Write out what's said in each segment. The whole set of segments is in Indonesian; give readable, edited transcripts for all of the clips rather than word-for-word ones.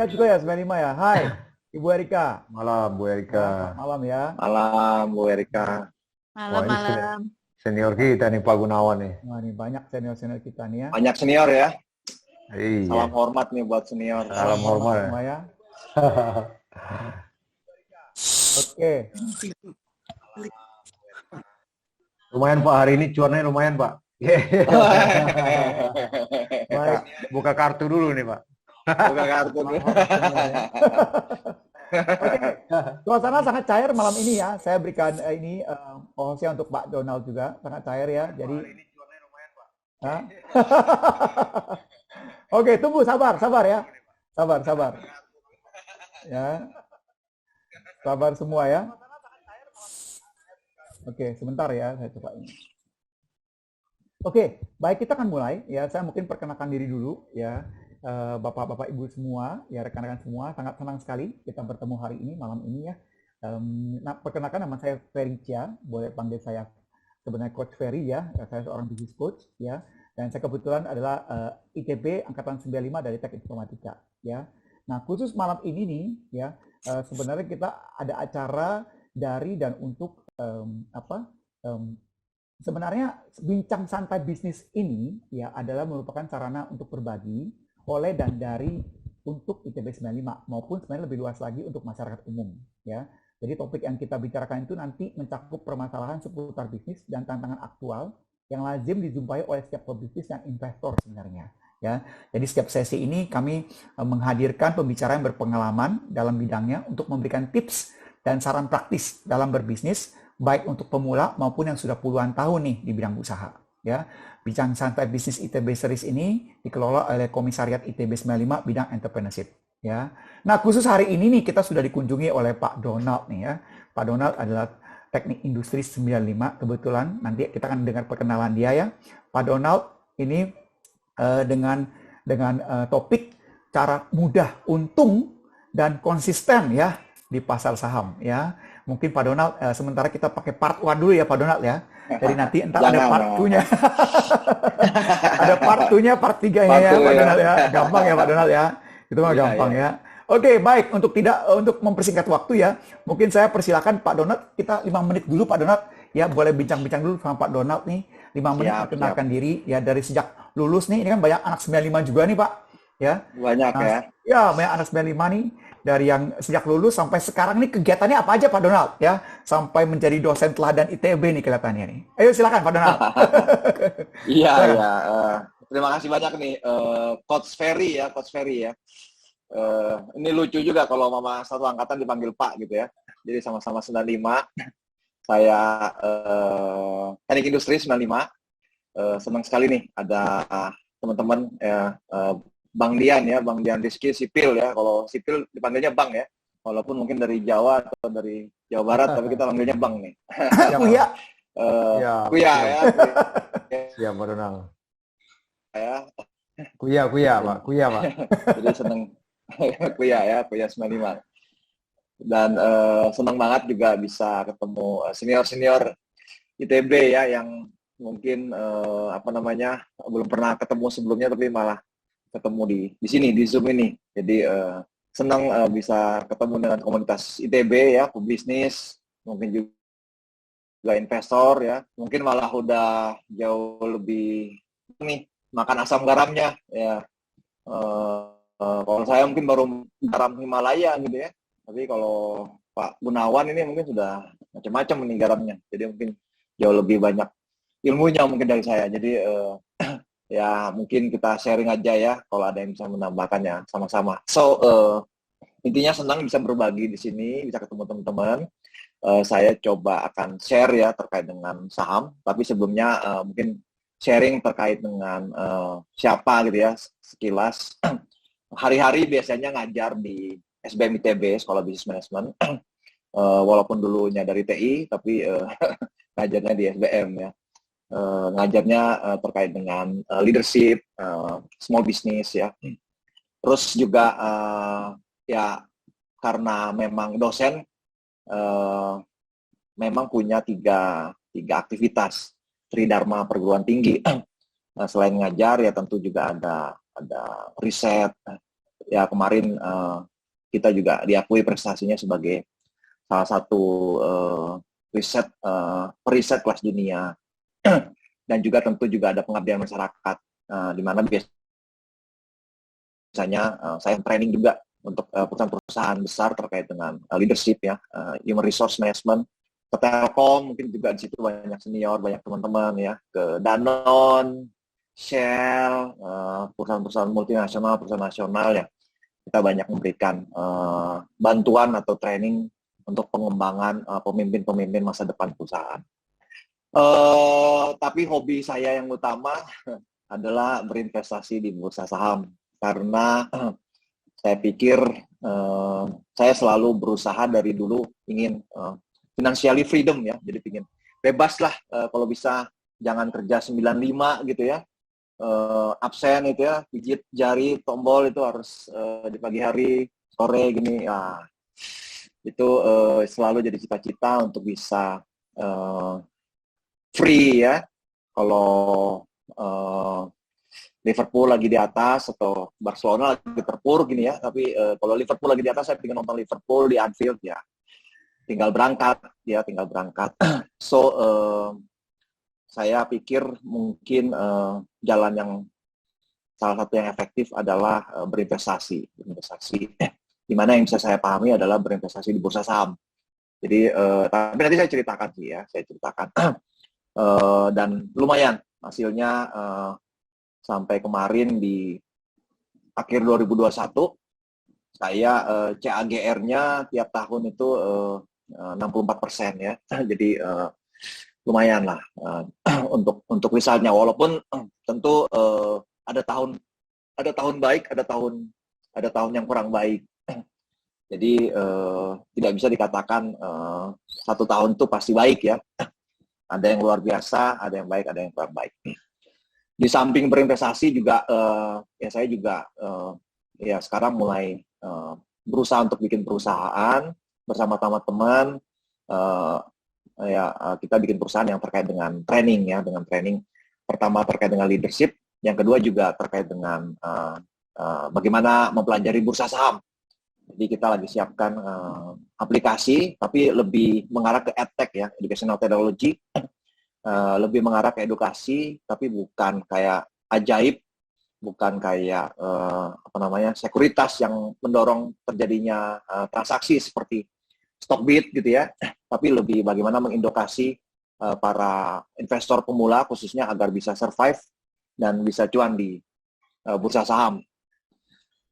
Erika juga ya 95 ya. Hai, Ibu Erika. Malam Bu Erika. Malam ya. Malam Bu Erika. Wah, ini Malam-malam. senior kita nih Pak Gunawan nih. Wah, ini banyak senior-senior kita nih ya. Banyak senior ya. Iya. Salam hormat nih buat senior. Salam hormat ya. Semua ya. Oke. Lumayan Pak, hari ini cuannya lumayan Pak. Baik. Buka kartu dulu nih Pak. Buka kartu. Oke. Suasana sangat cair malam ini ya. Saya berikan ini hostnya untuk Pak Donald juga. Sangat cair ya. Jadi Hah? Oke, tunggu sabar ya. Sabar. Ya. Sabar semua ya. Oke, sebentar ya, saya coba ini. Oke, baik, kita akan mulai ya. Saya mungkin perkenalkan diri dulu ya. Bapak-bapak, Ibu semua, ya rekan-rekan semua, sangat senang sekali kita bertemu hari ini, malam ini ya. Perkenalkan, nama saya Ferry Chia, boleh panggil saya sebenarnya Coach Ferry ya. Saya seorang business coach ya. Dan saya kebetulan adalah ITB Angkatan 95 dari Teknik Informatika ya. Nah, khusus malam ini nih ya, sebenarnya kita ada acara dari dan untuk sebenarnya bincang santai bisnis ini ya adalah merupakan sarana untuk berbagi oleh dan dari untuk ITB 95 maupun sebenarnya lebih luas lagi untuk masyarakat umum ya. Jadi topik yang kita bicarakan itu nanti mencakup permasalahan seputar bisnis dan tantangan aktual yang lazim dijumpai oleh setiap pebisnis dan investor sebenarnya ya. Jadi setiap sesi ini kami menghadirkan pembicara yang berpengalaman dalam bidangnya untuk memberikan tips dan saran praktis dalam berbisnis baik untuk pemula maupun yang sudah puluhan tahun nih di bidang usaha ya. Bincang santai bisnis ITB series ini dikelola oleh Komisariat ITB 95 bidang entrepreneurship ya. Nah, khusus hari ini nih kita sudah dikunjungi oleh Pak Donald nih ya. Pak Donald adalah Teknik Industri 95 kebetulan, nanti kita akan dengar perkenalan dia ya. Pak Donald ini dengan topik cara mudah untung dan konsisten ya di pasar saham ya. Mungkin Pak Donald sementara kita pakai part 1 dulu ya Pak Donald ya. Jadi nanti entar ada part 2-nya. Ada part 2-nya, part 3-nya ya Pak Donald ya. Gampang ya Pak Donald ya. Itu mah gampang ya. Oke, baik, untuk mempersingkat waktu ya, mungkin saya persilakan Pak Donald, kita 5 menit dulu Pak Donald, ya boleh bincang-bincang dulu sama Pak Donald nih, 5 menit perkenalkan diri, ya dari sejak lulus nih, ini kan banyak anak 95 juga nih Pak, ya. Banyak ya. Ya, banyak anak 95 nih, dari yang sejak lulus sampai sekarang nih kegiatannya apa aja Pak Donald, ya, sampai menjadi dosen teladan ITB nih kelihatannya nih. Ayo silakan Pak Donald. Iya, iya. Terima kasih banyak nih, Coach Ferry ya. Ini lucu juga kalau mama satu angkatan dipanggil Pak gitu ya. Jadi sama-sama 95. Saya Teknik Industri 95. Senang sekali nih ada teman-teman ya, Bang Dian ya, Bang Dian Rizky sipil ya. Kalau sipil dipanggilnya Bang ya. Walaupun mungkin dari Jawa atau dari Jawa Barat, tapi kita panggilnya Bang nih. Kuya. Kuya ya. Siap Pak Donald. Ya. Kuya Pak. Jadi senang. Kuya 95. Dan senang banget juga bisa ketemu senior-senior ITB ya yang mungkin belum pernah ketemu sebelumnya tapi malah ketemu di sini di Zoom ini. Jadi senang bisa ketemu dengan komunitas ITB ya, pebisnis, mungkin juga investor ya. Mungkin malah udah jauh lebih nih makan asam garamnya ya. Kalau saya mungkin baru garam Himalaya gitu ya. Tapi kalau Pak Gunawan ini mungkin sudah macam-macam nih garamnya. Jadi mungkin jauh lebih banyak ilmunya mungkin dari saya. Jadi ya mungkin kita sharing aja ya kalau ada yang bisa menambahkannya sama-sama. So intinya senang bisa berbagi di sini, bisa ketemu teman-teman. Saya coba akan share ya terkait dengan saham. Tapi sebelumnya mungkin sharing terkait dengan siapa gitu ya, sekilas. Hari-hari biasanya ngajar di SBM ITB, Sekolah Bisnis Management. Walaupun dulunya dari TI, tapi ngajarnya di SBM ya. Ngajarnya terkait dengan leadership, small business ya. Terus juga ya karena memang dosen memang punya tiga aktivitas Tridharma perguruan tinggi. Selain ngajar ya tentu juga ada riset. Ya kemarin kita juga diakui prestasinya sebagai salah satu periset kelas dunia. Dan juga tentu juga ada pengabdian masyarakat, di mana biasanya saya training juga untuk perusahaan-perusahaan besar terkait dengan leadership ya, human resource management. Ke Telkom mungkin juga di situ banyak senior, banyak teman-teman ya, ke Danone, Shell, perusahaan-perusahaan multinasional, perusahaan nasional ya. Kita banyak memberikan bantuan atau training untuk pengembangan pemimpin-pemimpin masa depan perusahaan. Tapi hobi saya yang utama adalah berinvestasi di bursa saham, karena saya pikir saya selalu berusaha dari dulu ingin financially freedom ya, jadi ingin bebas lah, kalau bisa jangan kerja 95 gitu ya, absen itu ya, pijit jari tombol itu harus di pagi hari, sore gini ya. Itu selalu jadi cita-cita untuk bisa free ya. Kalau Liverpool lagi di atas atau Barcelona lagi terpuruk gini ya, tapi kalau Liverpool lagi di atas, saya ingin nonton Liverpool di Anfield ya, tinggal berangkat. So saya pikir mungkin jalan yang salah satu yang efektif adalah berinvestasi. Di mana yang bisa saya pahami adalah berinvestasi di bursa saham. Jadi tapi nanti saya ceritakan sih ya, dan lumayan hasilnya. Sampai kemarin di akhir 2021 saya CAGR-nya tiap tahun itu 64% ya. Jadi lumayan lah untuk misalnya, walaupun tentu ada tahun baik, ada tahun yang kurang baik. Jadi tidak bisa dikatakan satu tahun itu pasti baik ya. Ada yang luar biasa, ada yang baik, ada yang kurang baik. Di samping berinvestasi juga ya saya juga ya sekarang mulai berusaha untuk bikin perusahaan bersama teman-teman. Kita bikin perusahaan yang terkait dengan training ya, dengan training pertama terkait dengan leadership, yang kedua juga terkait dengan bagaimana mempelajari bursa saham. Jadi kita lagi siapkan aplikasi, tapi lebih mengarah ke edtech ya, educational technology. Lebih mengarah ke edukasi, tapi bukan kayak ajaib, bukan kayak sekuritas yang mendorong terjadinya transaksi seperti Stockbit gitu ya, tapi lebih bagaimana mengedukasi para investor pemula khususnya agar bisa survive dan bisa cuan di bursa saham.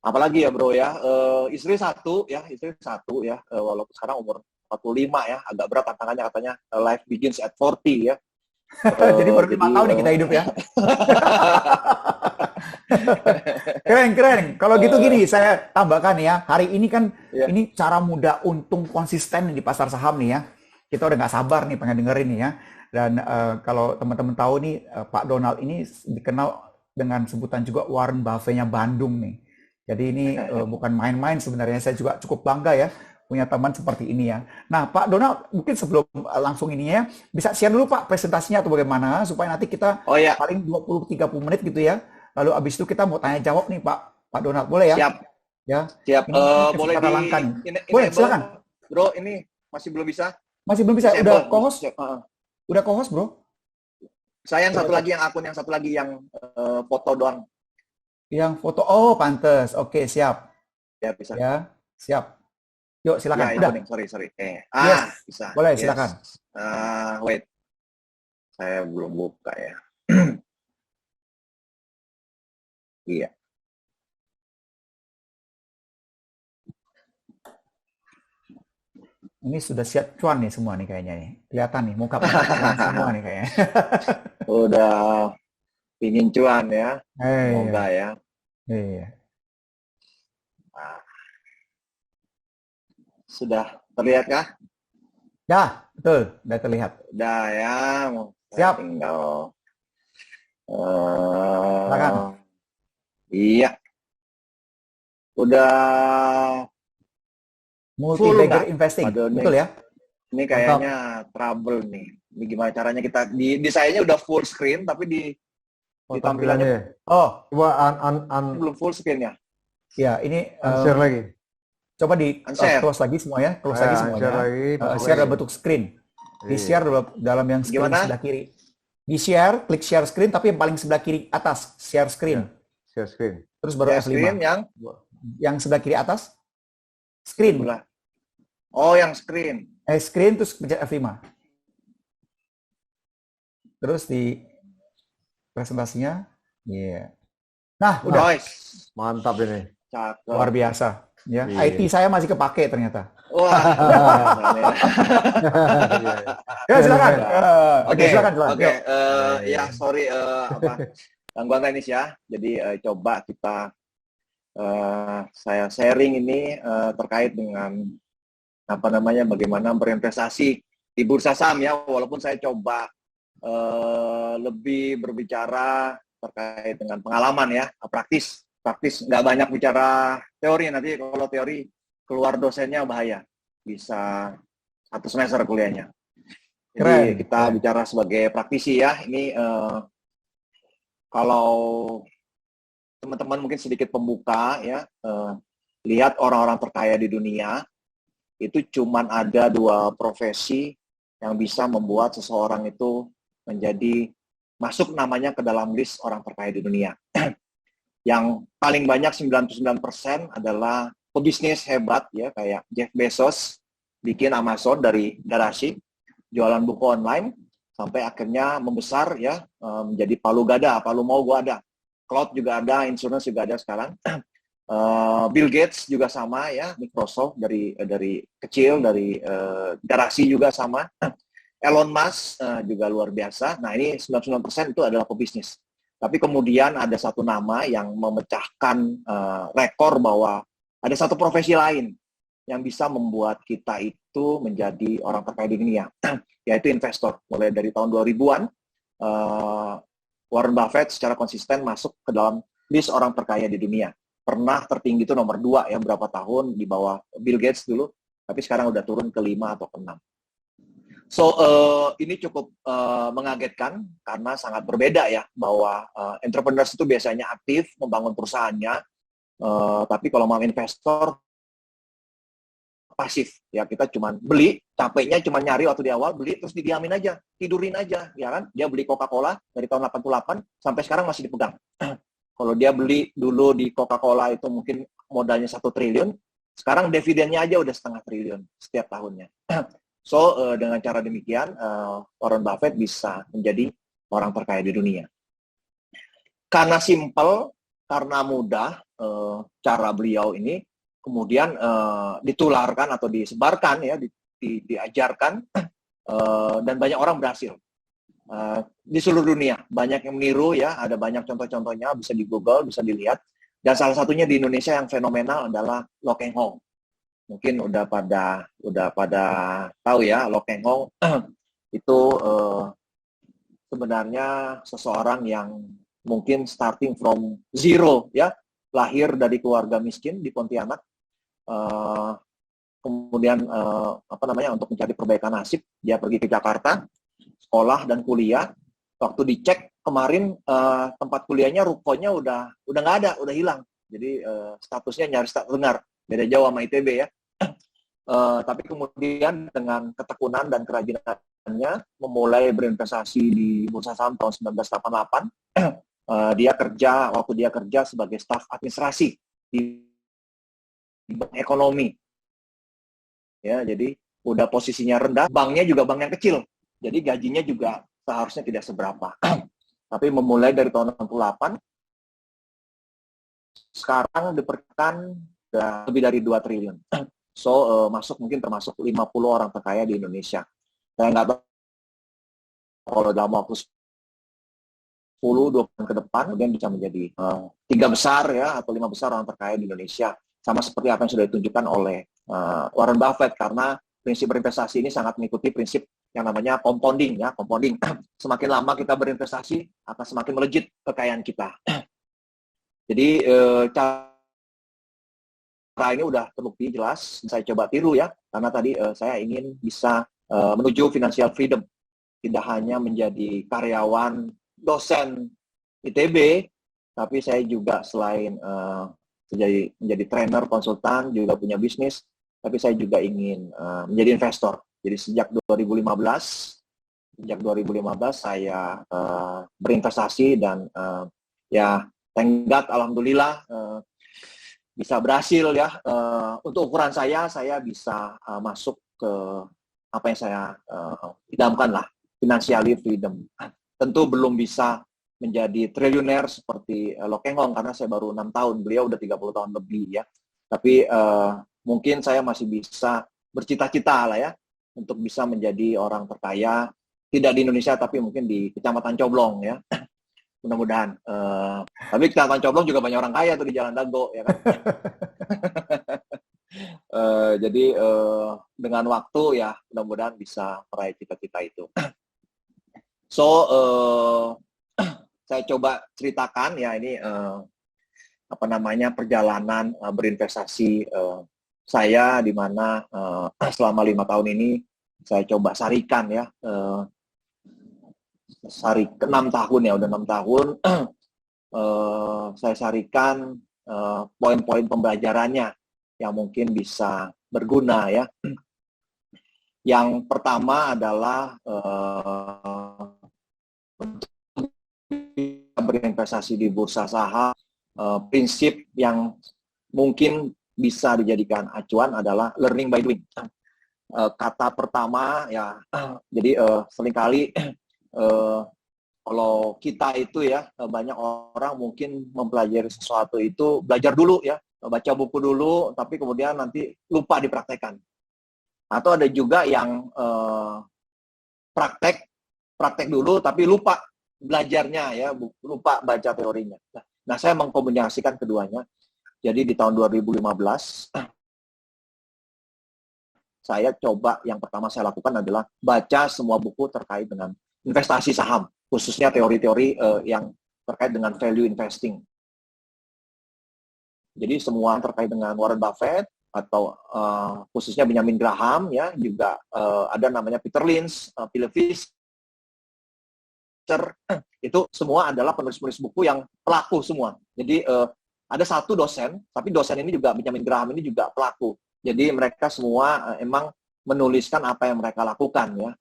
Apalagi ya bro ya, istri satu ya, walaupun sekarang umur 45 ya, agak berat tantangannya katanya, life begins at 40 ya. Jadi baru 5 tahun nih kita hidup ya. Keren. Kalau gitu gini, saya tambahkan ya. Hari ini kan ini cara mudah untung konsisten di pasar saham nih ya. Kita udah nggak sabar nih pengen dengerin nih ya. Dan kalau teman-teman tahu nih, Pak Donald ini dikenal dengan sebutan juga Warren Buffett-nya Bandung nih. Jadi ini bukan main-main sebenarnya. Saya juga cukup bangga ya punya teman seperti ini ya. Nah, Pak Donald, mungkin sebelum langsung ininya, bisa share dulu Pak presentasinya atau bagaimana, supaya nanti kita paling 20-30 menit gitu ya. Lalu abis itu kita mau tanya jawab nih Pak Donald, boleh ya? Siap. Ya. Siap. Boleh boleh, silakan. Bro, ini masih belum bisa? Masih belum bisa, udah co-host? Udah co-host bro? Saya yang satu lagi, yang akun yang satu lagi yang foto doang. Yang foto, oh pantes, oke siap. Ya, bisa. Ya, siap. Yuk, silakan. Ya, udah. Sorry. Yes. Bisa. Boleh, silakan. Wait. Saya belum buka ya. Iya. Ini sudah siap cuan nih semua nih kayaknya nih. Kelihatan nih, muka cuan semua nih kayaknya. Udah Pingin cuan ya, semoga Iya. ya. Iya. Nah, sudah terlihat kah? Dah, betul, udah terlihat. Udah ya, saya Siap, tinggal silakan. iya, udah Multi full bagger nggak, Pak investing, Doni? betul ya? Ini Mantap. kayaknya trouble nih. Ini gimana caranya kita di sayanya udah full screen tapi Oh, di tampilannya tampilannya ya. Oh, Coba belum full screen ya. ya ini unshare lagi. coba di Unshare. close lagi semuanya, close lagi Unshare semuanya. lagi, masuk Share dalam lagi. bentuk screen. Di share Iya. dalam yang screen Gimana? sebelah kiri. Di share, klik share screen, tapi yang paling sebelah kiri atas, share screen. Ya. Share screen. Terus baru Share F5. screen yang Yang sebelah kiri atas, screen. sebelah. Oh, yang screen. Screen, terus pencet F5. Terus di presentasinya, iya. Nah, udah. Nice. Mantap ini. Cakep. Luar biasa. Ya, Iya. IT saya masih kepake ternyata. Wah. Iya. Ya, silakan. Oke, silakan. oke. Yuk. Ya, sorry gangguan teknis ya. Jadi coba kita saya sharing ini terkait dengan bagaimana berinvestasi di bursa saham ya. Walaupun saya coba lebih berbicara terkait dengan pengalaman ya, praktis nggak banyak bicara teori. Nanti kalau teori keluar dosennya bahaya, bisa 1 semester kuliahnya. Jadi kita bicara sebagai praktisi ya. Ini kalau teman-teman mungkin sedikit pembuka ya, lihat orang-orang terkaya di dunia itu cuman ada 2 profesi yang bisa membuat seseorang itu menjadi masuk namanya ke dalam list orang terkaya di dunia. Yang paling banyak 99% adalah pebisnis hebat ya, kayak Jeff Bezos bikin Amazon dari garasi, jualan buku online sampai akhirnya membesar ya, menjadi palu gada, palu mau gua ada. Cloud juga ada, insurance juga ada sekarang. Bill Gates juga sama ya, Microsoft dari kecil, dari garasi juga sama. Elon Musk juga luar biasa. Nah, ini 99% itu adalah pebisnis. Tapi kemudian ada satu nama yang memecahkan rekor bahwa ada satu profesi lain yang bisa membuat kita itu menjadi orang terkaya di dunia, yaitu investor. Mulai dari tahun 2000-an, Warren Buffett secara konsisten masuk ke dalam list orang terkaya di dunia. Pernah tertinggi itu nomor 2 ya, berapa tahun di bawah Bill Gates dulu, tapi sekarang udah turun ke 5 atau ke 6. So, ini cukup mengagetkan karena sangat berbeda ya, bahwa entrepreneurs itu biasanya aktif membangun perusahaannya, tapi kalau mau investor pasif ya, kita cuman beli, capeknya cuma nyari waktu di awal, beli terus didiamin aja, tidurin aja ya kan. Dia beli Coca-Cola dari tahun 88 sampai sekarang masih dipegang. Kalau dia beli dulu di Coca-Cola itu mungkin modalnya 1 triliun, sekarang dividennya aja udah 0,5 triliun setiap tahunnya. So, dengan cara demikian, Warren Buffett bisa menjadi orang terkaya di dunia. Karena simple, karena mudah, cara beliau ini kemudian ditularkan atau disebarkan, ya, diajarkan, dan banyak orang berhasil. Di seluruh dunia, banyak yang meniru, ya, ada banyak contoh-contohnya, bisa di Google, bisa dilihat. Dan salah satunya di Indonesia yang fenomenal adalah Lo Keng Hong. Mungkin udah pada tahu ya, Lo Keng Hong itu sebenarnya seseorang yang mungkin starting from zero ya, lahir dari keluarga miskin di Pontianak, kemudian untuk mencari perbaikan nasib dia pergi ke Jakarta, sekolah dan kuliah. Waktu dicek kemarin tempat kuliahnya, rukonya udah nggak ada, udah hilang. Jadi statusnya nyaris tak dengar, beda jauh sama ITB ya. Tapi kemudian dengan ketekunan dan kerajinannya memulai berinvestasi di bursa saham tahun 1988. Waktu dia kerja sebagai staf administrasi di bank ekonomi. Ya, jadi udah posisinya rendah, banknya juga bank yang kecil. Jadi gajinya juga seharusnya tidak seberapa. Tapi memulai dari tahun 68, sekarang diperkirakan lebih dari 2 triliun. So, mungkin termasuk 50 orang terkaya di Indonesia. Saya nggak tahu kalau dalam waktu 10-20 tahun ke depan kemudian bisa menjadi 3 besar ya atau 5 besar orang terkaya di Indonesia, sama seperti apa yang sudah ditunjukkan oleh Warren Buffett, karena prinsip berinvestasi ini sangat mengikuti prinsip yang namanya compounding ya, compounding. Semakin lama kita berinvestasi akan semakin melejit kekayaan kita. Jadi cara ini udah terbukti jelas, saya coba tiru ya, karena tadi saya ingin bisa menuju financial freedom, tidak hanya menjadi karyawan dosen ITB, tapi saya juga selain menjadi trainer, konsultan, juga punya bisnis, tapi saya juga ingin menjadi investor. Jadi sejak 2015 saya berinvestasi dan ya thank God, alhamdulillah bisa berhasil ya. Untuk ukuran saya bisa masuk ke apa yang saya idamkan lah, financially freedom. Tentu belum bisa menjadi triliuner seperti Lo Keng Hong karena saya baru 6 tahun, beliau udah 30 tahun lebih ya. Tapi mungkin saya masih bisa bercita-cita lah ya untuk bisa menjadi orang terkaya, tidak di Indonesia tapi mungkin di Kecamatan Coblong ya. Mudah-mudahan. Tapi Kecamatan Coblong juga banyak orang kaya tuh di Jalan Dago ya kan. Jadi dengan waktu ya mudah-mudahan bisa meraih cita-cita itu. So saya coba ceritakan ya ini perjalanan berinvestasi saya, di mana selama 5 tahun ini saya coba sarikan ya, 6 tahun ya, udah 6 tahun saya sarikan poin-poin pembelajarannya yang mungkin bisa berguna ya. Yang pertama adalah berinvestasi di bursa saham, prinsip yang mungkin bisa dijadikan acuan adalah learning by doing. Kata pertama ya, jadi seringkali kalau kita itu ya, banyak orang mungkin mempelajari sesuatu itu belajar dulu ya, baca buku dulu, tapi kemudian nanti lupa dipraktekkan. Atau ada juga yang praktek dulu tapi lupa belajarnya ya, lupa baca teorinya. Nah, saya mengkombinasikan keduanya. Jadi di tahun 2015 saya coba, yang pertama saya lakukan adalah baca semua buku terkait dengan investasi saham, khususnya teori-teori yang terkait dengan value investing. Jadi semua terkait dengan Warren Buffett atau khususnya Benjamin Graham ya, juga ada namanya Peter Lynch, Philip Fisher, itu semua adalah penulis-penulis buku yang pelaku semua. Jadi ada satu dosen, tapi dosen ini juga, Benjamin Graham ini juga pelaku. Jadi mereka semua emang menuliskan apa yang mereka lakukan ya,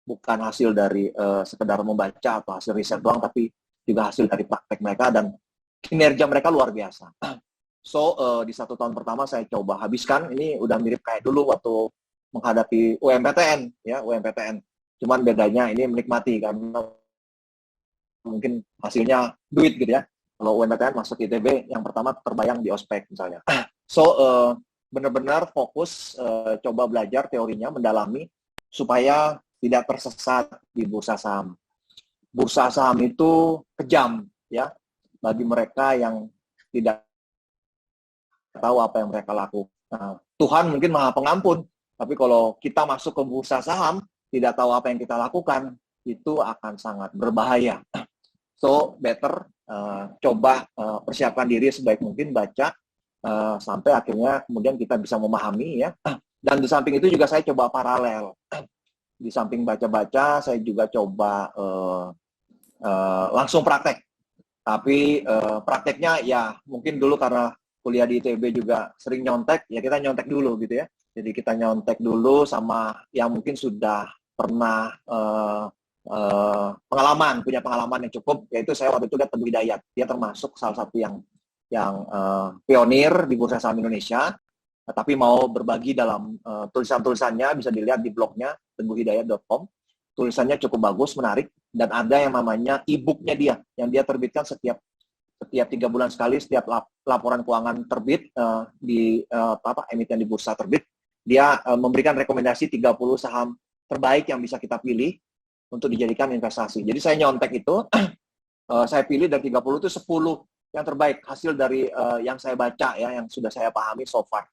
bukan hasil dari sekedar membaca atau hasil riset doang, tapi juga hasil dari praktek mereka, dan kinerja mereka luar biasa. So di 1 tahun pertama saya coba habiskan, ini udah mirip kayak dulu waktu menghadapi UMPTN ya, UMPTN. Cuman bedanya ini menikmati karena mungkin hasilnya duit gitu ya. Kalau UMPTN masuk ITB, yang pertama terbayang di ospek misalnya. So benar-benar fokus coba belajar teorinya, mendalami supaya tidak tersesat di bursa saham. Bursa saham itu kejam ya bagi mereka yang tidak tahu apa yang mereka lakukan. Nah, Tuhan mungkin Maha Pengampun, tapi kalau kita masuk ke bursa saham tidak tahu apa yang kita lakukan, itu akan sangat berbahaya. So better coba persiapkan diri sebaik mungkin, baca sampai akhirnya kemudian kita bisa memahami ya. Dan di samping itu juga saya coba paralel. Di samping baca-baca, saya juga coba langsung praktek. Tapi prakteknya ya mungkin dulu karena kuliah di ITB juga sering nyontek, ya kita nyontek dulu gitu ya. Jadi kita nyontek dulu sama yang mungkin sudah pernah punya pengalaman yang cukup, yaitu saya waktu itu lihat Teguh Hidayat. Dia termasuk salah satu yang pionir di bursa saham Indonesia, tapi mau berbagi dalam tulisan-tulisannya, bisa dilihat di blognya teguhhidayat.com. Tulisannya cukup bagus, menarik, dan ada yang namanya e-booknya dia, yang dia terbitkan setiap 3 bulan sekali, setiap laporan keuangan terbit di emiten di bursa terbit, dia memberikan rekomendasi 30 saham terbaik yang bisa kita pilih untuk dijadikan investasi. Jadi saya nyontek itu, Saya pilih dari 30 itu 10 yang terbaik hasil dari yang saya baca ya, yang sudah saya pahami so far.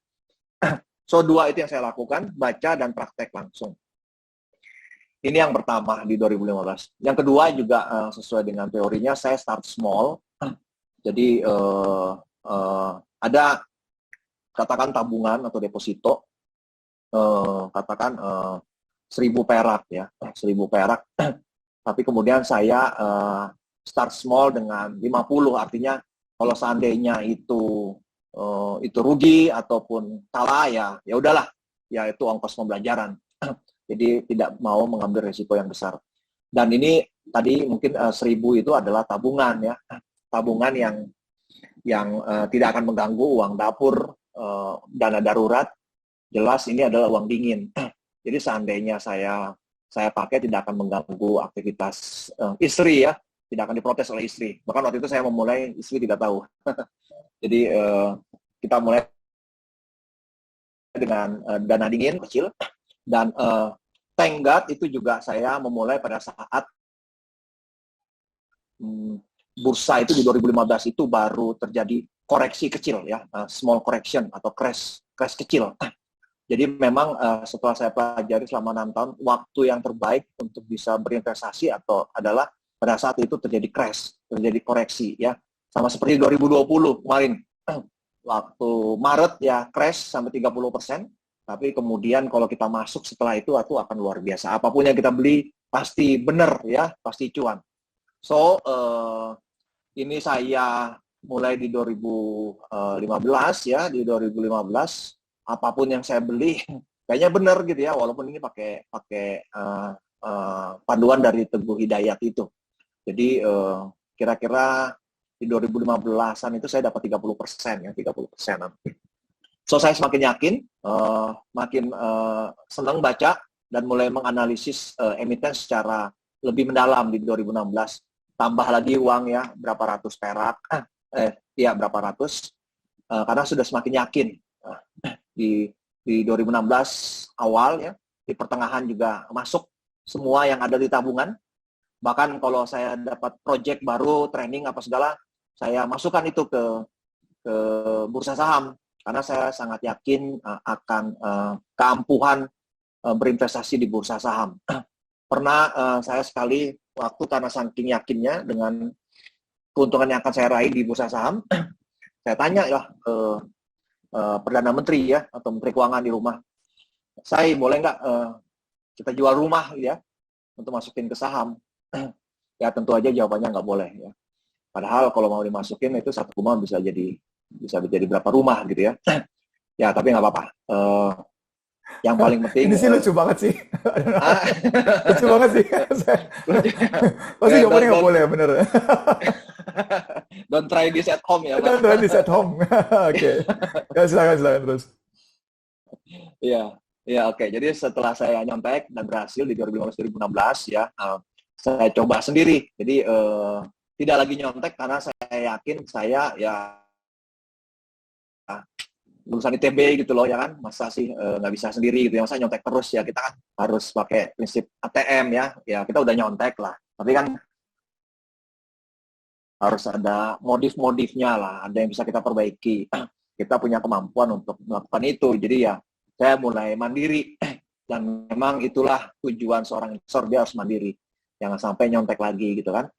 So 2 itu yang saya lakukan, baca dan praktek langsung. Ini yang pertama di 2015. Yang kedua juga sesuai dengan teorinya, saya start small. Jadi ada katakan tabungan atau deposito, katakan 1.000 perak ya, 1.000 perak. Tapi kemudian saya start small dengan 50, artinya kalau seandainya itu rugi ataupun salah ya udahlah, ya itu ongkos pembelajaran. Jadi tidak mau mengambil risiko yang besar. Dan ini tadi mungkin 1.000 itu adalah tabungan ya, tabungan yang tidak akan mengganggu uang dapur, dana darurat. Jelas ini adalah uang dingin. Jadi seandainya saya pakai tidak akan mengganggu aktivitas istri ya, tidak akan diprotes oleh istri. Bahkan waktu itu saya memulai, istri tidak tahu. Jadi kita mulai dengan dana dingin kecil, dan thank God itu juga saya memulai pada saat bursa itu di 2015 itu baru terjadi koreksi kecil ya, small correction atau crash kecil. Jadi memang setelah saya pelajari selama 6 tahun, waktu yang terbaik untuk bisa berinvestasi adalah pada saat itu terjadi crash, terjadi koreksi ya. Sama seperti 2020 kemarin. Waktu Maret ya crash sampai 30%, tapi kemudian kalau kita masuk setelah itu akan luar biasa. Apapun yang kita beli pasti benar ya, pasti cuan. So, ini saya mulai di 2015 ya, di 2015 apapun yang saya beli kayaknya benar gitu ya, walaupun ini pakai panduan dari Teguh Hidayat itu. Jadi kira-kira di 2015-an itu saya dapat 30% ya, 30%. So saya semakin yakin, makin senang baca dan mulai menganalisis emiten secara lebih mendalam di 2016. Tambah lagi uang ya, berapa ratus perak, berapa ratus, karena sudah semakin yakin. Di 2016 awal ya, di pertengahan juga masuk semua yang ada di tabungan. Bahkan kalau saya dapat project baru, training apa segala, saya masukkan itu ke bursa saham karena saya sangat yakin akan keampuhan berinvestasi di bursa saham. Pernah saya sekali waktu karena saking yakinnya dengan keuntungan yang akan saya raih di bursa saham, saya tanya ya Perdana Menteri ya, atau Menteri Keuangan di rumah, saya boleh nggak kita jual rumah ya untuk masukin ke saham? Ya tentu aja jawabannya nggak boleh ya. Padahal kalau mau dimasukin itu satu rumah bisa jadi berapa rumah gitu ya. Ya tapi nggak apa-apa. Yang paling penting. Ini sih lucu banget sih. Lucu banget sih. Pasti jawabannya nggak boleh, bener. Don't try this at home ya. Don't try this at home. Oke. Ya silakan terus. Iya, oke. Jadi setelah saya nyontek dan berhasil di 2015-2016 ya, saya coba sendiri. Jadi tidak lagi nyontek karena saya yakin saya ya lulusan ITB gitu loh ya kan, masa sih nggak bisa sendiri gitu ya, masa nyontek terus ya, kita kan harus pakai prinsip ATM ya kita udah nyontek lah, tapi kan harus ada modif-modifnya lah, ada yang bisa kita perbaiki, kita punya kemampuan untuk melakukan itu. Jadi ya saya mulai mandiri dan memang itulah tujuan seorang investor, dia harus mandiri, jangan sampai nyontek lagi gitu kan.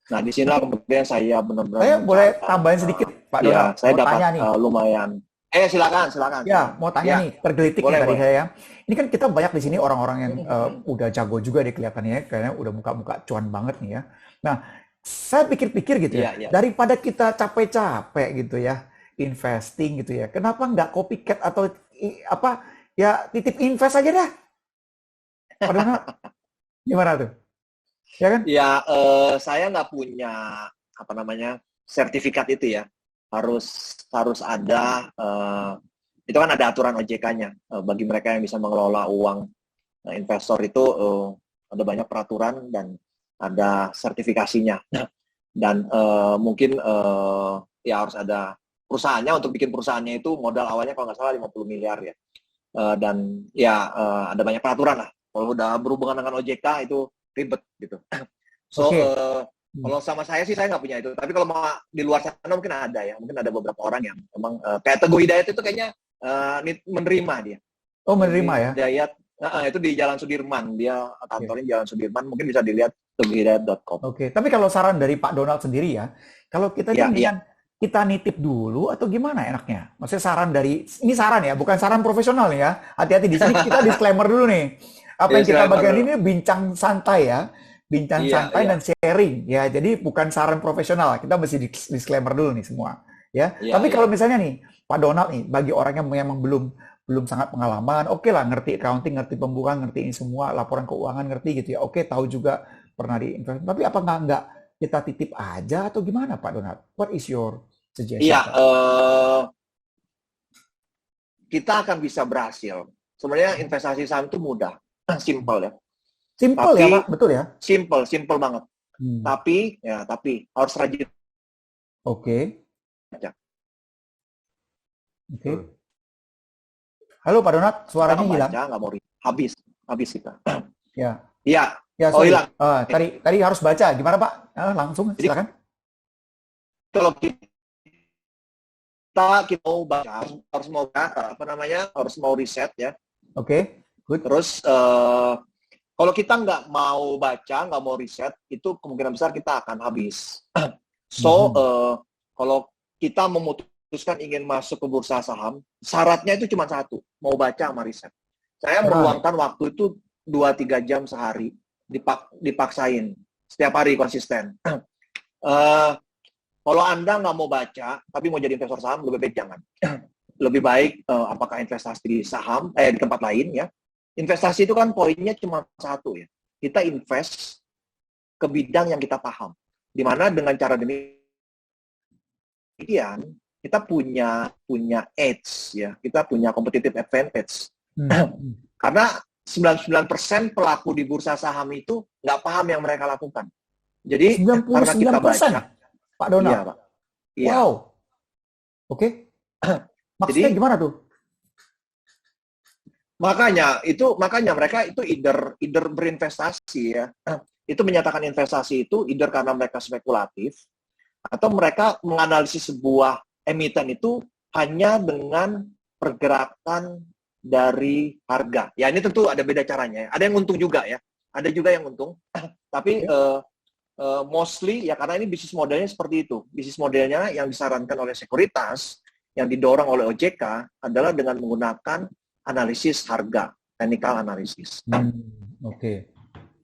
Nah di sini kemudian saya benar-benar saya boleh tambahin sedikit Pak Donald, saya mau dapat tanya nih. lumayan. Silakan. Ya, mau tanya nih, tergelitik nih tadi boleh. saya. Ini kan kita banyak di sini orang-orang yang udah jago juga deh kelihatannya, kayaknya udah muka-muka cuan banget nih ya. Nah, saya pikir-pikir gitu ya, daripada kita capek-capek gitu ya, investing gitu ya, kenapa nggak copycat atau titip invest aja dah. Padahal gimana tuh? Ya kan? Ya, saya nggak punya sertifikat itu ya. Harus ada, itu kan ada aturan OJK-nya. Bagi mereka yang bisa mengelola uang investor itu ada banyak peraturan dan ada sertifikasinya. Dan mungkin ya harus ada perusahaannya. Untuk bikin perusahaannya itu modal awalnya kalau nggak salah 50 miliar ya. Dan ya ada banyak peraturan lah. Kalau udah berhubungan dengan OJK itu ribet gitu. So, Kalau sama saya sih saya nggak punya itu. Tapi kalau mau di luar sana mungkin ada ya. Mungkin ada beberapa orang yang memang kayak Teguh Hidayat itu kayaknya menerima dia. Oh, menerima ya? Hidayat, itu di Jalan Sudirman. Dia kantornya Jalan Sudirman. Mungkin bisa dilihat teguhhidayat.com. Oke, tapi kalau saran dari Pak Donald sendiri ya, kalau kita Ya, mendingan kita nitip dulu atau gimana enaknya? Maksudnya saran dari, ini saran ya, bukan saran profesional nih ya. Hati-hati di sini kita disclaimer dulu nih. Apa yang kita Disclaimer bagian dulu. ini bincang santai ya, bincang Iya, santai iya. dan sharing ya. Jadi bukan saran profesional, kita mesti disclaimer dulu nih semua ya. Iya, Tapi iya. kalau misalnya nih Pak Donald nih, bagi orang yang memang belum sangat pengalaman, oke lah ngerti accounting, ngerti pembukuan, ngerti ini semua, laporan keuangan ngerti gitu ya. Oke, tahu juga pernah di investment. Tapi apa nggak kita titip aja atau gimana Pak Donald? What is your suggestion? Iya, Pak? kita akan bisa berhasil. Sebenarnya investasi saham itu mudah, simple ya. Simple ya Tapi Pak, betul ya? simple banget. Hmm. Tapi harus rajin Oke. baca. Oke. Halo Pak Donald, Kita suaranya nggak hilang. baca, nggak mau habis kita. Ya. Iya, Ya, oh sorry. hilang. Tadi harus baca. Gimana Pak? Langsung Jadi silakan. kalau kita mau baca, harus mau harus mau riset ya. Oke. Good. Terus kalau kita nggak mau baca, nggak mau riset, itu kemungkinan besar kita akan habis. So, kalau kita memutuskan ingin masuk ke bursa saham, syaratnya itu cuma satu, mau baca sama riset. Saya meluangkan waktu itu 2-3 jam sehari, dipaksain, setiap hari konsisten. Kalau Anda nggak mau baca, tapi mau jadi investor saham, lebih baik jangan. Lebih baik apakah investasi di saham, di tempat lain ya. Investasi itu kan poinnya cuma satu ya. Kita invest ke bidang yang kita paham. Di mana dengan cara demikian, kita punya edge ya. Kita punya competitive advantage. Karena 99% pelaku di bursa saham itu nggak paham yang mereka lakukan. Jadi karena kita baca, Pak Donald. Iya, Pak. Iya. Wow. Oke. Maksudnya Jadi, gimana tuh? Makanya mereka itu either berinvestasi ya. Itu menyatakan investasi itu either karena mereka spekulatif atau mereka menganalisis sebuah emiten itu hanya dengan pergerakan dari harga. Ya ini tentu ada beda caranya. Ada yang untung juga ya. Ada juga yang untung. Tapi mostly ya karena ini bisnis modelnya seperti itu. Bisnis modelnya yang disarankan oleh sekuritas, yang didorong oleh OJK adalah dengan menggunakan analisis harga, technical analysis. Oke.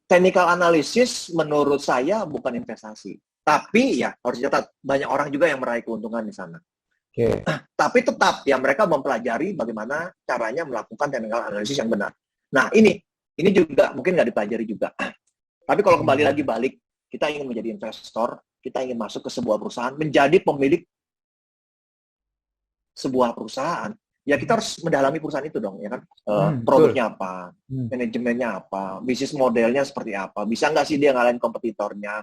Technical analysis menurut saya bukan investasi. Tapi ya harus dicatat banyak orang juga yang meraih keuntungan di sana. Oke. Tapi tetap ya mereka mempelajari bagaimana caranya melakukan technical analysis yang benar. Nah ini juga mungkin nggak dipelajari juga. Tapi kalau kembali lagi balik, kita ingin menjadi investor, kita ingin masuk ke sebuah perusahaan, menjadi pemilik sebuah perusahaan, ya kita harus mendalami perusahaan itu dong, ya kan? Produknya apa, manajemennya apa, bisnis modelnya seperti apa, bisa nggak sih dia ngalahin kompetitornya,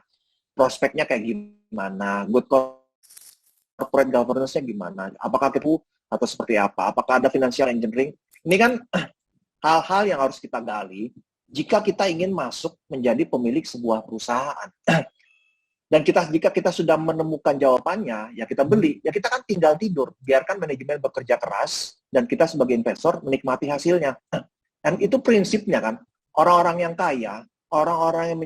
prospeknya kayak gimana, good corporate governance-nya gimana, apakah tipu atau seperti apa, apakah ada financial engineering. Ini kan hal-hal yang harus kita gali jika kita ingin masuk menjadi pemilik sebuah perusahaan. Dan jika kita sudah menemukan jawabannya, ya kita beli. Ya kita kan tinggal tidur. Biarkan manajemen bekerja keras, dan kita sebagai investor menikmati hasilnya. Dan itu prinsipnya kan. Orang-orang yang kaya, orang-orang yang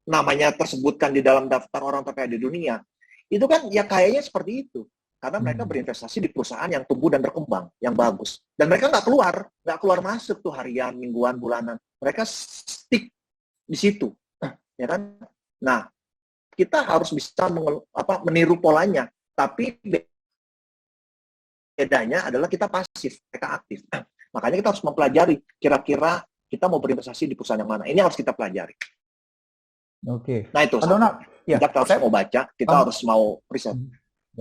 namanya tersebutkan di dalam daftar orang terkaya di dunia, itu kan ya kayaknya seperti itu. Karena mereka berinvestasi di perusahaan yang tumbuh dan berkembang, yang bagus. Dan mereka nggak keluar masuk tuh harian, mingguan, bulanan. Mereka stick di situ, ya kan? Nah, kita harus bisa meniru polanya. Tapi bedanya adalah kita pasif, mereka aktif. Makanya kita harus mempelajari kira-kira kita mau berinvestasi di perusahaan yang mana. Ini harus kita pelajari. Oke. Nah itu. Ya, kita harus mau baca, kita harus mau riset.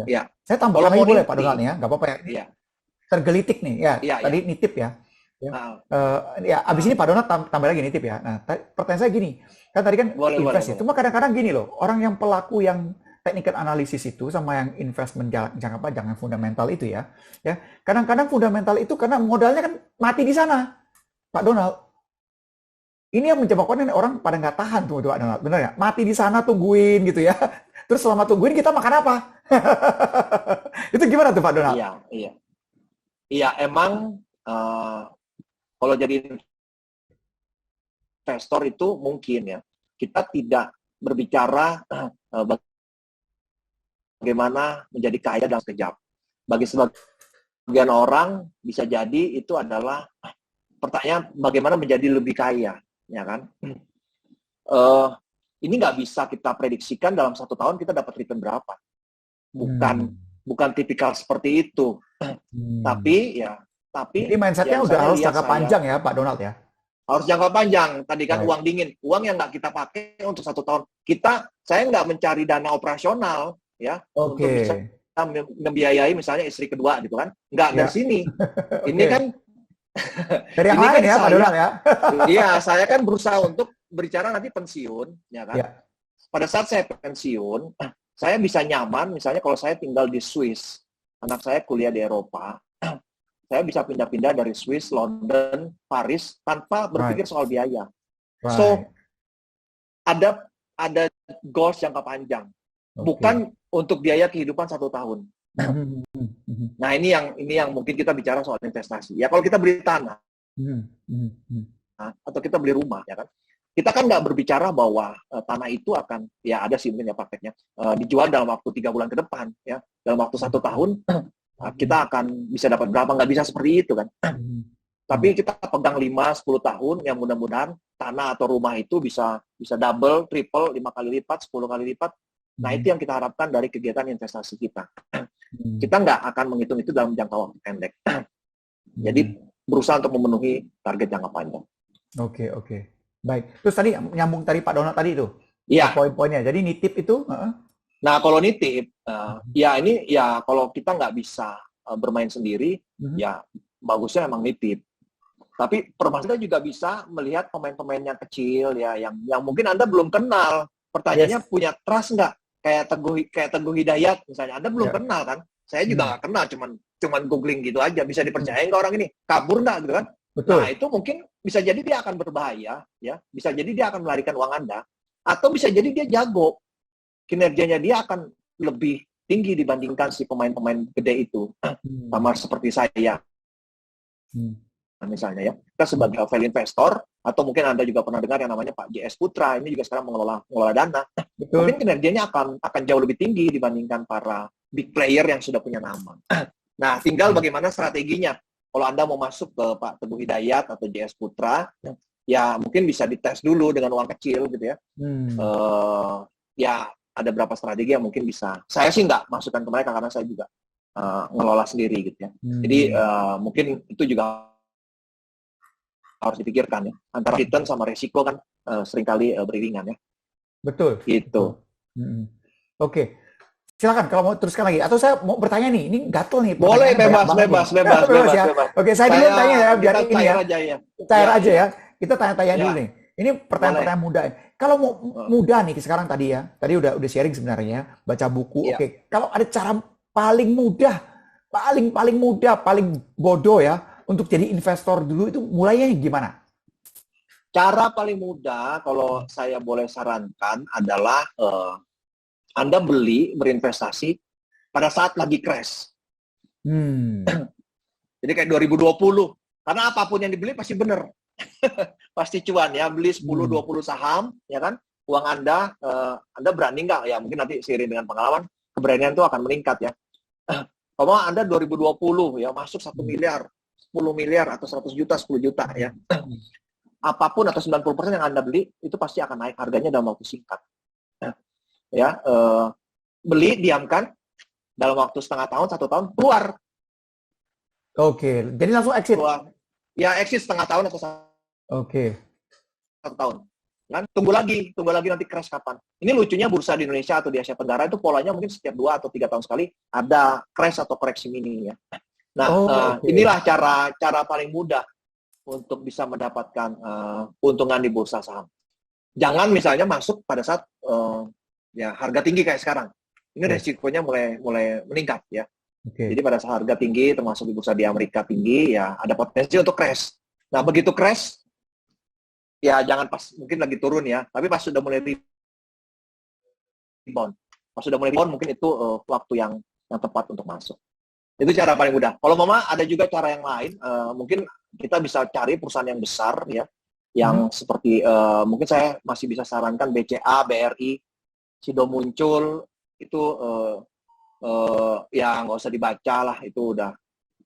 Ya. Saya tambahkan lagi boleh Pak Donald ya, nggak apa-apa ya. Iya. Tergelitik nih ya. Tadi nitip ya. Ya, abis ini Pak Donald tambah lagi nitip ya. Nah, pertanyaan saya gini, kan tadi kan invest ya. Cuma kadang-kadang gini loh, orang yang pelaku yang technical analysis itu sama yang investment jangan fundamental itu ya. Ya, kadang-kadang fundamental itu karena modalnya kan mati di sana, Pak Donald. Ini yang menyebabkan orang pada nggak tahan tuh, Pak Donald. Bener ya? Mati di sana tungguin gitu ya. Terus selama tungguin kita makan apa? Itu gimana tuh Pak Donald? Iya, iya. Iya, emang kalau jadi investor itu mungkin ya, kita tidak berbicara bagaimana menjadi kaya dalam sekejap. Bagi sebagian orang bisa jadi itu adalah pertanyaan bagaimana menjadi lebih kaya, ya kan? Ini nggak bisa kita prediksikan dalam 1 tahun kita dapat return berapa. Bukan tipikal seperti itu. Tapi Jadi mindsetnya udah harus jangka panjang ya Pak Donald ya? Harus jangka panjang. Tadi kan uang dingin, uang yang nggak kita pakai untuk 1 tahun. Saya nggak mencari dana operasional ya untuk bisa membiayai misalnya istri kedua gitu kan. Nggak dari sini. Ini kan dari yang lain kan ya Pak Donald ya? Iya, saya kan berusaha untuk berbicara nanti pensiun, ya kan. Ya. Pada saat saya pensiun, saya bisa nyaman, misalnya kalau saya tinggal di Swiss, anak saya kuliah di Eropa, saya bisa pindah-pindah dari Swiss, London, Paris, tanpa berpikir soal biaya. So, ada goals jangka panjang. Bukan untuk biaya kehidupan 1 tahun. Nah, ini yang mungkin kita bicara soal investasi. Ya, kalau kita beli tanah, atau kita beli rumah, ya kan, kita kan nggak berbicara bahwa tanah itu akan, ya ada sih mungkin ya prakteknya, dijual dalam waktu 3 bulan ke depan, ya, dalam waktu 1 tahun, kita akan bisa dapat berapa, nggak bisa seperti itu kan. Tapi kita pegang 5-10 tahun, yang mudah-mudahan tanah atau rumah itu bisa double, triple, 5 kali lipat, 10 kali lipat. Nah, itu yang kita harapkan dari kegiatan investasi kita. Kita nggak akan menghitung itu dalam jangka waktu pendek. Jadi, berusaha untuk memenuhi target jangka panjang. Oke. Baik. Terus tadi nyambung tadi Pak Donald tadi itu. Iya. Poin-poinnya. Jadi nitip itu? Nah, kalau nitip, ya ini ya kalau kita nggak bisa bermain sendiri, ya bagusnya emang nitip. Tapi permasalahannya juga bisa melihat pemain-pemain yang kecil ya, yang mungkin Anda belum kenal. Pertanyaannya punya trust nggak? Kayak Teguh Hidayat misalnya, Anda belum kenal kan? Saya juga nggak kenal, cuman googling gitu aja. Bisa dipercaya nggak orang ini? Kabur nggak gitu kan? Betul. Nah, itu mungkin bisa jadi dia akan berbahaya, ya. Bisa jadi dia akan melarikan uang Anda, atau bisa jadi dia jago. Kinerjanya dia akan lebih tinggi dibandingkan si pemain-pemain gede itu. Sama seperti saya. Misalnya ya, kita sebagai value investor, atau mungkin Anda juga pernah dengar yang namanya Pak JS Putra, ini juga sekarang mengelola dana. Betul. Mungkin kinerjanya akan jauh lebih tinggi dibandingkan para big player yang sudah punya nama. Nah, tinggal bagaimana strateginya. Kalau Anda mau masuk ke Pak Teguh Hidayat atau JS Putra, ya mungkin bisa dites dulu dengan uang kecil gitu ya. Ya, ada berapa strategi yang mungkin bisa. Saya sih nggak masukkan ke mereka karena saya juga ngelola sendiri gitu ya. Jadi mungkin itu juga harus dipikirkan ya. Antara return sama resiko kan seringkali beriringan ya. Betul. Gitu. Oke. Silakan kalau mau teruskan lagi. Atau saya mau bertanya nih, ini gatel nih. Boleh, bebas ya. Oke, saya dulu tanya ya, biar ini ya. Cair aja ya. Kita tanya-tanya dulu nih. Ini pertanyaan-pertanyaan mudah. Kalau mau mudah nih sekarang tadi ya. Tadi udah sharing sebenarnya, baca buku. Oke. Kalau ada cara paling mudah, paling bodoh ya, untuk jadi investor dulu itu mulainya gimana? Cara paling mudah kalau saya boleh sarankan adalah Anda berinvestasi pada saat lagi crash. Jadi kayak 2020. Karena apapun yang dibeli pasti benar. Pasti cuan ya. Beli 10-20 saham, ya kan? Uang Anda berani nggak? Ya mungkin nanti seiring dengan pengalaman, keberanian itu akan meningkat ya. Kalau Anda 2020 ya masuk 1 miliar, 10 miliar atau 100 juta, 10 juta ya. Apapun atau 90% yang Anda beli itu pasti akan naik harganya dalam waktu singkat. Ya, beli, diamkan dalam waktu setengah tahun, 1 tahun, keluar. Oke, jadi langsung exit. Keluar. Ya, exit setengah tahun atau 1 tahun. Kan tunggu lagi nanti crash kapan. Ini lucunya bursa di Indonesia atau di Asia Tenggara itu polanya mungkin setiap 2 atau 3 tahun sekali ada crash atau koreksi mini ya. Nah, inilah cara paling mudah untuk bisa mendapatkan keuntungan di bursa saham. Jangan misalnya masuk pada saat ya harga tinggi kayak sekarang. Ini resikonya mulai meningkat ya. Jadi pada saat harga tinggi, termasuk di bursa di Amerika tinggi, ya ada potensi untuk crash. Nah, begitu crash, ya jangan pas mungkin lagi turun ya, tapi pas sudah mulai rebound. Pas sudah mulai rebound mungkin itu waktu yang tepat untuk masuk. Itu cara paling mudah. Kalau Mama ada juga cara yang lain, mungkin kita bisa cari perusahaan yang besar ya, yang seperti mungkin saya masih bisa sarankan BCA, BRI, Sido Muncul itu ya nggak usah dibaca lah, itu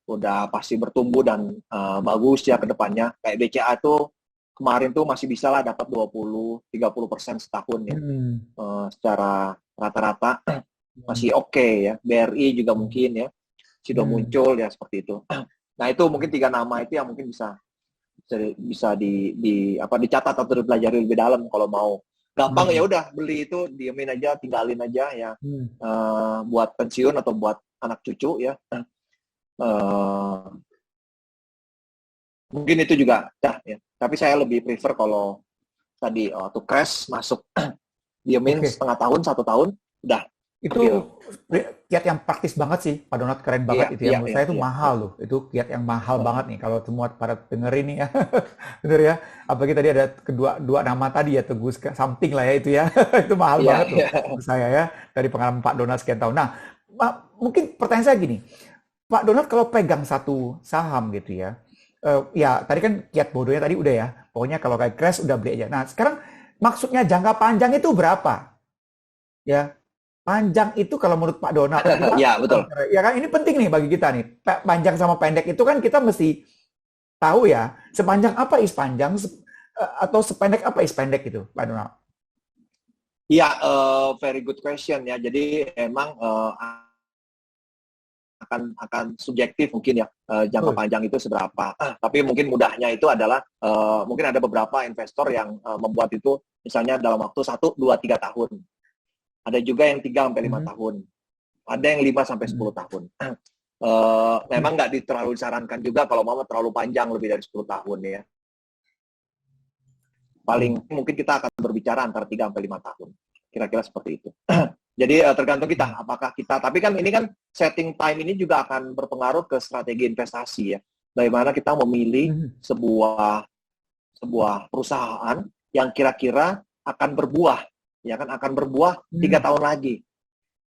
udah pasti bertumbuh dan bagus ya ke depannya. Kayak BCA itu kemarin tuh masih bisa lah dapat 20-30% setahun ya. Secara rata-rata masih oke ya. BRI juga mungkin ya. Sido Muncul ya seperti itu. Nah, itu mungkin 3 nama itu yang mungkin bisa dicatat atau dipelajari lebih dalam kalau mau. Gampang ya udah beli itu, diemin aja, tinggalin aja ya. Buat pensiun atau buat anak cucu ya. Mungkin itu juga ya. Tapi saya lebih prefer kalau tadi waktu crash masuk diemin setengah tahun, 1 tahun, udah. Itu kiat yang praktis banget sih, Pak Donat, keren banget itu ya. Menurut saya itu mahal loh. Itu kiat yang mahal banget nih kalau semua para dengerin nih ya. Bener ya. Apalagi tadi ada dua nama tadi ya, Teguh something lah ya itu ya. Itu mahal banget loh menurut saya ya, dari pengalaman Pak Donat sekian tahun. Nah, mungkin pertanyaan saya gini. Pak Donat kalau pegang satu saham gitu ya, ya tadi kan kiat bodohnya tadi udah ya. Pokoknya kalau kayak crash udah beli aja. Nah, sekarang maksudnya jangka panjang itu berapa? Ya. Panjang itu kalau menurut Pak Donat, ya betul. Ya kan ini penting nih bagi kita nih. Panjang sama pendek itu kan kita mesti tahu ya. Sepanjang apa is panjang atau sependek apa is pendek itu, Pak Donat? Ya, very good question ya. Jadi emang akan subjektif mungkin ya jangka panjang itu seberapa. Tapi mungkin mudahnya itu adalah mungkin ada beberapa investor yang membuat itu misalnya dalam waktu 1, 2, 3 tahun. Ada juga yang 3-5 tahun. Ada yang 5-10 tahun. Memang nggak terlalu disarankan juga kalau mau terlalu panjang lebih dari 10 tahun ya. Paling mungkin kita akan berbicara antara 3-5 tahun. Kira-kira seperti itu. Jadi tergantung kita, apakah kita, tapi kan ini kan setting time ini juga akan berpengaruh ke strategi investasi ya. Bagaimana kita memilih sebuah perusahaan yang kira-kira akan berbuah. Ya kan akan berbuah 3 tahun lagi,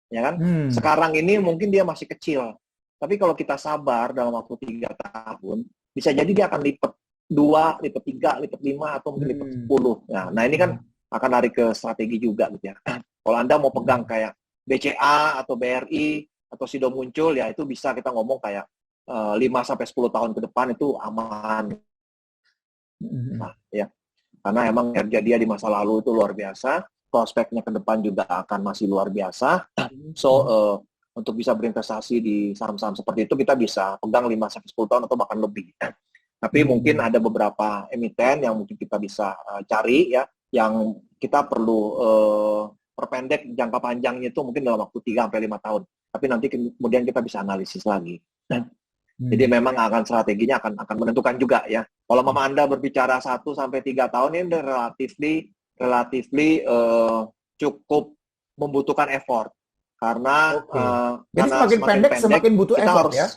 ya kan? Sekarang ini mungkin dia masih kecil, tapi kalau kita sabar dalam waktu 3 tahun, bisa jadi dia akan lipat 2, lipat 3, lipat 5, atau mungkin lipat 10. Nah ini kan akan lari ke strategi juga gitu ya. Kalau Anda mau pegang kayak BCA atau BRI atau Sido Muncul, ya itu bisa kita ngomong kayak 5-10 tahun ke depan itu aman. Nah ya, karena emang kerja dia di masa lalu itu luar biasa. Prospeknya ke depan juga akan masih luar biasa. So, untuk bisa berinvestasi di saham-saham seperti itu, kita bisa pegang 5-10 tahun atau bahkan lebih. Tapi mungkin ada beberapa emiten yang mungkin kita bisa cari ya, yang kita perlu perpendek jangka panjangnya itu mungkin dalam waktu 3-5 tahun. Tapi nanti kemudian kita bisa analisis lagi. Jadi memang strateginya akan menentukan juga ya. Kalau Mama Anda berbicara 1-3 tahun ini relatively cukup membutuhkan effort karena jadi semakin pendek semakin butuh effort ya.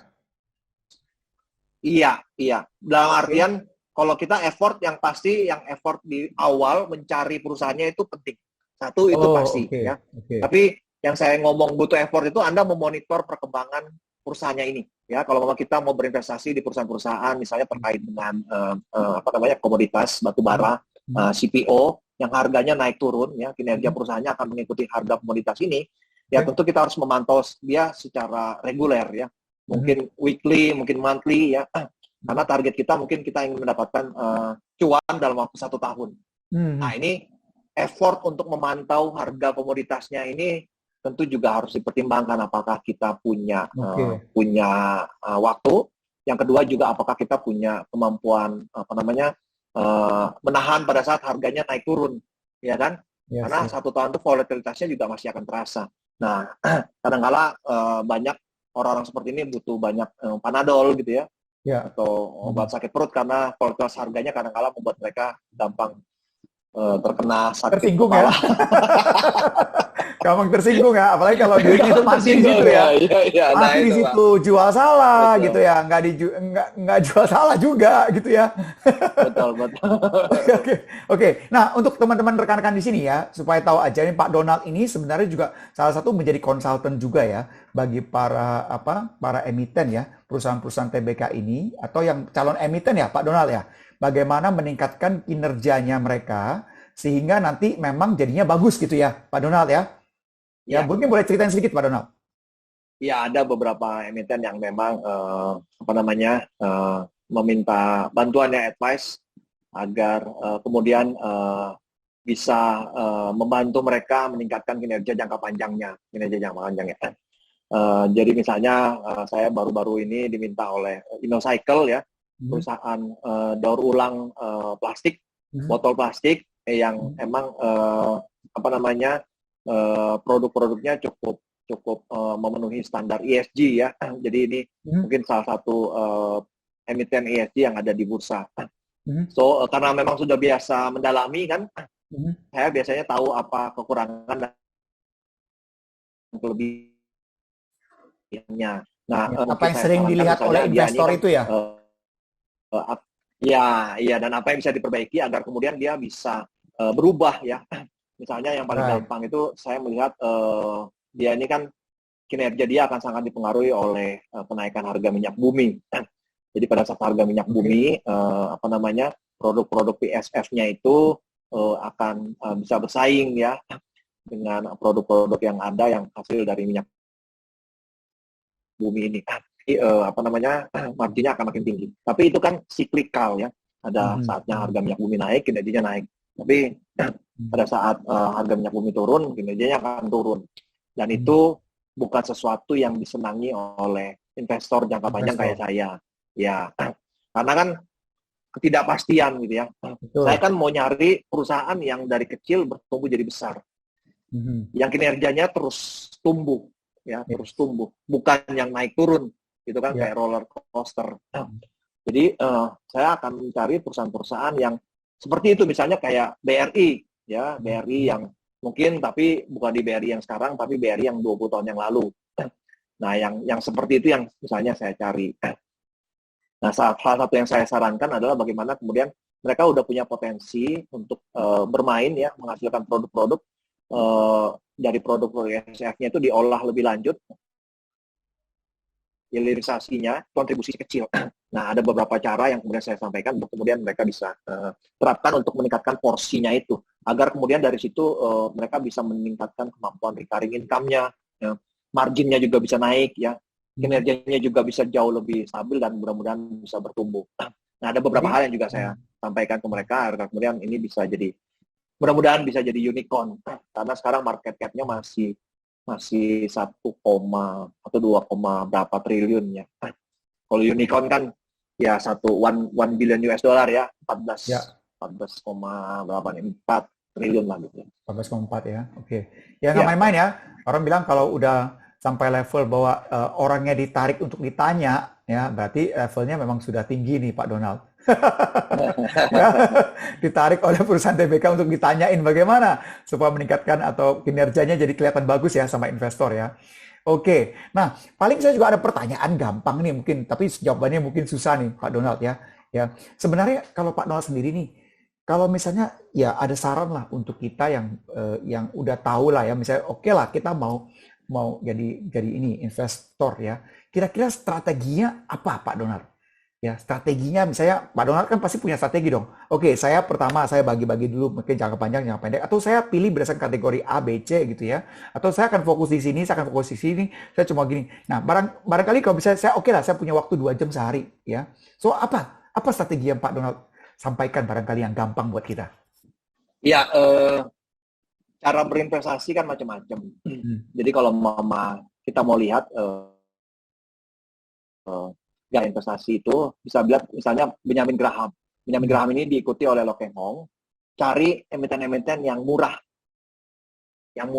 Iya. Dalam artian kalau kita effort yang pasti yang effort di awal mencari perusahaannya itu penting. Satu itu pasti ya. Tapi yang saya ngomong butuh effort itu Anda memonitor perkembangan perusahaannya ini ya. Kalau kita mau berinvestasi di perusahaan-perusahaan misalnya terkait dengan komoditas batu bara, CPO yang harganya naik turun ya, kinerja perusahaannya akan mengikuti harga komoditas ini ya. Tentu kita harus memantau dia secara reguler ya, mungkin weekly, mungkin monthly ya, karena target kita mungkin kita ingin mendapatkan cuan dalam waktu 1 tahun. Nah ini effort untuk memantau harga komoditasnya ini tentu juga harus dipertimbangkan, apakah kita punya waktu. Yang kedua juga apakah kita punya kemampuan menahan pada saat harganya naik turun, ya kan? Karena 1 tahun itu volatilitasnya juga masih akan terasa. Nah, kadang-kala banyak orang-orang seperti ini butuh banyak Panadol gitu ya, atau obat sakit perut karena volatilitas harganya kadang-kala membuat mereka gampang terkena sakit tersinggung kepala. Ya. gampang tersinggung ya, apalagi kalau duitnya itu mati di situ ya. Iya, nah Mati di itu Pak. situ, jual salah Betul, gitu ya, nggak jual salah juga gitu ya. betul, betul. Oke, oke. Nah, untuk teman-teman rekan-rekan di sini ya, supaya tahu aja nih Pak Donald ini sebenarnya juga salah satu menjadi konsultan juga ya bagi para emiten ya, perusahaan-perusahaan TBK ini atau yang calon emiten ya, Pak Donald ya. Bagaimana meningkatkan kinerjanya mereka sehingga nanti memang jadinya bagus gitu ya, Pak Donald ya. Ya, Ya, mungkin boleh ceritain sedikit Pak Donald. ya ada beberapa emiten yang memang meminta bantuannya advice agar kemudian bisa membantu mereka meningkatkan kinerja jangka panjangnya. Jadi misalnya saya baru-baru ini diminta oleh InnoCycle ya, perusahaan daur ulang plastik, botol plastik yang emang produk-produknya cukup memenuhi standar ESG ya. Jadi ini mungkin salah satu emiten ESG yang ada di bursa. So karena memang sudah biasa mendalami kan, saya biasanya tahu apa kekurangan dan kelebihannya. Nah, Ya, apa mungkin yang saya sering sarankan dilihat misalnya oleh dia ini investor kan itu ya? iya, dan apa yang bisa diperbaiki agar kemudian dia bisa berubah ya. Misalnya yang paling Right. gampang itu saya melihat dia ini kan kinerja dia akan sangat dipengaruhi oleh kenaikan harga minyak bumi. Jadi pada saat harga minyak bumi, produk-produk PSF-nya itu akan bisa bersaing ya dengan produk-produk yang ada yang hasil dari minyak bumi ini. Marginnya akan makin tinggi. Tapi itu kan siklikal ya. Ada saatnya harga minyak bumi naik, kinerjanya naik. Tapi pada saat harga minyak bumi turun, kinerjanya akan turun. Dan itu bukan sesuatu yang disenangi oleh investor jangka panjang kayak saya. Ya, karena kan ketidakpastian gitu ya. Betul. Saya kan mau nyari perusahaan yang dari kecil bertumbuh jadi besar. Yang kinerjanya terus tumbuh, ya, terus tumbuh. Bukan yang naik turun, gitu kan, kayak roller coaster. Jadi saya akan mencari perusahaan-perusahaan yang seperti itu, misalnya kayak BRI, ya, BRI yang mungkin tapi bukan di BRI yang sekarang, tapi BRI yang 20 tahun yang lalu. Nah, yang seperti itu yang misalnya saya cari. Nah, salah satu yang saya sarankan adalah bagaimana kemudian mereka udah punya potensi untuk bermain ya, menghasilkan produk-produk dari produk SF-nya itu diolah lebih lanjut, hilirisasinya, kontribusi kecil. Nah, ada beberapa cara yang kemudian saya sampaikan untuk kemudian mereka bisa terapkan untuk meningkatkan porsinya itu, agar kemudian dari situ mereka bisa meningkatkan kemampuan recurring income-nya, ya. Marginnya juga bisa naik, ya, kinerjanya juga bisa jauh lebih stabil dan mudah-mudahan bisa bertumbuh. Nah, ada beberapa hal yang juga saya sampaikan ke mereka agar kemudian ini bisa jadi, mudah-mudahan bisa jadi unicorn, karena sekarang market cap-nya masih 1, atau 2, berapa triliun ya. Kalau unicorn kan ya 1 billion US dollar ya, 14 berapa nih, 4 triliun lah gitu. 14,4 ya, oke. Ya nggak main-main ya. Orang bilang kalau udah sampai level bahwa orangnya ditarik untuk ditanya, ya berarti levelnya memang sudah tinggi nih Pak Donald. Ya, ditarik oleh perusahaan TBK untuk ditanyain bagaimana supaya meningkatkan atau kinerjanya jadi kelihatan bagus ya sama investor ya. Oke, nah paling saya juga ada pertanyaan gampang nih mungkin, tapi jawabannya mungkin susah nih Pak Donald ya. Ya, sebenarnya kalau Pak Donald sendiri nih, kalau misalnya ya ada saran lah untuk kita yang udah tahu lah ya, misalnya oke lah kita mau jadi ini investor ya. Kira-kira strateginya apa Pak Donald? Ya, strateginya misalnya Pak Donald kan pasti punya strategi dong. Oke, saya pertama saya bagi-bagi dulu mungkin jangka panjang, jangka pendek, atau saya pilih berdasarkan kategori A, B, C gitu ya. Atau saya akan fokus di sini, saya akan fokus di sini, saya cuma gini. Nah, barangkali kalau misalnya saya oke lah, saya punya waktu 2 jam sehari ya. So apa strategi yang Pak Donald sampaikan barangkali yang gampang buat kita? Ya, cara berinvestasi kan macam-macam. Jadi kalau kita mau lihat gaya investasi itu bisa lihat misalnya Benjamin Graham. Benjamin Graham ini diikuti oleh Lo Keng Hong. Cari emiten-emiten yang murah ya, yang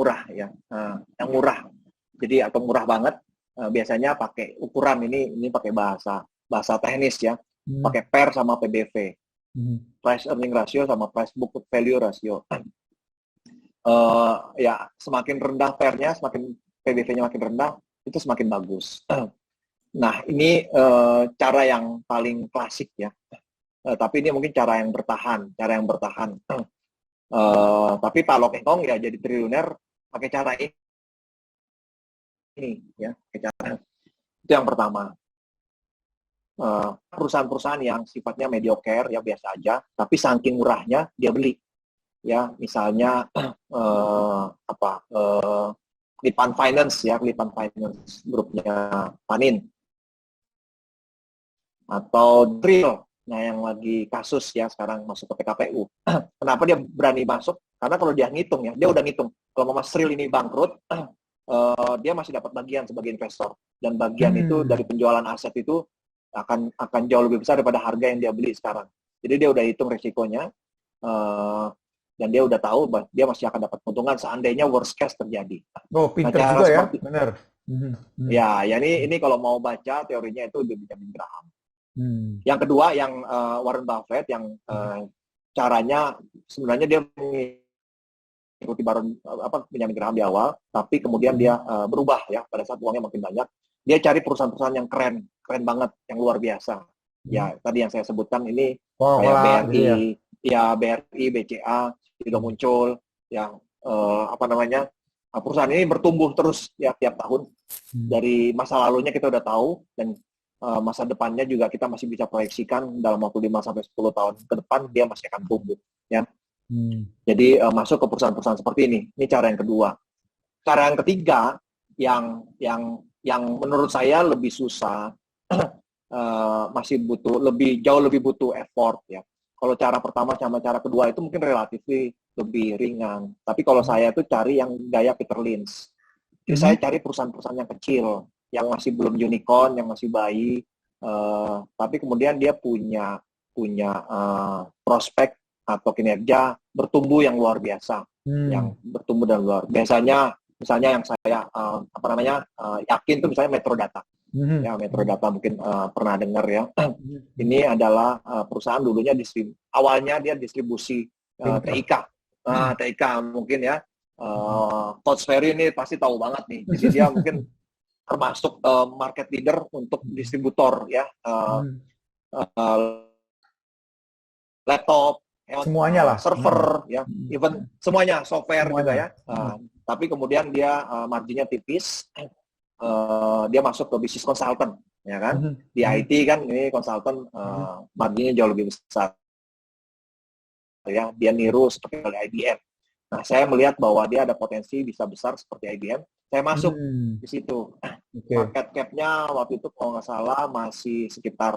murah. Jadi atau murah banget. Biasanya pakai ukuran ini pakai bahasa teknis ya, pakai PER sama PBV, price earning ratio sama price book value ratio. ya semakin rendah fairnya, semakin PBV-nya makin rendah, itu semakin bagus. Nah, ini cara yang paling klasik ya. Tapi ini mungkin cara yang bertahan. Tapi Pak Lok Eng ya jadi triliuner pakai cara ini ya. Itu yang pertama. Perusahaan-perusahaan yang sifatnya mediocre ya biasa aja, tapi saking murahnya dia beli. Ya, misalnya Lipan Finance ya, Lipan Finance grupnya Panin atau Drill. Nah, yang lagi kasus ya sekarang masuk ke PKPU. Kenapa dia berani masuk? Karena kalau dia ngitung ya, dia udah ngitung. Kalau Mas Sril ini bangkrut, dia masih dapat bagian sebagai investor. Dan bagian itu dari penjualan aset itu akan jauh lebih besar daripada harga yang dia beli sekarang. Jadi dia udah hitung resikonya, dan dia udah tahu bahwa dia masih akan dapat keuntungan seandainya worst case terjadi. Oh, pinter juga ya, benar. Ya ini kalau mau baca teorinya itu udah Benjamin Graham. Yang kedua yang Warren Buffett yang caranya sebenarnya dia mengikuti Benjamin Graham di awal, tapi kemudian dia berubah ya pada saat uangnya makin banyak. Dia cari perusahaan-perusahaan yang keren banget, yang luar biasa. Ya tadi yang saya sebutkan ini kayak BRI, ya BRI, BCA sudah muncul, yang perusahaan ini bertumbuh terus ya tiap tahun. Dari masa lalunya kita udah tahu dan masa depannya juga kita masih bisa proyeksikan dalam waktu 5-10 tahun ke depan dia masih akan tumbuh ya. Jadi masuk ke perusahaan-perusahaan seperti ini. Ini cara yang kedua. Cara yang ketiga yang menurut saya lebih susah, masih jauh lebih butuh effort ya. Kalau cara pertama sama cara kedua itu mungkin relatif lebih ringan. Tapi kalau saya itu cari yang gaya Peter Lynch. Jadi saya cari perusahaan-perusahaan yang kecil, yang masih belum unicorn, yang masih bayi, tapi kemudian dia punya prospek atau kinerja bertumbuh yang luar biasa, yang bertumbuh dan luar. Biasanya, misalnya yang saya yakin itu misalnya Metrodata. Ya, Metrodata mungkin pernah dengar ya. Ini adalah perusahaan dulunya awalnya dia distribusi TIK. TIK mungkin ya. Coach Ferry ini pasti tahu banget nih. Jadi dia mungkin termasuk market leader untuk distributor ya. Laptop, semuanya lah, server ya, even semuanya software juga ya. Tapi kemudian dia marginnya tipis. Dia masuk ke bisnis konsultan, ya kan? Di IT kan ini konsultan marginnya jauh lebih besar. Ya, dia niru seperti IBM. Nah, saya melihat bahwa dia ada potensi bisa besar seperti IBM. Saya masuk di situ. Market cap-nya waktu itu kalau nggak salah masih sekitar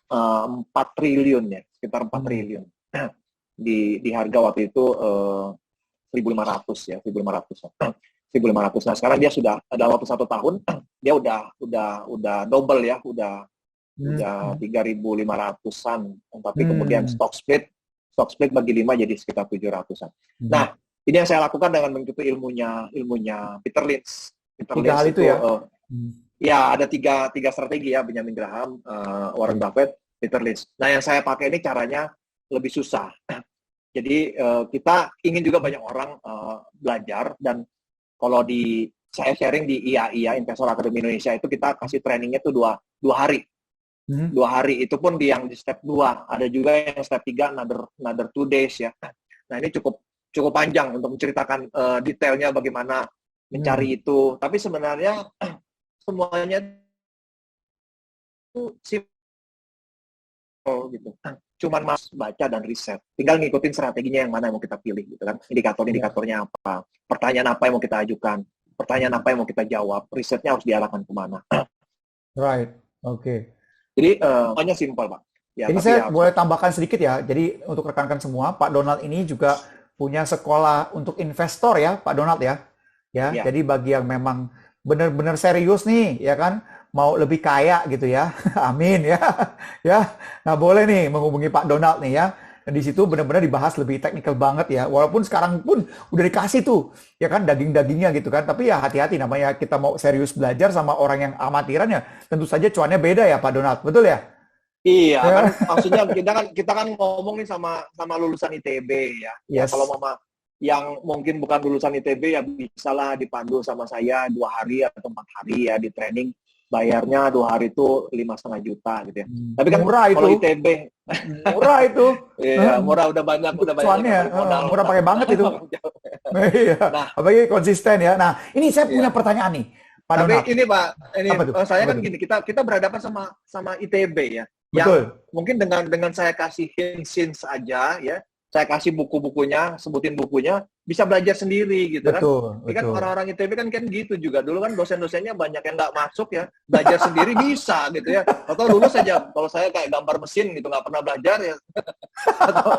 4 triliun ya, sekitar 4 triliun. Di harga waktu itu 1.500 ya, 1.500. Nah, sekarang dia sudah dalam waktu 1 tahun dia udah double ya, udah 3.500-an. Tapi kemudian stock split bagi 5 jadi sekitar 700-an. Nah, ini yang saya lakukan dengan mengikuti ilmunya Peter Lynch. Tiga hal itu ya? Ya, ada tiga strategi ya, Benjamin Graham, Warren Buffett, Peter Lynch. Nah, yang saya pakai ini caranya lebih susah. Jadi kita ingin juga banyak orang belajar, dan kalau saya sharing di IAI, Investor Academy Indonesia, itu kita kasih trainingnya itu dua hari. 2 hari, itu pun yang di step 2. Ada juga yang step 3, another 2 days ya. Nah, ini cukup panjang untuk menceritakan detailnya bagaimana mencari itu. Tapi sebenarnya semuanya itu simple gitu. Cuman mas baca dan riset. Tinggal ngikutin strateginya yang mana yang mau kita pilih gitu kan. Indikatornya apa. Pertanyaan apa yang mau kita ajukan. Pertanyaan apa yang mau kita jawab. Risetnya harus diarahkan kemana. Right, oke. Jadi pokoknya simpel Pak. Ya, ini saya boleh tambahkan sedikit ya. Jadi untuk rekan-rekan semua, Pak Donald ini juga punya sekolah untuk investor ya, Pak Donald ya. Ya. Jadi bagi yang memang benar-benar serius nih, ya kan, mau lebih kaya gitu ya. Amin ya. Ya. Nah, boleh nih menghubungi Pak Donald nih ya. Dan di situ benar-benar dibahas lebih teknikal banget ya. Walaupun sekarang pun udah dikasih tuh, ya kan, daging-dagingnya gitu kan. Tapi ya hati-hati, namanya kita mau serius belajar sama orang yang amatiran ya, tentu saja cuannya beda ya Pak Donald. Betul ya? Iya, kan maksudnya kita kan ngomong nih sama lulusan ITB ya. Yes. Kalau yang mungkin bukan lulusan ITB ya bisa lah dipandu sama saya 2 hari atau 4 hari ya di training, bayarnya 2 hari itu 5,5 juta gitu ya. Tapi kan Murah kalau itu, ITB murah itu. ya murah, udah banyak yang Cuannya, balik modal. murah pakai banget itu. Iya, Nah, apalagi konsisten ya. Nah, ini saya punya ya. pertanyaan nih, Pak Tapi Donald. ini Pak, ini Apa tuh? saya Apa kan tuh? gini, kita berhadapan sama ITB ya, yang Betul, mungkin dengan saya kasih hints aja ya, saya kasih buku-bukunya, sebutin bukunya, bisa belajar sendiri gitu kan. betul, Ini kan betul. orang-orang ITB kan gitu juga. Dulu kan dosen-dosennya banyak yang nggak masuk ya, belajar sendiri bisa gitu ya. Atau lulus aja, kalau saya kayak gambar mesin gitu, nggak pernah belajar ya. Atau,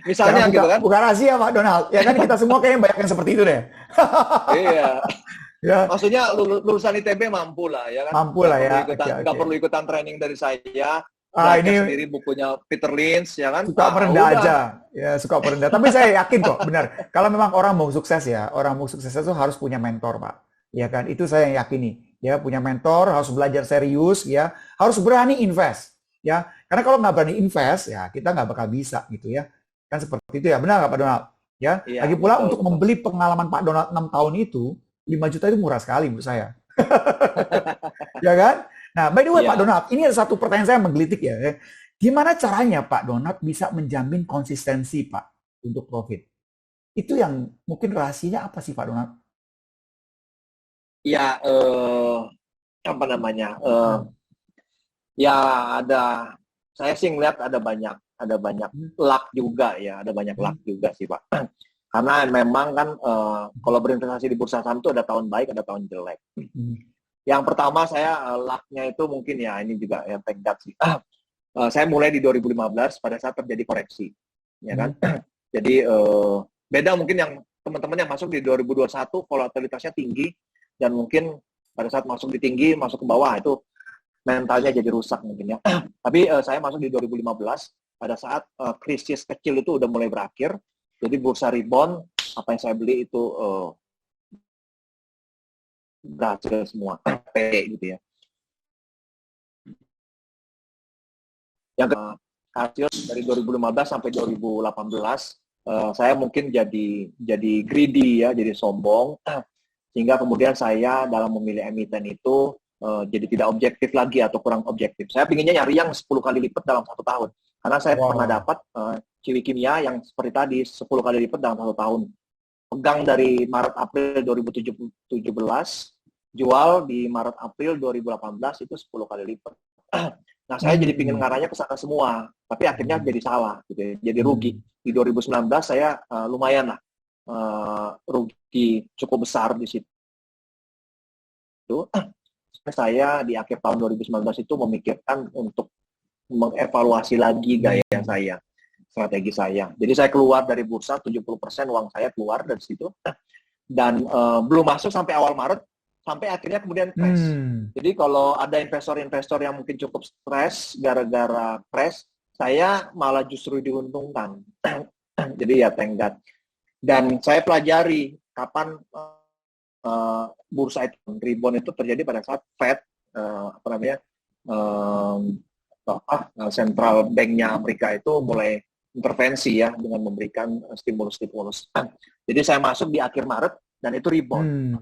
misalnya gitu kan. Bukan rahasia Pak Donald. Ya kan kita semua kayaknya banyak yang seperti itu deh. Iya. Ya, Maksudnya lulusan ITB mampu lah ya kan, mampu lah ya. Oke, nggak oke. perlu ikutan training dari saya, Ah, belajar ini sendiri bukunya Peter Lynch ya kan, suka merendah udah. aja. Ya, suka merendah. Tapi saya yakin kok, benar. Kalau memang orang mau sukses ya, orang mau sukses itu harus punya mentor, Pak. Ya kan, itu saya yang yakini. Ya, punya mentor, harus belajar serius, ya, harus berani invest. Ya, karena kalau nggak berani invest, ya kita nggak bakal bisa gitu ya. Kan seperti itu ya, benar nggak Pak Donald? Ya, Iya, lagi pula untuk betul. membeli pengalaman Pak Donald 6 tahun itu, 5 juta itu murah sekali menurut saya. Ya kan? Nah, by the way Pak Iya. Donald, ini ada satu pertanyaan saya menggelitik ya. Gimana caranya Pak Donald bisa menjamin konsistensi Pak untuk profit? Itu yang mungkin rahasianya apa sih Pak Donald? Ya, apa namanya? Ya ada, saya sih ngeliat ada banyak luck juga ya, ada banyak luck juga sih Pak. Karena memang kan kalau berinvestasi di bursa saham itu ada tahun baik, ada tahun jelek. Yang pertama saya luck-nya itu mungkin ya ini juga yang tenggat sih. Saya mulai di 2015 pada saat terjadi koreksi, ya kan. Jadi beda mungkin yang teman-teman yang masuk di 2021 volatilitasnya tinggi dan mungkin pada saat masuk di tinggi, masuk ke bawah itu mentalnya jadi rusak mungkin ya. Tapi saya masuk di 2015 pada saat krisis kecil itu udah mulai berakhir. Jadi bursa rebound, apa yang saya beli itu berhasil semua, gitu ya. Yang hasil dari 2015 sampai 2018, saya mungkin jadi greedy ya, jadi sombong, sehingga kemudian saya dalam memilih emiten itu jadi tidak objektif lagi atau kurang objektif. Saya pinginnya nyari yang 10 kali lipat dalam 1 tahun. Karena saya pernah dapat Ciwi Kimia yang seperti tadi 10 kali lipat dalam 1 tahun. Pegang dari Maret April 2017, jual di Maret April 2018 itu 10 kali lipat. Nah, saya jadi pingin ngarahnya ke sana semua, tapi akhirnya jadi salah gitu ya. Jadi rugi. Di 2019 saya lumayan lah rugi cukup besar di situ. Saya di akhir tahun 2019 itu memikirkan untuk mengevaluasi lagi gaya saya, strategi saya. Jadi saya keluar dari bursa, 70% uang saya keluar dari situ, dan belum masuk sampai awal Maret, sampai akhirnya kemudian crash. Jadi kalau ada investor-investor yang mungkin cukup stres gara-gara crash, saya malah justru diuntungkan. Jadi ya thank God. Dan saya pelajari kapan bursa itu rebound itu terjadi pada saat Fed central banknya Amerika itu mulai intervensi ya dengan memberikan stimulus. Jadi saya masuk di akhir Maret dan itu rebound.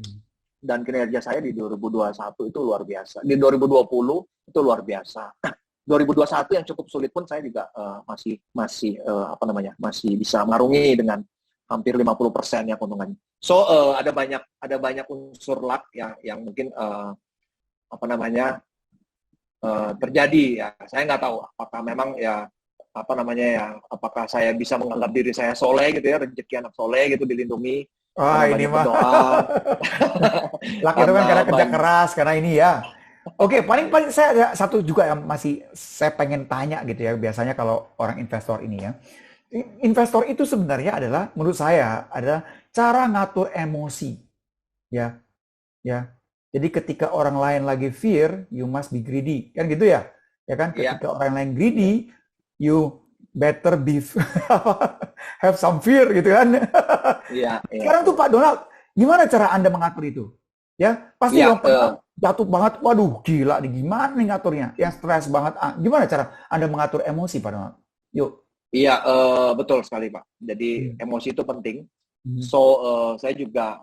Dan kinerja saya di 2021 itu luar biasa. Di 2020 itu luar biasa. 2021 yang cukup sulit pun saya juga masih bisa mengarungi dengan hampir 50% ya keuntungannya. So ada banyak unsur luck yang mungkin terjadi ya. Saya nggak tahu apakah memang ya apakah saya bisa menganggap diri saya soleh gitu ya, rezeki anak soleh gitu dilindungi. Ini mah luck itu kan karena kerja keras, karena ini ya. Oke, paling saya ada satu juga yang masih saya pengen tanya gitu ya. Biasanya kalau orang investor ini ya, investor itu sebenarnya adalah menurut saya adalah cara ngatur emosi, ya. Jadi ketika orang lain lagi fear, you must be greedy, kan gitu ya? Ya kan? Ketika orang lain greedy, you better be have some fear gitu kan? Sekarang tuh Pak Donald, gimana cara Anda mengatur itu? Ya, pasti yang jatuh banget, waduh gila nih, gimana nih ngaturnya? Yang stres banget, gimana cara Anda mengatur emosi Pak Donald? Yuk. Iya, betul sekali Pak. Jadi Hmm. emosi itu penting. Hmm. So, saya juga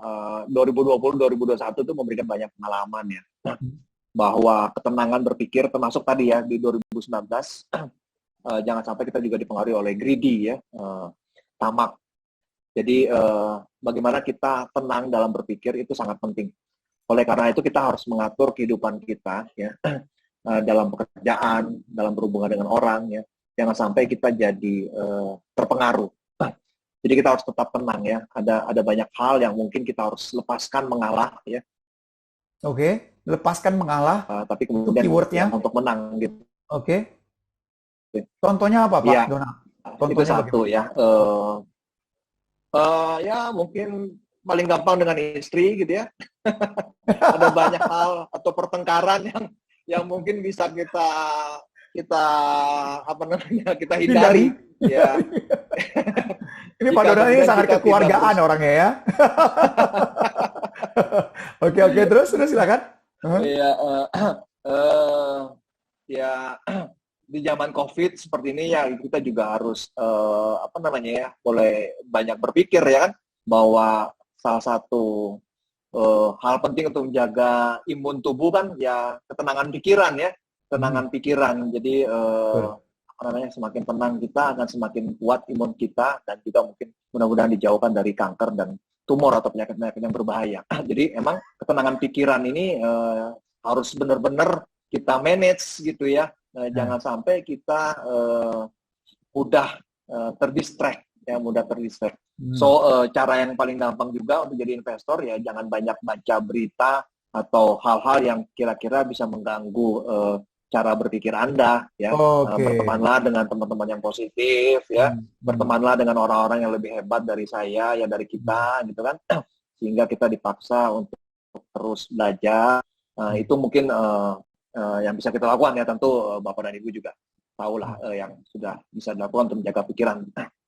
2020-2021 itu memberikan banyak pengalaman ya, Hmm. bahwa ketenangan berpikir termasuk tadi ya di 2019, jangan sampai kita juga dipengaruhi oleh greedy ya, tamak. Jadi bagaimana kita tenang dalam berpikir itu sangat penting. Oleh karena itu kita harus mengatur kehidupan kita ya, dalam pekerjaan, dalam berhubungan dengan orang ya. Jangan sampai kita jadi terpengaruh. Jadi kita harus tetap tenang ya. Ada banyak hal yang mungkin kita harus lepaskan mengalah ya, Oke, lepaskan mengalah, tapi itu kemudian ya keywordnya. untuk menang gitu. Oke, contohnya apa Pak Iya, Donald? itu Contohnya satu bagaimana? ya. Ya mungkin paling gampang dengan istri gitu ya. Ada banyak hal atau pertengkaran yang mungkin bisa kita kita apa namanya kita Hindari. hindari ya, Ini Pak jika Donald ini kemudian sangat kita tidak kekeluargaan orangnya ya. Oke, oke, terus silakan. ya eh, ya di zaman COVID seperti ini ya kita juga harus apa namanya ya boleh banyak berpikir ya kan, bahwa salah satu hal penting untuk menjaga imun tubuh kan ya ketenangan pikiran ya, Hmm, ketenangan pikiran. Jadi betul. apa namanya, semakin tenang kita akan semakin kuat imun kita, dan juga mungkin mudah-mudahan dijauhkan dari kanker dan tumor atau penyakit-penyakit yang berbahaya. Jadi emang ketenangan pikiran ini harus benar-benar kita manage gitu ya. Nah, Jangan sampai kita mudah terdistract ya, mudah terdistract. hmm, So cara yang paling gampang juga untuk jadi investor ya jangan banyak baca berita atau hal-hal yang kira-kira bisa mengganggu cara berpikir Anda ya. oke. Bertemanlah dengan teman-teman yang positif ya. Hmm, hmm, Bertemanlah dengan orang-orang yang lebih hebat dari saya ya, dari hmm, kita gitu kan. Sehingga kita dipaksa untuk terus belajar. hmm. Itu mungkin yang bisa kita lakukan ya, tentu Bapak dan Ibu juga tahulah yang sudah bisa dilakukan untuk menjaga pikiran.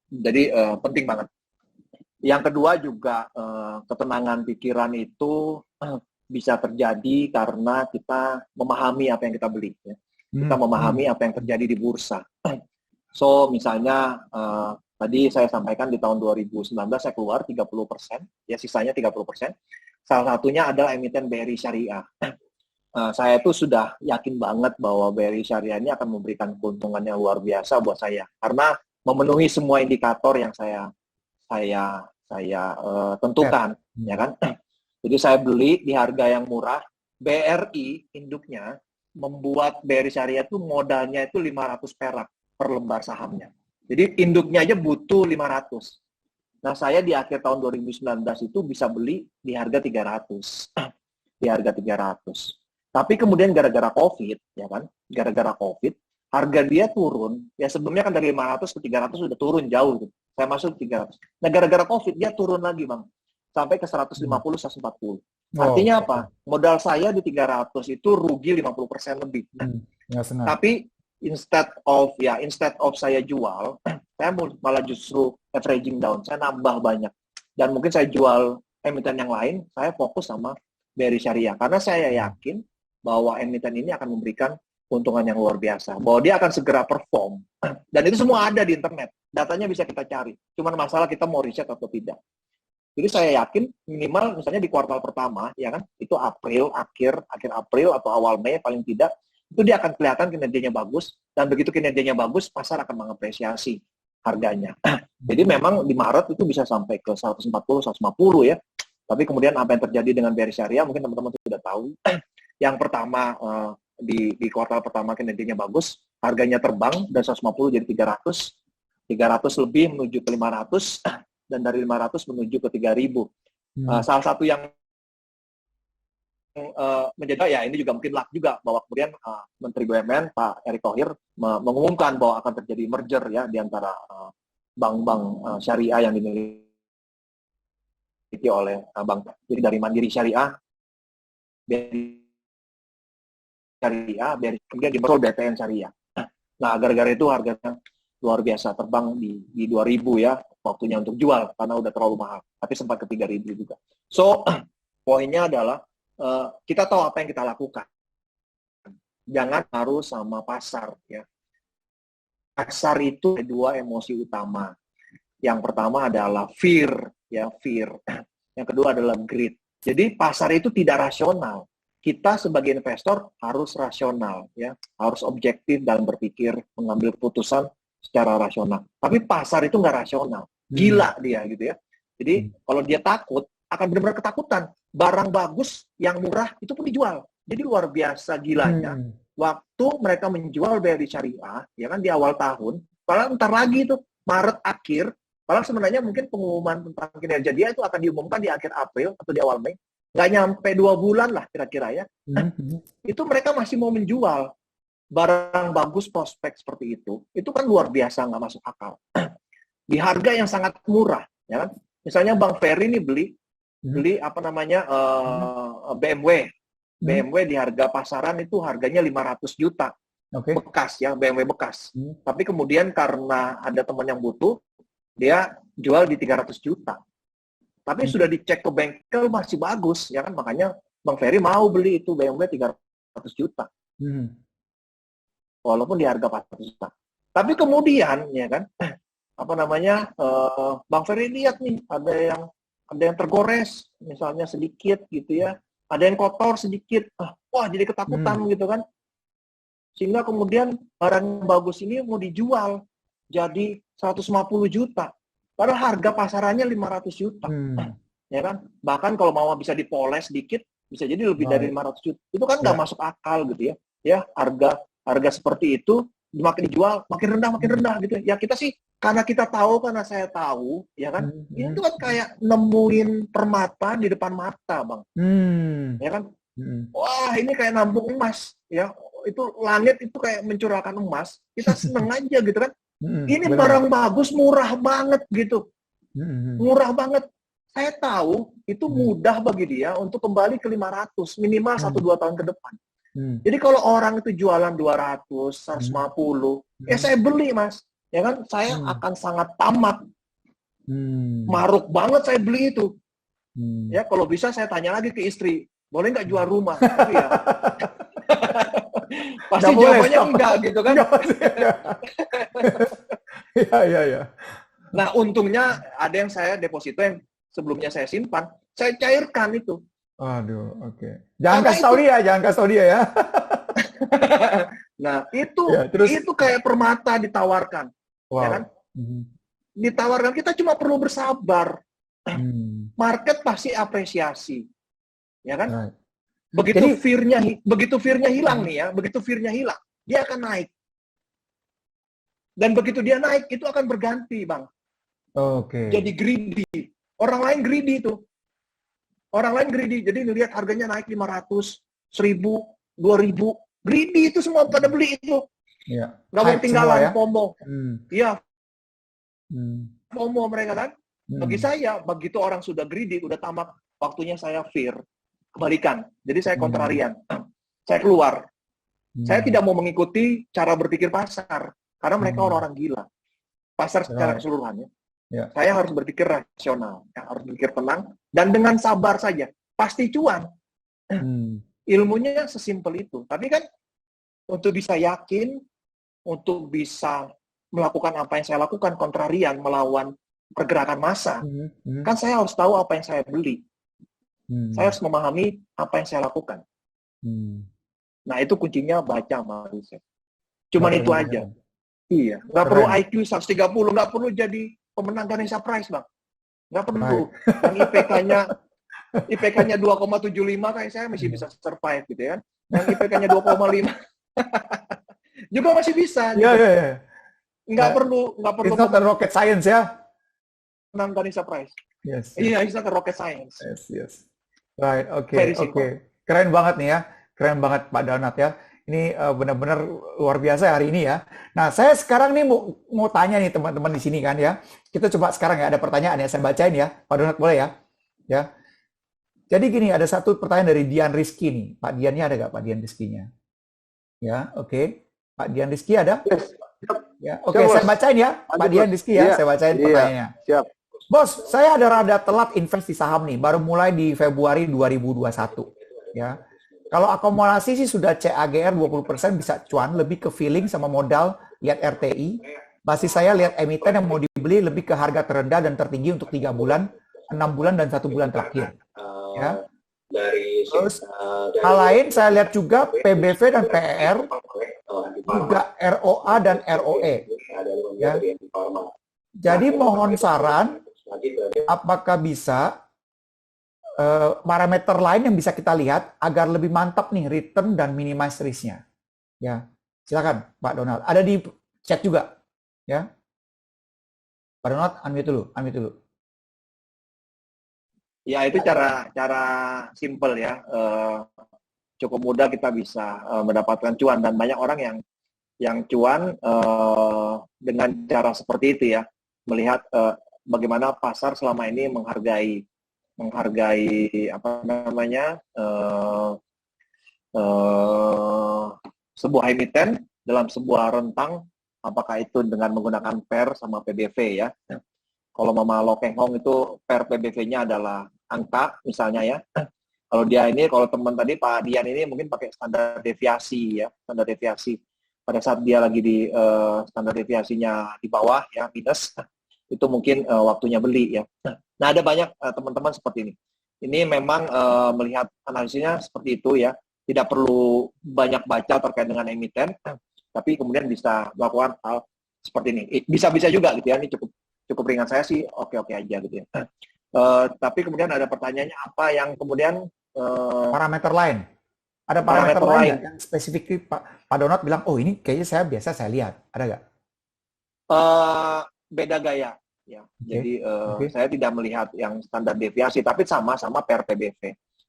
Jadi penting banget. Yang kedua juga ketenangan pikiran itu bisa terjadi karena kita memahami apa yang kita beli. Ya. Kita Hmm, hmm, memahami apa yang terjadi di bursa. So misalnya tadi saya sampaikan di tahun 2019 saya keluar 30%, ya sisanya 30%. Salah satunya adalah emiten BRI Syariah. Saya itu sudah yakin banget bahwa BRI Syariah ini akan memberikan keuntungan yang luar biasa buat saya karena memenuhi semua indikator yang saya Ted. tentukan, Hmm. ya kan? Jadi saya beli di harga yang murah. BRI induknya membuat BRI Syariah itu modalnya itu 500 perak per lembar sahamnya. Jadi induknya aja butuh 500. Nah, saya di akhir tahun 2019 itu bisa beli di harga 300. Di harga 300. Tapi kemudian gara-gara COVID, ya kan? Gara-gara COVID, harga dia turun. Ya sebelumnya kan dari 500 ke 300 sudah turun jauh gitu. Saya masuk 300. Nah, gara-gara COVID dia turun lagi, Bang. Sampai ke Hmm. 150, 140. Artinya Oke. apa? Modal saya di 300 itu rugi 50% lebih. Hmm. Ya, senang. Tapi instead of saya jual, saya malah justru averaging down. Saya nambah banyak. Dan mungkin saya jual emiten yang lain, saya fokus sama BRI Syariah. Karena saya Hmm. yakin bahwa emiten ini akan memberikan keuntungan yang luar biasa. Bahwa dia akan segera perform. Dan itu semua ada di internet. Datanya bisa kita cari. Cuman masalah kita mau riset atau tidak. Jadi saya yakin minimal misalnya di kuartal pertama, ya kan, itu April, akhir April atau awal Mei paling tidak, itu dia akan kelihatan kinerjanya bagus, dan begitu kinerjanya bagus, pasar akan mengapresiasi harganya. Jadi memang di Maret itu bisa sampai ke 140, 150 ya. Tapi kemudian apa yang terjadi dengan BRI Syariah, mungkin teman-teman sudah tahu. Yang pertama, di kuartal pertama kinerjanya bagus, harganya terbang dari 150 jadi 300, 300 lebih menuju ke 500, dan dari 500 menuju ke 3.000. Hmm. Salah satu yang menjadi ya ini juga mungkin luck juga bahwa kemudian Menteri BUMN Pak Erick Thohir mengumumkan bahwa akan terjadi merger ya di antara bank-bank syariah yang dimiliki oleh bank. Jadi dari Mandiri Syariah, BRI Syariah, kemudian dimerol BTN Syariah. Nah, gara-gara itu harganya luar biasa terbang di 2.000 ya, waktunya untuk jual karena udah terlalu mahal. Tapi sempat ke 3.000 juga. So, poinnya adalah kita tahu apa yang kita lakukan. Jangan harus sama pasar ya. pasar itu ada dua emosi utama. Yang pertama adalah fear, ya fear. Yang kedua adalah greed. Jadi pasar itu tidak rasional. Kita sebagai investor harus rasional, ya, harus objektif dalam berpikir, mengambil keputusan secara rasional. Tapi pasar itu nggak rasional, gila dia gitu ya. Jadi kalau dia takut, akan benar-benar ketakutan. Barang bagus yang murah itu pun dijual. Jadi luar biasa gilanya. Waktu mereka menjual BRI Syariah, ya kan di awal tahun, padahal ntar lagi itu Maret akhir, padahal sebenarnya mungkin pengumuman tentang kinerja dia itu akan diumumkan di akhir April atau di awal Mei. Nggak nyampe 2 bulan lah kira-kira ya. Itu mereka masih mau menjual barang bagus prospek seperti itu kan luar biasa, nggak masuk akal. Di harga yang sangat murah, ya kan? Misalnya Bang Ferry ini beli apa namanya BMW. BMW di harga pasaran itu harganya 500 juta. Bekas ya, BMW bekas. Tapi kemudian karena ada teman yang butuh, dia jual di 300 juta. Tapi sudah dicek ke bengkel masih bagus, ya kan? Makanya Bang Ferry mau beli itu BMW 300 juta. Walaupun di harga 400 juta. Tapi kemudian, ya kan, apa namanya, Bang Ferry lihat nih, ada yang tergores, misalnya sedikit gitu ya, ada yang kotor sedikit, wah jadi ketakutan gitu kan. Sehingga kemudian barang bagus ini mau dijual jadi 150 juta. Padahal harga pasarannya 500 juta. Ya kan? Bahkan kalau mau bisa dipoles sedikit, bisa jadi lebih dari 500 juta. Itu kan nggak masuk akal gitu ya. Ya, harga seperti itu makin dijual makin rendah gitu. Ya kita sih karena kita tahu, karena saya tahu, ya kan? Itu kan kayak nemuin permata di depan mata, Bang. Ya kan? Wah, ini kayak nambung emas, ya. Itu langit itu kayak mencurahkan emas. Kita seneng aja gitu kan. Ini barang bagus, murah banget gitu. Murah banget. Saya tahu itu mudah bagi dia untuk kembali ke 500, minimal 1-2 tahun ke depan. Jadi kalau orang itu jualan 200, 150, ya saya beli, Mas. Ya kan, saya akan sangat tamat. Maruk banget saya beli itu. Ya, kalau bisa saya tanya lagi ke istri, boleh nggak jual rumah? Tapi ya. Pasti jawabannya enggak gitu kan. Iya. Nah, untungnya ada yang saya deposito yang sebelumnya saya simpan, saya cairkan itu. Aduh, oke. Jangan kasih tahu dia ya. Nah, itu ya, terus, itu kayak permata ditawarkan. Wow. Ya kan? Ditawarkan, kita cuma perlu bersabar. Market pasti apresiasi. Ya kan? Begitu fear-nya hilang nih ya, begitu fear-nya hilang, dia akan naik. Dan begitu dia naik, itu akan berganti, Bang. Jadi greedy. Orang lain greedy itu. Orang lain greedy. Jadi ngelihat harganya naik 500, 1000, 2000. Greedy itu semua pada beli itu. Iya. Nggak mau tinggalan, ya? FOMO. Iya. FOMO mereka kan. Bagi saya, begitu orang sudah greedy, udah tamat, waktunya saya fear. Kebalikan. Jadi saya kontrarian. Saya keluar. Saya tidak mau mengikuti cara berpikir pasar. Karena mereka orang-orang gila. Pasar secara keseluruhannya. Yeah. Saya harus berpikir rasional. Harus berpikir tenang. Dan dengan sabar saja. Pasti cuan. Ilmunya sesimpel itu. Tapi kan, untuk bisa yakin, untuk bisa melakukan apa yang saya lakukan, kontrarian, melawan pergerakan massa, kan saya harus tahu apa yang saya beli. Saya harus memahami apa yang saya lakukan. Nah, itu kuncinya baca sama riset. Cuman itu aja. Iya. Nggak perlu IQ 130, nggak perlu jadi pemenang Ganesha Prize, Bang. Nggak perlu. Yang IPK-nya 2,75 kayak saya masih bisa survive gitu ya. Yang IPK-nya 2,5 juga masih bisa. Gitu. Iya. Nggak perlu. It's not a rocket science ya. Menang Ganesha Prize. Yes. Iya, it's not a rocket science. Yes. Right, oke. Keren banget nih ya. Keren banget Pak Donat ya. Ini benar-benar luar biasa hari ini ya. Nah, saya sekarang nih mau tanya nih teman-teman di sini kan ya. Kita coba sekarang ya, ada pertanyaan ya, saya bacain ya. Pak Donat boleh ya? Ya. Jadi gini, ada satu pertanyaan dari Dian Rizky nih. Pak Diannya ada nggak Pak Dian Rizky-nya? Ya, oke. Pak Dian Rizky ada? Yes. Ya, oke, saya bacain ya. Pak Dian Rizky ya, saya bacain pertanyaannya. Siap. Bos, saya ada rada telat invest di saham nih, baru mulai di Februari 2021. Ya. Kalau akumulasi sih sudah CAGR 20% bisa cuan, lebih ke feeling sama modal lihat RTI, basis saya lihat emiten yang mau dibeli lebih ke harga terendah dan tertinggi untuk 3 bulan, 6 bulan, dan 1 bulan terakhir. Ya. Terus hal lain saya lihat juga PBV dan PER, juga ROA dan ROE. Ya. Jadi mohon saran, apakah bisa parameter lain yang bisa kita lihat agar lebih mantap nih return dan minimize risk-nya. Ya, silakan Pak Donald. Ada di chat juga, ya. Pak Donald, unmute dulu. Ya, itu cara simple ya. Cukup mudah kita bisa mendapatkan cuan, dan banyak orang yang cuan dengan cara seperti itu ya, melihat bagaimana pasar selama ini menghargai apa namanya sebuah emiten dalam sebuah rentang, apakah itu dengan menggunakan PER sama PBV ya. Kalau Mama Lo Keng Hong itu PER PBV-nya adalah angka misalnya ya. Kalau dia ini, kalau teman tadi Pak Dian ini mungkin pakai standar deviasi ya, standar deviasi. Pada saat dia lagi di standar deviasinya di bawah ya, minus, itu mungkin waktunya beli ya. Nah, ada banyak teman-teman seperti ini. Ini memang melihat analisisnya seperti itu ya. Tidak perlu banyak baca terkait dengan emiten, tapi kemudian bisa melakukan hal seperti ini. Bisa-bisa juga gitu ya. Ini cukup ringan, saya sih oke-oke aja gitu ya. Tapi kemudian ada pertanyaannya, apa yang kemudian parameter lain. Ada parameter lain yang spesifik Pak Donald bilang, oh ini kayaknya saya lihat. Ada nggak? Beda gaya. Ya, okay. Jadi saya tidak melihat yang standar deviasi, tapi sama-sama PER PBV.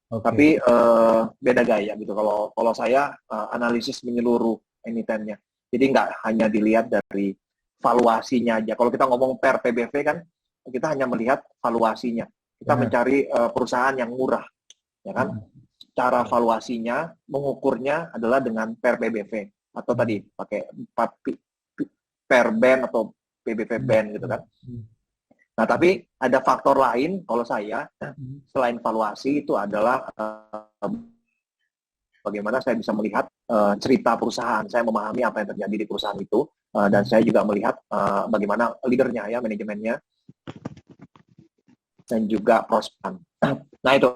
Okay. Tapi beda gaya gitu. Kalau saya analisis menyeluruh emitennya. Jadi nggak hanya dilihat dari valuasinya aja. Kalau kita ngomong PER PBV kan, kita hanya melihat valuasinya. Kita mencari perusahaan yang murah, ya kan? Cara valuasinya, mengukurnya adalah dengan PER PBV atau tadi pakai PER band atau PBV band gitu kan. Nah, tapi ada faktor lain kalau saya selain valuasi itu adalah bagaimana saya bisa melihat cerita perusahaan. Saya memahami apa yang terjadi di perusahaan itu dan saya juga melihat bagaimana leadernya ya, manajemennya dan juga prospek. Nah, itu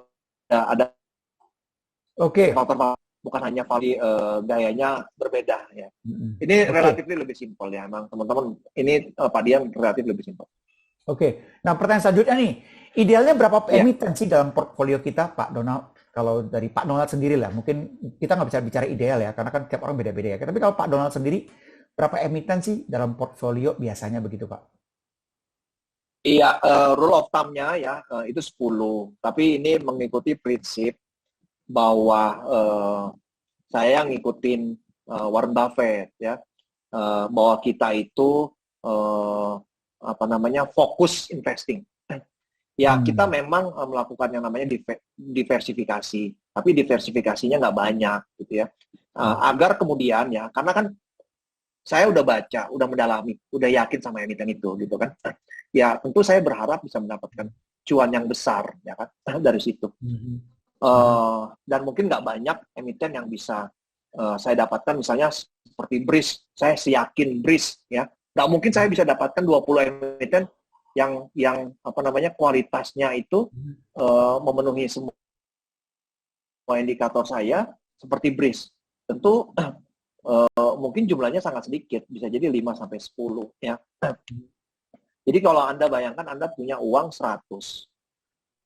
ada faktor, bukan hanya gayanya berbeda ya. Ini relatif lebih simpel ya, emang teman-teman. Ini Pak Dian relatif lebih simpel. Oke. Nah, pertanyaan selanjutnya nih, idealnya berapa emiten sih dalam portfolio kita, Pak Donald? Kalau dari Pak Donald sendiri lah, mungkin kita nggak bisa bicara ideal ya, karena kan tiap orang beda-beda ya. Tapi kalau Pak Donald sendiri, berapa emiten sih dalam portfolio biasanya begitu, Pak? Iya, rule of thumb-nya ya itu 10. Tapi ini mengikuti prinsip bahwa saya ngikutin Warren Buffett ya, bahwa kita itu fokus investing. Ya, kita memang melakukan yang namanya diversifikasi, tapi diversifikasinya nggak banyak gitu ya. Agar kemudian ya, karena kan saya udah baca, udah mendalami, udah yakin sama emiten itu gitu kan. Ya, tentu saya berharap bisa mendapatkan cuan yang besar ya kan dari situ. Dan mungkin nggak banyak emiten yang bisa saya dapatkan, misalnya seperti BRIS. Saya yakin BRIS ya, nggak mungkin saya bisa dapatkan 20 emiten yang kualitasnya itu memenuhi semua indikator saya seperti BRIS. Tentu mungkin jumlahnya sangat sedikit, bisa jadi 5-10 ya. Jadi kalau Anda bayangkan Anda punya uang 100,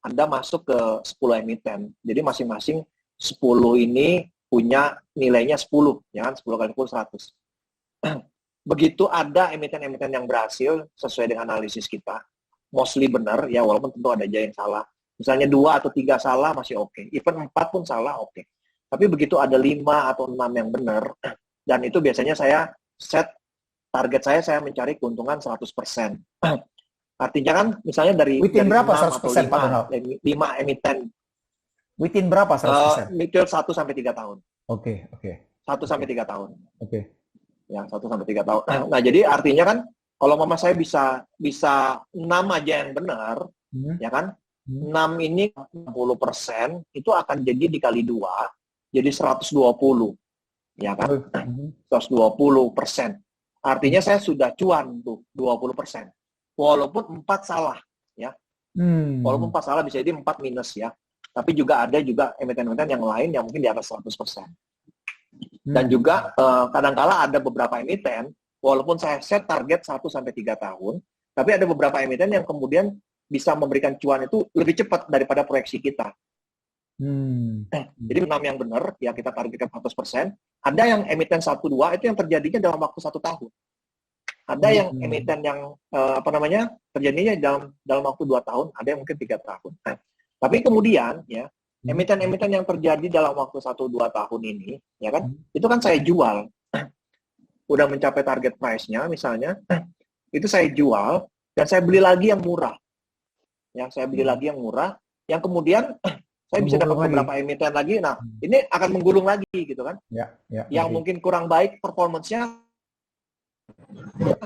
Anda masuk ke 10 emiten. Jadi masing-masing 10 ini punya nilainya 10, ya kan? 10 kali 10, 100. Begitu ada emiten-emiten yang berhasil sesuai dengan analisis kita, mostly benar, ya walaupun tentu ada aja yang salah. Misalnya 2 atau 3 salah masih oke. Even 4 pun salah oke. Tapi begitu ada 5 atau 6 yang benar, dan itu biasanya saya set target saya mencari keuntungan 100%. Artinya kan misalnya dari within berapa 6 atau 100%, Pak Donald? 5 emiten. Within berapa 100%? Within 1-3 tahun. Oke. 1-3 tahun. Oke. Ya, 1-3 tahun. Nah, jadi artinya kan kalau mama saya bisa 6 aja yang benar, ya kan? 6 ini 60% itu akan jadi dikali 2, jadi 120. Ya kan? 120%. Artinya saya sudah cuan tuh 20%. Walaupun 4 salah ya. Walaupun 4 salah bisa jadi 4 minus ya. Tapi juga ada juga emiten-emiten yang lain yang mungkin di atas 100%. Dan juga kadang-kala ada beberapa emiten, walaupun saya set target 1-3 tahun, tapi ada beberapa emiten yang kemudian bisa memberikan cuan itu lebih cepat daripada proyeksi kita. Jadi 6 yang benar, ya kita targetkan 100%. Ada yang emiten 1-2 itu yang terjadinya dalam waktu 1 tahun. Ada yang emiten yang terjadinya dalam waktu 2 tahun, ada yang mungkin 3 tahun. Tapi kemudian ya emiten-emiten yang terjadi dalam waktu 1-2 tahun ini, ya kan, itu kan saya jual, udah mencapai target price-nya misalnya, itu saya jual dan saya beli lagi yang murah, ya saya beli lagi yang murah, yang kemudian saya bisa dapat beberapa emiten lagi. Nah, ini akan menggulung lagi gitu kan, yang mungkin kurang baik performance-nya,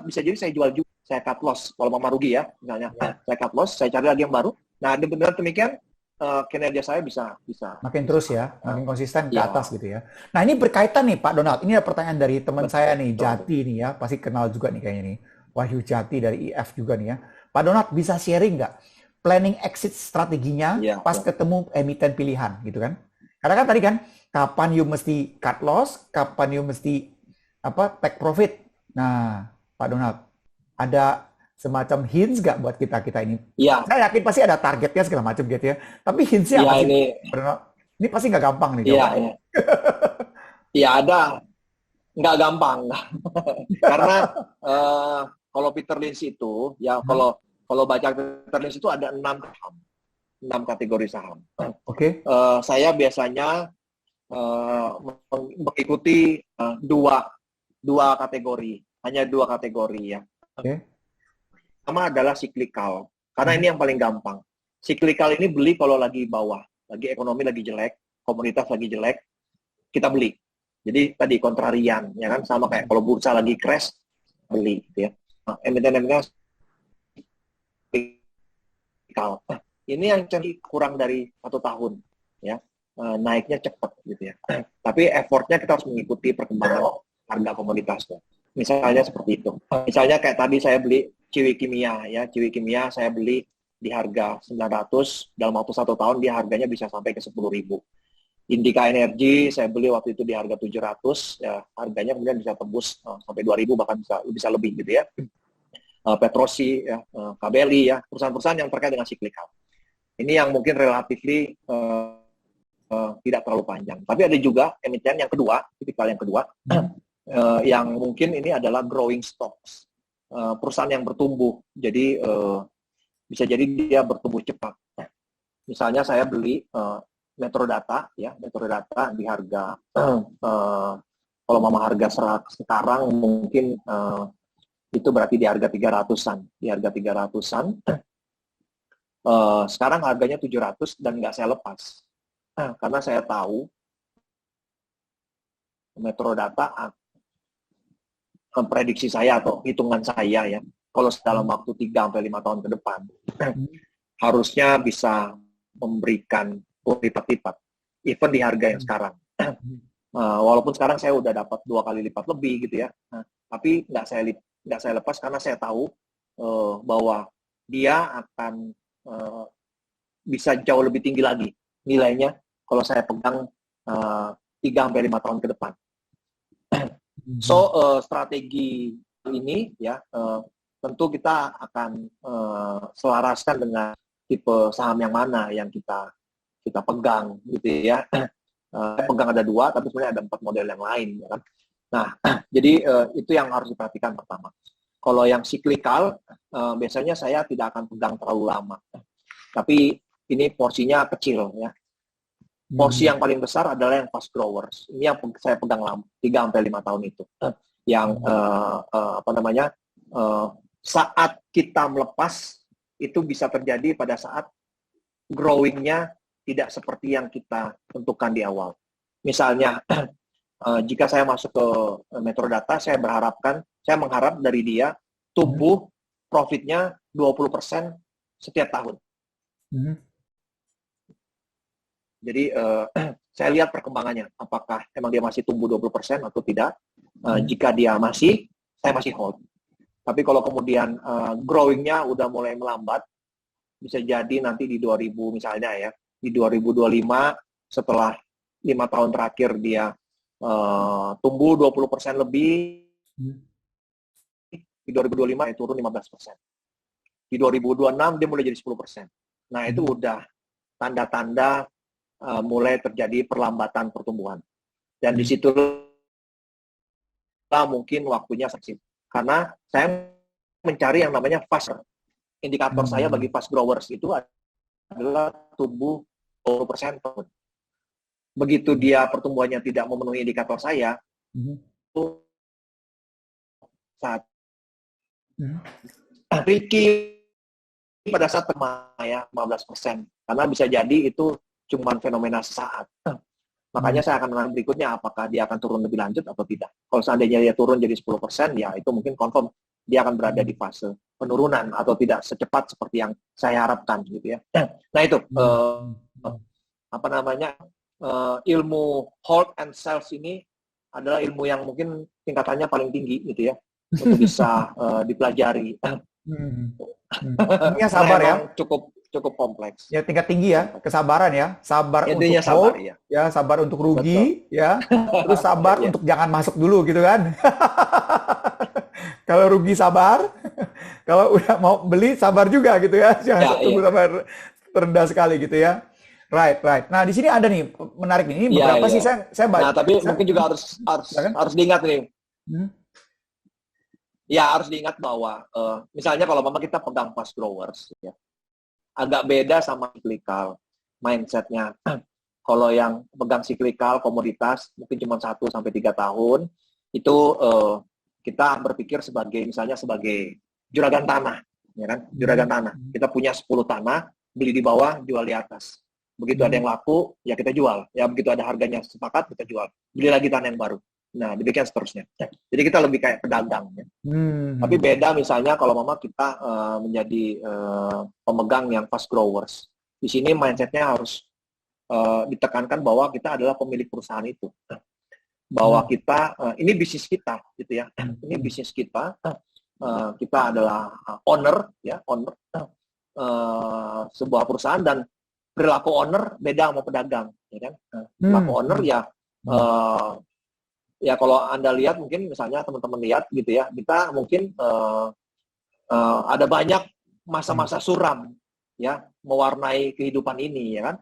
bisa jadi saya jual juga, saya cut loss kalau mau rugi ya misalnya, saya cut loss, saya cari lagi yang baru. Nah, benar demikian kinerja saya bisa makin terus ya, makin konsisten ke atas gitu ya. Nah, ini berkaitan nih Pak Donald. Ini ada pertanyaan dari teman saya nih, Jati nih ya, pasti kenal juga nih kayaknya nih. Wahyu Jati dari IF juga nih ya. Pak Donald bisa sharing nggak planning exit strateginya pas ketemu emiten pilihan gitu kan? Karena kan tadi kan kapan you mesti cut loss, kapan you mesti take profit. Nah, Pak Donald, ada semacam hints nggak buat kita ini? Iya. Saya yakin pasti ada targetnya segala macam gitu ya. Tapi hintsnya apa sih? Ini pasti nggak gampang nih. Iya. Iya ada. Nggak gampang. Karena kalau Peter Lynch itu, ya kalau baca Peter Lynch itu ada 6 kategori saham. Oke. Saya biasanya mengikuti dua kategori. Hanya 2 kategori ya. Oke. Pertama adalah cyclical, karena ini yang paling gampang. Cyclical ini beli kalau lagi bawah, lagi ekonomi lagi jelek, komoditas lagi jelek, kita beli. Jadi tadi kontrarian, ya kan, sama kayak kalau bursa lagi crash, beli, gitu ya. Nah, emiten-emiten cyclical. Ini yang kurang dari 1 tahun, ya, naiknya cepat, gitu ya. Tapi effortnya kita harus mengikuti perkembangan harga komoditasnya. Misalnya seperti itu. Misalnya kayak tadi saya beli Ciwi Kimia ya, Ciwi Kimia saya beli di harga 900, dalam waktu 1 tahun dia harganya bisa sampai ke 10.000. Indika Energi saya beli waktu itu di harga 700, ya harganya kemudian bisa tembus sampai 2.000 bahkan bisa lebih gitu ya. Petrosi ya, KBLI ya, perusahaan-perusahaan yang terkait dengan cyclical. Ini yang mungkin relatively tidak terlalu panjang. Tapi ada juga emiten yang kedua, tipikal yang kedua, yang mungkin ini adalah growing stocks. Perusahaan yang bertumbuh, jadi bisa jadi dia bertumbuh cepat. Misalnya saya beli Metrodata, ya Metrodata di harga kalau mama harga sekarang mungkin itu berarti di harga 300-an, di harga 300-an. Sekarang harganya 700 dan nggak saya lepas, karena saya tahu Metrodata prediksi saya atau hitungan saya ya, kalau dalam waktu 3-5 tahun ke depan harusnya bisa memberikan lipat-lipat even di harga yang sekarang. Walaupun sekarang saya udah dapat 2 kali lipat lebih gitu ya, tapi nggak saya lepas karena saya tahu bahwa dia akan bisa jauh lebih tinggi lagi nilainya kalau saya pegang 3-5 tahun ke depan. So, strategi ini ya tentu kita akan selaraskan dengan tipe saham yang mana yang kita pegang gitu ya. Pegang ada 2, tapi sebenarnya ada 4 model yang lain ya kan. Nah, jadi itu yang harus diperhatikan pertama. Kalau yang cyclical biasanya saya tidak akan pegang terlalu lama. Tapi ini porsinya kecil ya. Porsi yang paling besar adalah yang fast growers. Ini yang saya pegang lama, 3-5 tahun itu. Yang saat kita melepas itu bisa terjadi pada saat growing-nya tidak seperti yang kita tentukan di awal. Misalnya jika saya masuk ke Metrodata, saya mengharap dari dia tumbuh profitnya 20% setiap tahun. Jadi saya lihat perkembangannya, apakah emang dia masih tumbuh 20% atau tidak. Jika dia masih, saya masih hold. Tapi kalau kemudian growing-nya udah mulai melambat, bisa jadi nanti di 2000 misalnya ya, di 2025 setelah 5 tahun terakhir dia tumbuh 20% lebih, di 2025 ya turun 15%. Di 2026 dia mulai jadi 10%. Nah, itu udah tanda-tanda mulai terjadi perlambatan pertumbuhan. Dan di situ mungkin waktunya sakit. Karena saya mencari yang namanya fast. Indikator saya bagi fast growers itu adalah tumbuh 20% tahun. Begitu dia pertumbuhannya tidak memenuhi indikator saya, itu saat Ricky pada saat ya 15%. Karena bisa jadi itu cuma fenomena sesaat. Makanya saya akan menanyakan berikutnya apakah dia akan turun lebih lanjut atau tidak. Kalau seandainya dia turun jadi 10%, ya itu mungkin confirm dia akan berada di fase penurunan atau tidak secepat seperti yang saya harapkan gitu ya. Nah itu ilmu hold and sell ini adalah ilmu yang mungkin tingkatannya paling tinggi gitu ya untuk bisa dipelajari. Ya sabar ya. Cukup kompleks. Ya tingkat tinggi ya, kesabaran ya, sabar intinya untuk sabar, hold, ya sabar untuk rugi, ya, terus sabar untuk jangan masuk dulu gitu kan. Kalau rugi sabar, kalau udah mau beli sabar juga gitu ya, jangan tunggu sampai terendah sekali gitu ya. Right. Nah di sini ada nih menarik nih, ini beberapa sih saya baca. Nah tapi mungkin juga harus diingat nih. Ya harus diingat bahwa misalnya kalau memang kita pegang fast growers, ya, agak beda sama cyclical mindsetnya. Kalau yang pegang cyclical komoditas mungkin cuma 1-3 tahun, itu kita berpikir misalnya sebagai juragan tanah, ya kan? Juragan tanah. Kita punya 10 tanah, beli di bawah, jual di atas. Begitu ada yang laku, ya kita jual. Ya begitu ada harganya sepakat, kita jual. Beli lagi tanah yang baru. Nah, demikian seterusnya. Jadi kita lebih kayak pedagang. Ya. Tapi beda misalnya kalau mama kita menjadi pemegang yang fast growers. Di sini mindsetnya harus ditekankan bahwa kita adalah pemilik perusahaan itu. Bahwa kita, ini bisnis kita, gitu ya. Ini bisnis kita. Kita adalah owner sebuah perusahaan dan perilaku owner beda sama pedagang. Ya kan? Perilaku owner ya kalau Anda lihat mungkin misalnya teman-teman lihat gitu ya, kita mungkin ada banyak masa-masa suram ya mewarnai kehidupan ini ya kan.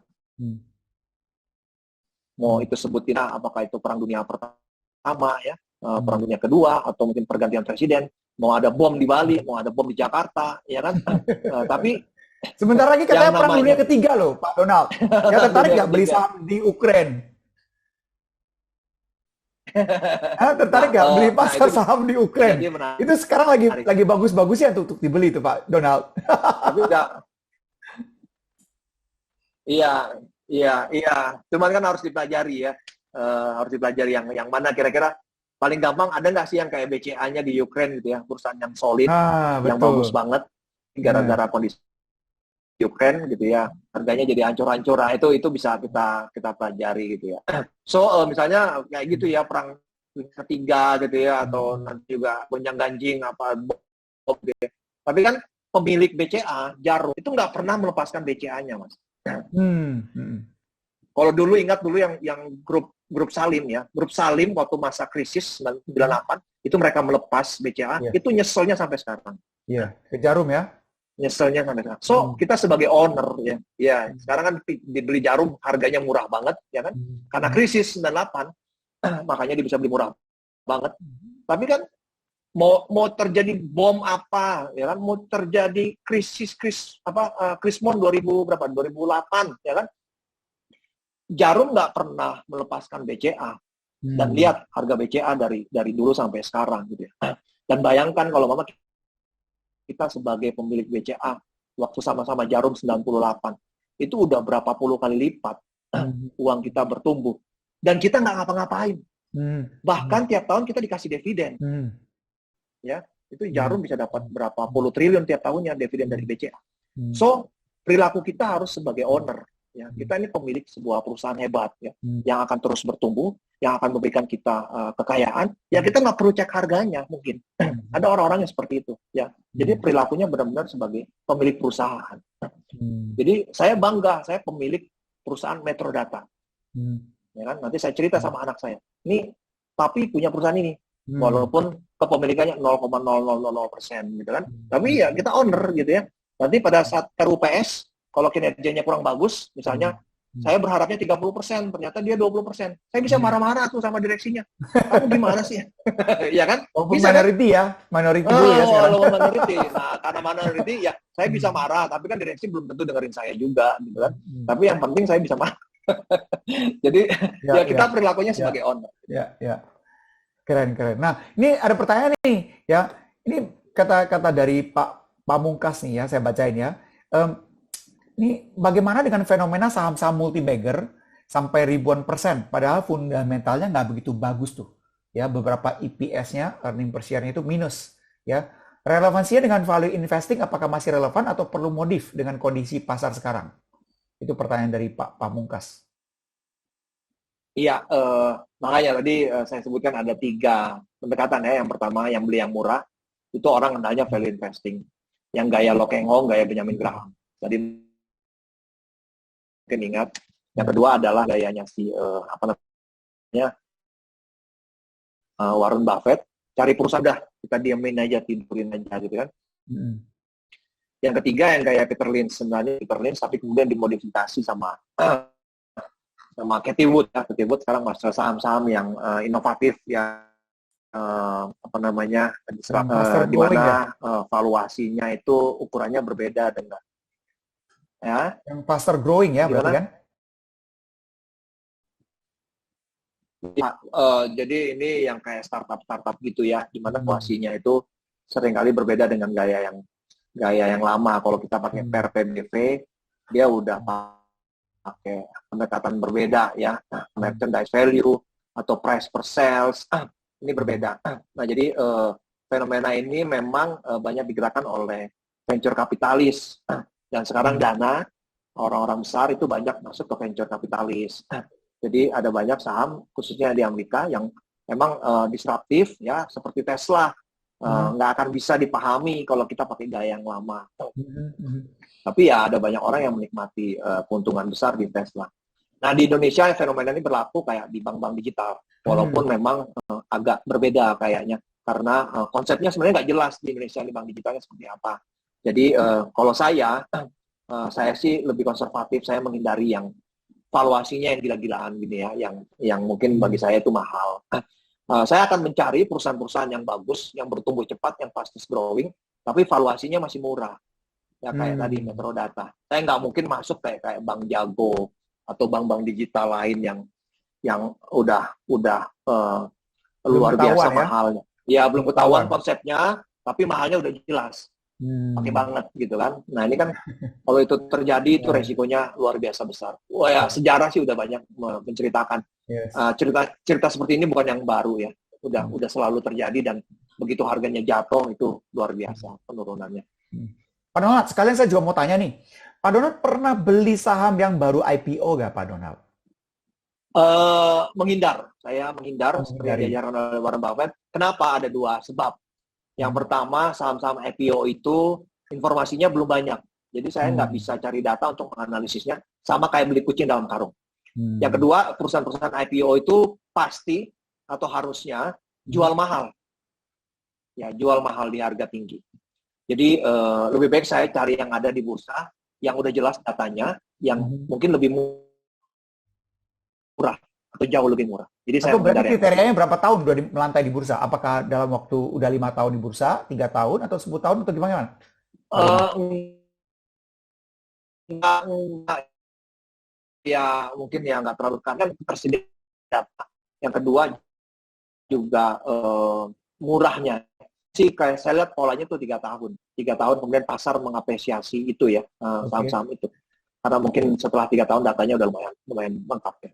Mau itu sebutin apakah itu perang dunia pertama ya, perang dunia kedua atau mungkin pergantian presiden, mau ada bom di Bali, mau ada bom di Jakarta ya kan. Tapi sebentar lagi katanya perang dunia ketiga loh Pak Donald. Ya tertarik nggak beli saham di Ukraine? Tertarik nggak beli pasar saham di Ukraine? Itu sekarang lagi bagus-bagusnya untuk dibeli itu Pak Donald. Tapi udah, iya. Cuman kan harus dipelajari ya, harus dipelajari yang mana kira-kira paling gampang. Ada nggak sih yang kayak BCA-nya di Ukraine gitu ya, perusahaan yang solid, yang bagus banget, gara-gara kondisi Ukraine gitu ya, harganya jadi hancur-hancur. Nah, itu bisa kita pelajari gitu ya. So misalnya kayak gitu ya, perang ketiga gitu ya, atau nanti juga gonjang-ganjing apa bom gitu ya. Tapi kan pemilik BCA Jarum itu nggak pernah melepaskan BCA-nya mas. Kalau dulu ingat dulu yang grup Salim ya, grup Salim waktu masa krisis 98 itu mereka melepas BCA, itu nyeselnya sampai sekarang. Iya, ke Jarum ya. Nyeselnya sampai sekarang. So, kita sebagai owner ya, sekarang kan dibeli Jarum harganya murah banget ya kan? Karena krisis 98 makanya dia bisa beli murah banget. Tapi kan mau terjadi bom apa ya kan? Mau terjadi Krismon 2008 ya kan? Jarum nggak pernah melepaskan BCA. Dan lihat harga BCA dari dulu sampai sekarang gitu ya. Dan bayangkan kalau mama kita sebagai pemilik BCA waktu sama-sama Jarum 98 itu udah berapa puluh kali lipat uang kita bertumbuh dan kita nggak ngapa-ngapain, bahkan tiap tahun kita dikasih dividen ya, itu Jarum bisa dapat berapa puluh triliun tiap tahunnya dividen dari BCA. So perilaku kita harus sebagai owner ya. Kita ini pemilik sebuah perusahaan hebat ya, yang akan terus bertumbuh, yang akan memberikan kita kekayaan. Ya kita nggak perlu cek harganya mungkin. Ada orang-orang yang seperti itu ya. Jadi perilakunya benar-benar sebagai pemilik perusahaan. Jadi saya bangga, saya pemilik perusahaan Metrodata. Ya kan? Nanti saya cerita sama anak saya. Ini papi punya perusahaan ini. Walaupun kepemilikannya 0,0000% gitu kan. Tapi ya kita owner gitu ya. Nanti pada saat RUPS, kalau kinerjanya kurang bagus, misalnya saya berharapnya 30%, ternyata dia 20%. Saya bisa marah-marah tuh sama direksinya. Kamu gimana sih? Ya kan? Bisa minority kan? Ya, minority dulu ya sekarang. Kalau minority. Nah, karena minority ya saya bisa marah, tapi kan direksi belum tentu dengerin saya juga gitu kan. Tapi yang penting saya bisa marah. Jadi ya kita perilakunya sebagai owner. Ya. Keren. Nah, ini ada pertanyaan nih ya. Ini kata-kata dari Pak Pamungkas nih ya, saya bacain ya. Ini bagaimana dengan fenomena saham-saham multi-bagger sampai ribuan %, padahal fundamentalnya nggak begitu bagus tuh. Ya, beberapa EPS-nya, earning per share-nya itu minus. Ya, relevansinya dengan value investing apakah masih relevan atau perlu modif dengan kondisi pasar sekarang? Itu pertanyaan dari Pak Pamungkas. Iya, makanya tadi saya sebutkan ada 3 pendekatan ya. Yang pertama, yang beli yang murah, itu orang nanya value investing. Yang gaya Lo Keng Hong, gaya Benjamin Graham. Tadi mungkin ingat. Yang kedua adalah gayanya si Warren Buffett. Cari perusahaan dah, kita diamin aja, tidurin aja gitu kan. Yang ketiga yang gaya Peter Lynch, sebenarnya Peter Lynch tapi kemudian dimodifikasi sama Cathie Wood ya. Cathie Wood sekarang masuk saham-saham yang inovatif ya, di mana valuasinya itu ukurannya berbeda dengan yang faster growing ya, berarti kan? Ya, jadi ini yang kayak startup gitu ya, di mana valuasinya itu seringkali berbeda dengan gaya yang lama. Kalau kita pakai PRPBV, dia udah pakai pendekatan berbeda ya, merchandise value atau price per sales, ini berbeda. Nah, jadi fenomena ini memang banyak digerakkan oleh venture kapitalis, dan sekarang dana orang-orang besar itu banyak masuk ke venture kapitalis. Jadi ada banyak saham khususnya di Amerika yang memang disruptif ya, seperti Tesla. Nggak akan bisa dipahami kalau kita pakai gaya yang lama. Tapi ya ada banyak orang yang menikmati keuntungan besar di Tesla. Nah, di Indonesia fenomena ini berlaku kayak di bank-bank digital. Walaupun memang agak berbeda kayaknya. Karena konsepnya sebenarnya nggak jelas di Indonesia di bank digitalnya seperti apa. Jadi kalau saya sih lebih konservatif. Saya menghindari yang valuasinya yang gila-gilaan gini ya. Yang mungkin bagi saya itu mahal. Saya akan mencari perusahaan-perusahaan yang bagus, yang bertumbuh cepat, yang fastest growing, tapi valuasinya masih murah. Ya kayak tadi Metrodata. Saya nggak mungkin masuk kayak Bank Jago atau bank-bank digital lain yang udah luar biasa ya mahalnya. Ya belum ketahuan konsepnya, tapi mahalnya udah jelas. Pakai banget gitu kan. Nah ini kan kalau itu terjadi itu resikonya luar biasa besar. Wah ya, sejarah sih udah banyak menceritakan. Cerita seperti ini bukan yang baru ya. Udah selalu terjadi, dan begitu harganya jatuh itu luar biasa penurunannya. Pak Donald, sekalian saya juga mau tanya nih. Pak Donald pernah beli saham yang baru IPO nggak, Pak Donald? Menghindar. Saya menghindar seperti diajarkan oleh Warren Buffett. Kenapa? Ada 2 sebab. Yang pertama, saham-saham IPO itu informasinya belum banyak. Jadi saya nggak bisa cari data untuk menganalisisnya. Sama kayak beli kucing dalam karung. Yang kedua, perusahaan-perusahaan IPO itu pasti atau harusnya jual mahal. Ya, jual mahal di harga tinggi. Jadi lebih baik saya cari yang ada di bursa, yang udah jelas datanya, yang mungkin lebih murah atau jauh lebih murah. Jadi saya berarti kriterianya berapa tahun udah melantai di bursa? Apakah dalam waktu udah 5 tahun di bursa, 3 tahun, atau 10 tahun, atau gimana? Enggak, ya mungkin ya nggak terlalu kan tersedia data. Yang kedua juga murahnya. Sih kayak saya lihat polanya tuh 3 tahun. 3 tahun kemudian pasar mengapresiasi itu ya, saham-saham itu. Karena mungkin setelah 3 tahun datanya udah lumayan lengkap ya.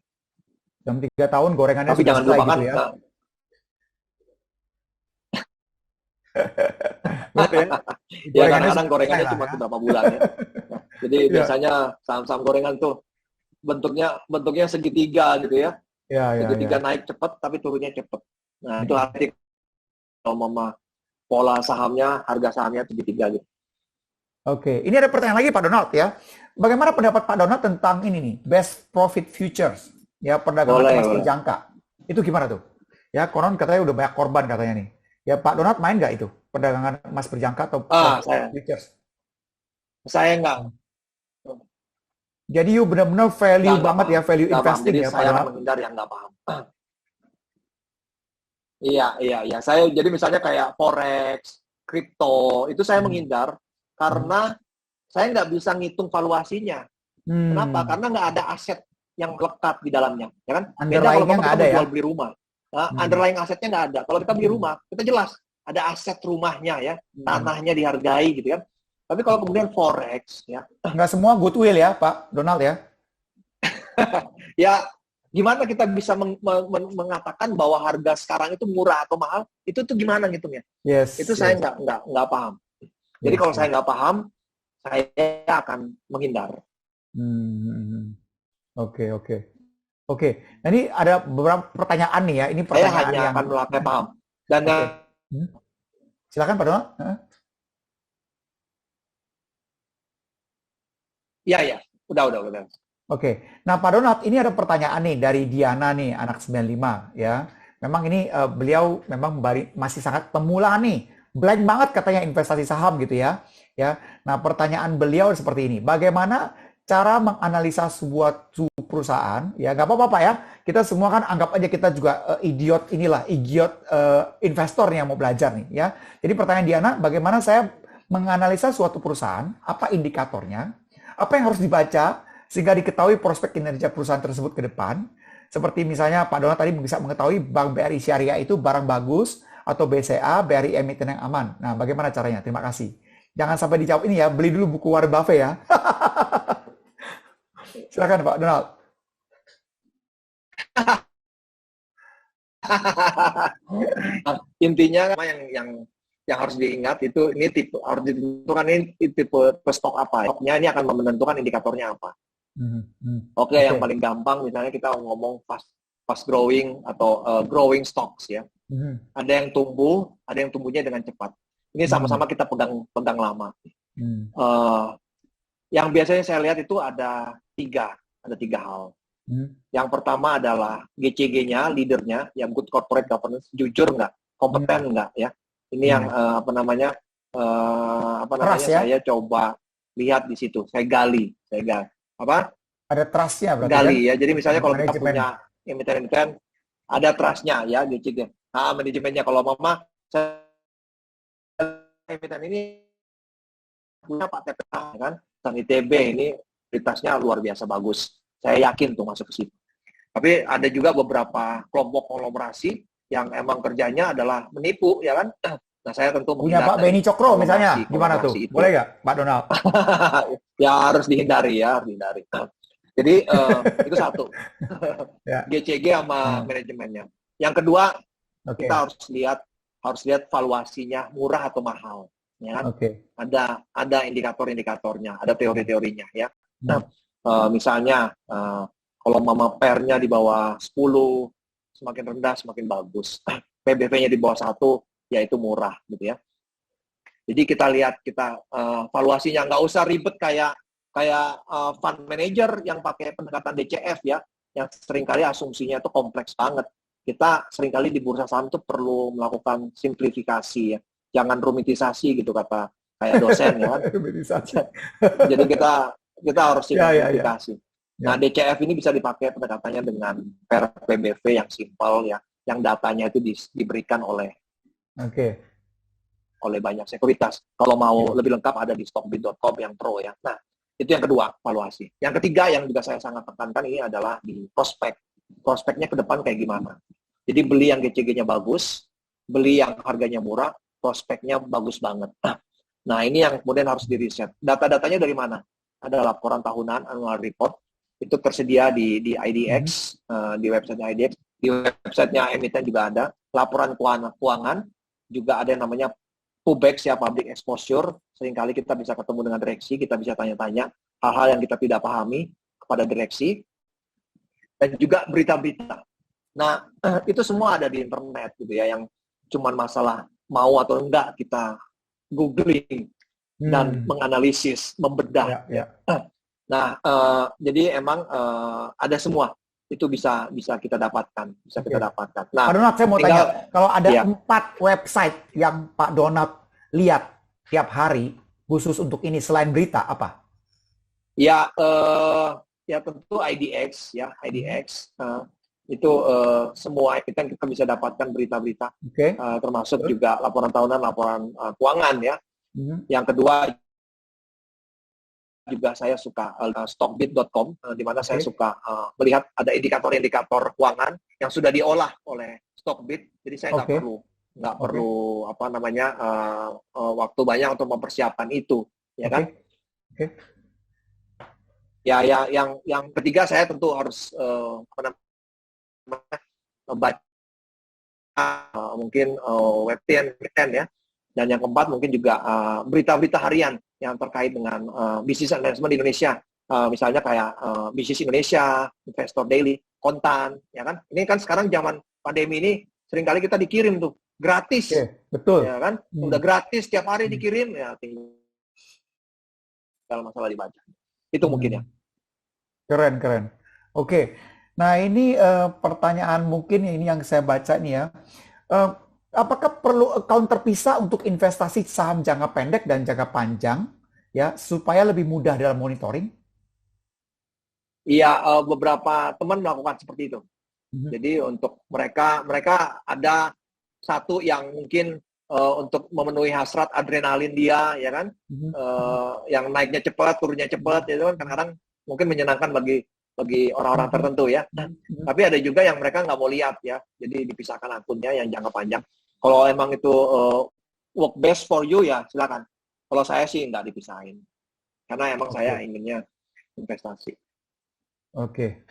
Dalam 3 tahun gorengannya tapi sudah jangan selesai lupakan, gitu ya. Ya kadang-kadang gorengannya cuma beberapa bulan ya. Jadi biasanya saham-saham gorengan tuh bentuknya segitiga gitu ya. Ya, ya, Segitiga ya. naik cepat tapi turunnya cepat. Nah, itu arti kalau mama pola sahamnya, harga sahamnya segitiga gitu. Oke, ini ada pertanyaan lagi Pak Donald ya. Bagaimana pendapat Pak Donald tentang ini nih, best profit futures, ya perdagangan Boleh, emas boleh. berjangka. Itu gimana tuh? Ya, konon katanya udah banyak korban katanya nih. Ya, Pak Donald main nggak itu perdagangan emas berjangka atau Ah, profit futures? saya nggak Jadi you benar-benar value nggak banget paham, ya, value nggak paham. investing Jadi ya Pak saya akan Donald. menghindar yang nggak paham. Iya, iya, iya. Saya jadi misalnya kayak forex, kripto, itu saya Hmm. menghindar Hmm. karena saya nggak bisa ngitung valuasinya. Kenapa? Hmm. Karena nggak ada aset yang lekat di dalamnya, ya kan? Beda kalau Underlying-nya mama nggak kita ada mau ya? jual beli rumah, nah, Hmm. underlying asetnya nggak ada. Kalau kita beli Hmm. rumah, kita jelas ada aset rumahnya ya, Hmm. tanahnya dihargai gitu kan. Tapi kalau kemudian forex, ya, Nggak semua goodwill ya Pak Donald ya? ya gimana kita bisa mengatakan bahwa harga sekarang itu murah atau mahal? Itu tuh gimana ngitungnya? Yes, Itu saya yes, nggak paham. Jadi yes, kalau saya yes. nggak paham, saya akan menghindar. Hmm. Oke, oke. Oke, nah ini ada beberapa pertanyaan nih ya. Ini Saya pertanyaan hanya yang akan melakukan paham. Dan oke. Hmm? Silakan Pak Donald. Hah? ya ya, udah. Oke. Nah, Pak Donald, ini ada pertanyaan nih dari Diana nih, anak 95 ya. Memang ini beliau memang masih sangat pemula nih. Blank banget katanya investasi saham gitu ya. Ya. Nah, pertanyaan beliau seperti ini. Bagaimana cara menganalisa sebuah perusahaan? Ya, nggak apa-apa Pak ya. Kita semua kan anggap aja kita juga idiot investor nih yang mau belajar nih ya. Jadi pertanyaan Diana, bagaimana saya menganalisa suatu perusahaan? Apa indikatornya? Apa yang harus dibaca sehingga diketahui prospek kinerja perusahaan tersebut ke depan? Seperti misalnya Pak Donald tadi bisa mengetahui Bank BRI Syariah itu barang bagus atau BCA, BRI emiten yang aman. Nah, bagaimana caranya? Terima kasih. Jangan sampai dijawab ini ya, beli dulu buku Warren Buffett ya. Silakan Pak Donald. Intinya yang harus diingat itu ini tipe harus ditentukan ini tipe stok apa. Stoknya ini akan menentukan indikatornya apa. Oke, yang paling gampang misalnya kita ngomong fast growing atau growing stocks ya. Ada yang tumbuhnya dengan cepat. Ini sama-sama kita pegang lama. Yang biasanya saya lihat itu ada tiga hal. Yang pertama adalah GCG-nya, leadernya, yang good corporate governance, jujur nggak, kompeten nggak ya. Ini yang Ya? saya coba lihat di situ, saya gali. Ada trust-nya berarti gali kan? ya. Jadi misalnya kalau kita Manajemen. punya emiten-emiten, ada trust-nya ya GCG. Nah, manajemennya kalau mama emiten ini punya Pak TPA kan, dan ITB ini kualitasnya luar biasa bagus. Saya yakin tuh masuk ke situ. Tapi ada juga beberapa kelompok konglomerasi yang emang kerjanya adalah menipu, ya kan? Nah, saya tentu punya Pak Beni Cokro misalnya, gimana tuh? itu. Boleh nggak, Pak Donald? Ya harus dihindari ya, Jadi itu satu. Ya. GCG sama manajemennya. Yang kedua, kita harus lihat valuasinya murah atau mahal. Ya kan? Ada indikator-indikatornya, ada teori-teorinya ya. Misalnya kalau mama pernya di bawah 10, semakin rendah semakin bagus. PBV-nya di bawah 1, ya itu murah gitu ya. Jadi kita lihat valuasinya, nggak usah ribet kayak fund manager yang pakai pendekatan DCF ya, yang seringkali asumsinya itu kompleks banget. Kita seringkali di bursa saham itu perlu melakukan simplifikasi ya. Jangan rumitisasi gitu kata kayak dosen ya kan. Jadi kita harus simplifikasi. Nah, DCF ini bisa dipakai pendekatannya dengan PBV yang simpel ya, yang datanya itu diberikan oleh banyak sekuritas. Kalau mau lebih lengkap ada di stockbit.com yang pro ya. Nah, itu yang kedua, valuasi. Yang ketiga yang juga saya sangat tekankan ini adalah di prospek. Prospeknya ke depan kayak gimana. Jadi beli yang GCG-nya bagus, beli yang harganya murah, prospeknya bagus banget. Nah, ini yang kemudian harus di-riset. Data-datanya dari mana? Ada laporan tahunan, annual report, itu tersedia di IDX, di websitenya IDX, di websitenya emiten juga ada. Laporan keuangan, juga ada yang namanya PUBEX ya, public exposure. Seringkali kita bisa ketemu dengan direksi, kita bisa tanya-tanya hal-hal yang kita tidak pahami kepada direksi. dan juga berita-berita. Nah, itu semua ada di internet gitu ya, yang cuman masalah mau atau enggak kita googling dan menganalisis, membedah. Ya. Nah, jadi emang ada semua itu bisa kita dapatkan, kita dapatkan. Nah, Pak Donald, saya mau tinggal, tanya, kalau ada ya, 4 website yang Pak Donald lihat tiap hari khusus untuk ini selain berita apa? ya, ya tentu IDX ya, IDX itu semua kita bisa dapatkan berita-berita, Oke. termasuk juga laporan tahunan, laporan keuangan ya. Yang kedua juga saya suka stockbit.com, di mana saya suka melihat ada indikator-indikator keuangan yang sudah diolah oleh Stockbit. Jadi saya nggak perlu apa namanya waktu banyak untuk mempersiapkan itu, ya kan? Ya, yang ketiga saya tentu harus baca mungkin web 10 ya. Dan yang keempat mungkin juga berita-berita harian yang terkait dengan bisnis announcement di Indonesia. Misalnya kayak Bisnis Indonesia, Investor Daily, Kontan, ya kan? Ini kan sekarang zaman pandemi ini seringkali kita dikirim tuh gratis. Betul. Ya kan? Udah gratis tiap hari dikirim, ya tinggal masalah dibaca. Itu mungkin ya. Keren. Oke. Nah, ini pertanyaan mungkin ini yang saya baca nih ya. Apakah perlu account terpisah untuk investasi saham jangka pendek dan jangka panjang ya supaya lebih mudah dalam monitoring? Iya, beberapa teman melakukan seperti itu. Jadi untuk mereka ada satu yang mungkin untuk memenuhi hasrat adrenalin dia, ya kan, yang naiknya cepat, turunnya cepat, itu kan kadang-kadang mungkin menyenangkan bagi orang-orang tertentu ya. Tapi ada juga yang mereka nggak mau lihat ya, jadi dipisahkan akunnya yang jangka panjang. Kalau emang itu work best for you ya silakan. Kalau saya sih nggak dipisahin, karena emang saya inginnya investasi. Oke.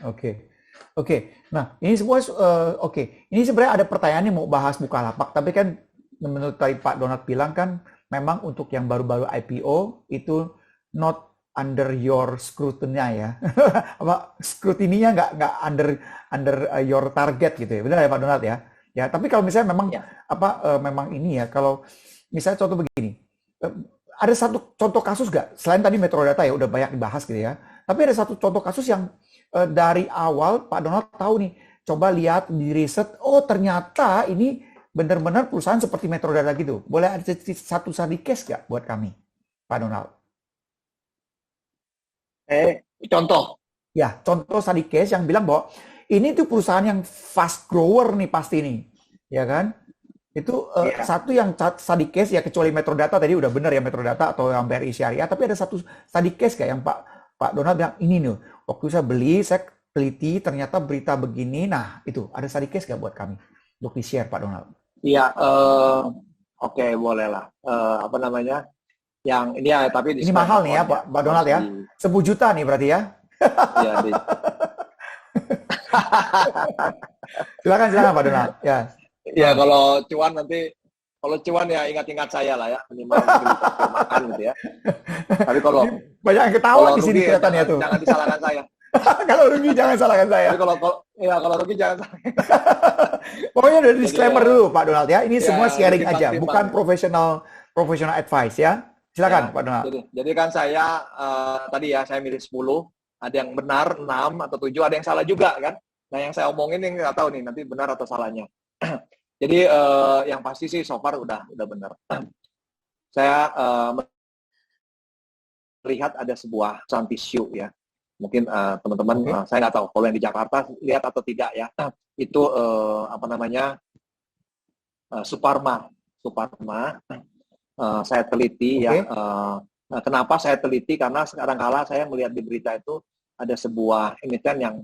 Nah, ini semua Ini sebenarnya ada pertanyaan yang mau bahas Bukalapak, tapi kan menurut tadi Pak Donald bilang kan memang untuk yang baru-baru IPO itu not under your scrutiny ya. Apa scrutiny-nya nggak under your target gitu ya. Benar ya Pak Donald ya? Ya, tapi kalau misalnya memang memang ini ya, kalau misalnya contoh begini. Ada satu contoh kasus nggak? Selain tadi Metrodata ya udah banyak dibahas gitu ya. Tapi ada satu contoh kasus yang dari awal Pak Donald tahu nih, coba lihat di riset, oh ternyata ini benar-benar perusahaan seperti Metrodata gitu. Boleh ada satu study case nggak buat kami, Pak Donald? Contoh? Ya, contoh study case yang bilang bahwa ini tuh perusahaan yang fast grower nih pasti nih, ya kan? Itu satu yang study case ya, kecuali Metrodata tadi udah benar ya, Metrodata atau yang BRI Syariah, tapi ada satu study case kayak yang Pak Donald bilang, ini nih, waktu saya beli, saya teliti, ternyata berita begini, nah itu, ada study case nggak buat kami? Untuk di-share, Pak Donald. Iya, oke, boleh lah. Apa namanya, yang ini ya, tapi ini mahal nih ya, Pak Donald ya? 10 juta nih berarti ya? Iya, silakan Pak Donald. Ya, kalau cuan ya ingat-ingat saya lah ya, minimal makan gitu ya. Tapi kalau banyak yang ketawa di sini kelihatannya tuh. Jangan disalahkan saya. Kalau rugi jangan salahkan saya. Tapi kalau rugi jangan salahkan. Pokoknya udah disclaimer dulu Pak Donald ya. Ini semua sharing aja, bukan professional advice ya. Silakan Pak Donald. Jadi kan saya tadi ya saya milih 10, ada yang benar 6 atau 7, ada yang salah juga kan. Nah, yang saya omongin yang nggak tahu nih nanti benar atau salahnya. Jadi yang pasti sih so far udah benar. Saya melihat ada sebuah perusahaan tisu ya. Mungkin teman-teman saya nggak tahu kalau yang di Jakarta lihat atau tidak ya. Itu apa namanya Suparma. Saya teliti ya. Kenapa saya teliti? Karena sekarang kala saya melihat di berita itu ada sebuah emiten yang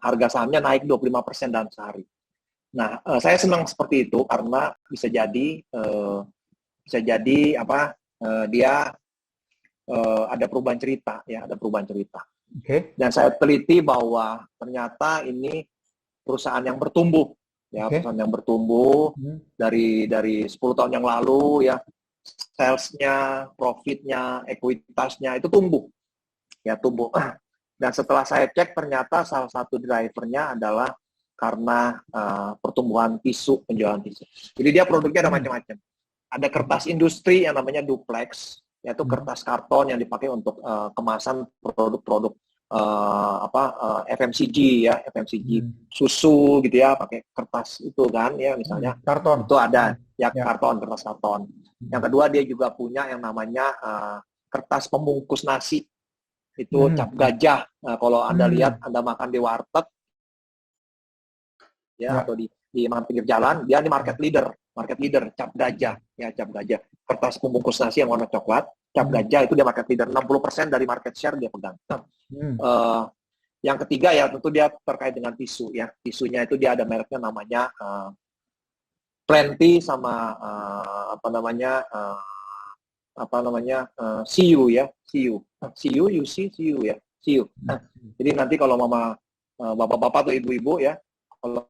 harga sahamnya naik 25% dalam sehari. Nah, saya senang seperti itu karena bisa jadi dia ada perubahan cerita ya, ada perubahan cerita. Dan saya teliti bahwa ternyata ini perusahaan yang bertumbuh ya, perusahaan yang bertumbuh dari 10 tahun yang lalu ya, sales-nya, profit-nya, ekuitasnya itu tumbuh. Dan setelah saya cek, ternyata salah satu drivernya adalah karena pertumbuhan tisu, penjualan tisu. Jadi dia produknya ada macam-macam. Ada kertas industri yang namanya duplex, yaitu kertas karton yang dipakai untuk kemasan produk-produk FMCG ya, FMCG susu gitu ya, pakai kertas itu kan ya, misalnya karton itu ada ya, karton, kertas karton. Yang kedua dia juga punya yang namanya kertas pembungkus nasi, itu cap gajah. Nah, kalau Anda lihat, Anda makan di warteg ya, atau di pinggir jalan, dia ini market leader cap gajah ya, cap gajah, kertas pembungkus nasi yang warna coklat, cap gajah itu dia market leader, 60% dari market share dia pegang. Yang ketiga ya tentu dia terkait dengan tisu ya, tisunya itu dia ada mereknya namanya Plenty sama CU ya, CU ya, CU. Jadi nanti kalau bapak-bapak atau ibu-ibu ya, kalau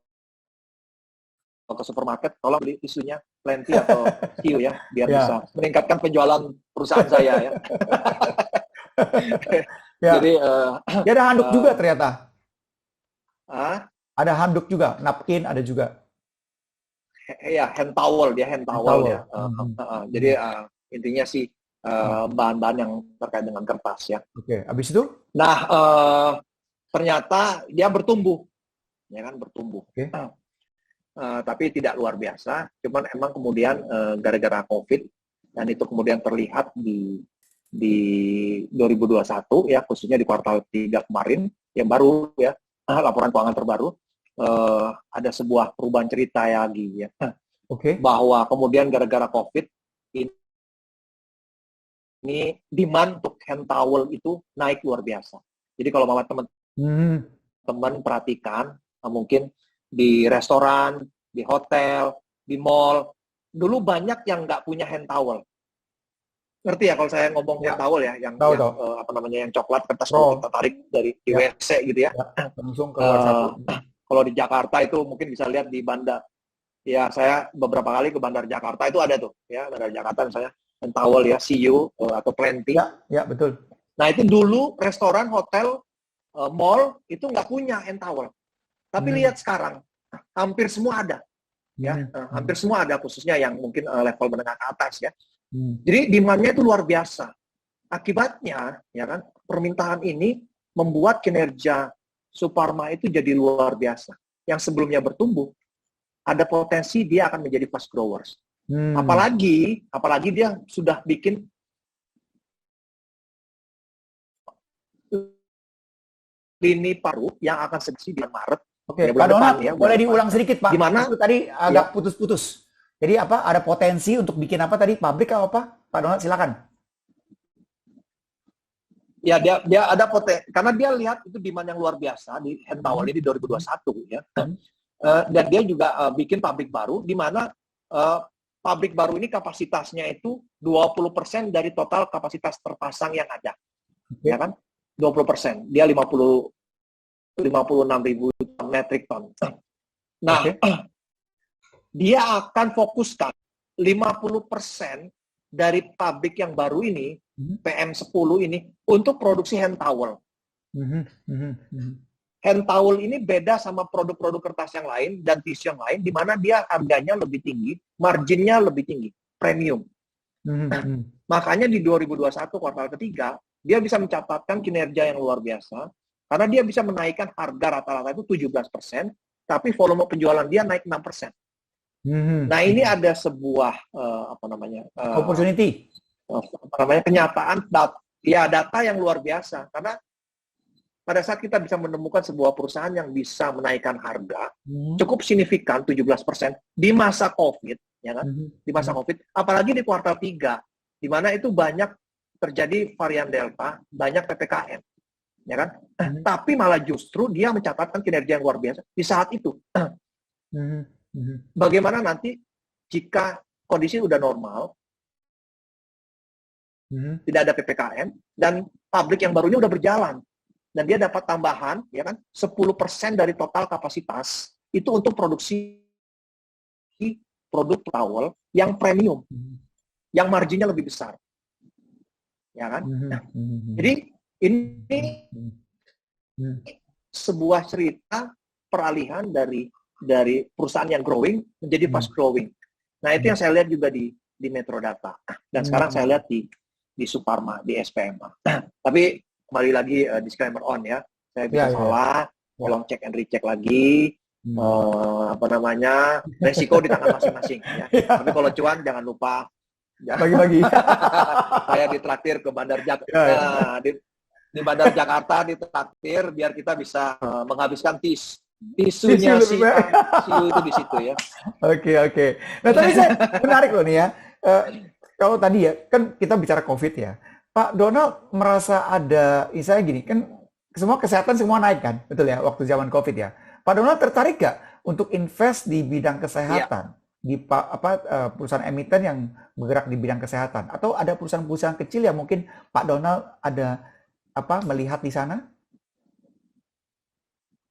ke supermarket, tolong beli tisunya Plenty atau CU ya, biar bisa meningkatkan penjualan perusahaan saya ya. Jadi dia ada handuk juga ternyata. Ada handuk juga, napkin ada juga. Ya, hand towel ya. Jadi intinya sih bahan-bahan yang terkait dengan kertas ya. Oke, habis itu? Nah, ternyata dia bertumbuh, ya kan, bertumbuh. Tapi tidak luar biasa. Cuman emang kemudian gara-gara COVID, dan itu kemudian terlihat di 2021 ya, khususnya di kuartal 3 kemarin yang baru ya, laporan keuangan terbaru, ada sebuah perubahan cerita lagi ya. Bahwa kemudian gara-gara COVID ini demand untuk hand towel itu naik luar biasa. Jadi kalau mama teman-teman perhatikan, mungkin di restoran, di hotel, di mall, dulu banyak yang nggak punya hand towel. Ngerti ya kalau saya ngomong hand towel ya, yang yang coklat, kertas kita tarik dari di WC gitu ya. Langsung keluar satu. Kalau di Jakarta itu mungkin bisa lihat di bandar. Ya, saya beberapa kali ke Bandar Jakarta itu ada tuh ya, Bandar Jakarta misalnya hand towel ya, CU atau Plenty. Ya, betul. Nah, itu dulu restoran, hotel, mall itu nggak punya hand towel. Tapi lihat sekarang, hampir semua ada. Ya, hampir semua ada, khususnya yang mungkin level menengah ke atas ya. Jadi demand-nya itu luar biasa. Akibatnya, ya kan, permintaan ini membuat kinerja Suparma itu jadi luar biasa. Yang sebelumnya bertumbuh, ada potensi dia akan menjadi fast growers. Apalagi dia sudah bikin lini baru yang akan selesai di Maret. Oke, Pak Donald, boleh diulang sedikit, Pak? Gimana? Itu tadi agak putus-putus. Jadi apa? Ada potensi untuk bikin apa tadi? Pabrik atau apa? Pak Donald, silakan. Ya, dia ada potensi karena dia lihat itu demand yang luar biasa di hand towel ini di 2021 ya. Dan dia juga bikin pabrik baru di mana pabrik baru ini kapasitasnya itu 20% dari total kapasitas terpasang yang ada. Ya kan? 20%. Dia 56.000 metric ton. Nah, dia akan fokuskan 50% dari pabrik yang baru ini, PM10 ini, untuk produksi hand towel. Hand towel ini beda sama produk-produk kertas yang lain dan tisu yang lain, di mana dia harganya lebih tinggi, marginnya lebih tinggi, premium. Makanya di 2021 kuartal ketiga, dia bisa mencatatkan kinerja yang luar biasa, karena dia bisa menaikkan harga rata-rata itu 17%, tapi volume penjualan dia naik 6%. Nah, ini ada sebuah opportunity, kenyataan data yang luar biasa, karena pada saat kita bisa menemukan sebuah perusahaan yang bisa menaikkan harga cukup signifikan 17% di masa COVID, ya kan? Di masa COVID, apalagi di kuartal 3, di mana itu banyak terjadi varian Delta, banyak PPKM, ya kan? Tapi malah justru dia mencatatkan kinerja yang luar biasa di saat itu. Bagaimana nanti jika kondisi udah normal, tidak ada PPKM, dan pabrik yang barunya udah berjalan, dan dia dapat tambahan, ya kan, 10% dari total kapasitas itu untuk produksi produk towel yang premium, yang marginnya lebih besar, ya kan. Jadi ini Hmm. sebuah cerita peralihan dari perusahaan yang growing menjadi fast growing. Nah, itu yang saya lihat juga di Metrodata. Dan sekarang saya lihat di Suparma, di SPMA. Tapi kembali lagi disclaimer on ya. Saya bisa salah, tolong cek and recheck lagi. Resiko di tangan masing-masing ya. Tapi kalau cuan jangan lupa bagi-bagi. Saya ditraktir ke Bandar Jakarta. Di Bandar Jakarta ditraktir biar kita bisa menghabiskan tisunya si itu di situ ya. Oke. Nah, tapi saya menarik loh nih ya. Kalau tadi ya, kan kita bicara COVID ya. Pak Donald merasa ada, misalnya gini, kan semua kesehatan semua naik kan, betul ya, waktu zaman COVID ya. Pak Donald tertarik gak untuk invest di bidang kesehatan? Di perusahaan emiten yang bergerak di bidang kesehatan? Atau ada perusahaan-perusahaan kecil yang mungkin Pak Donald ada melihat di sana?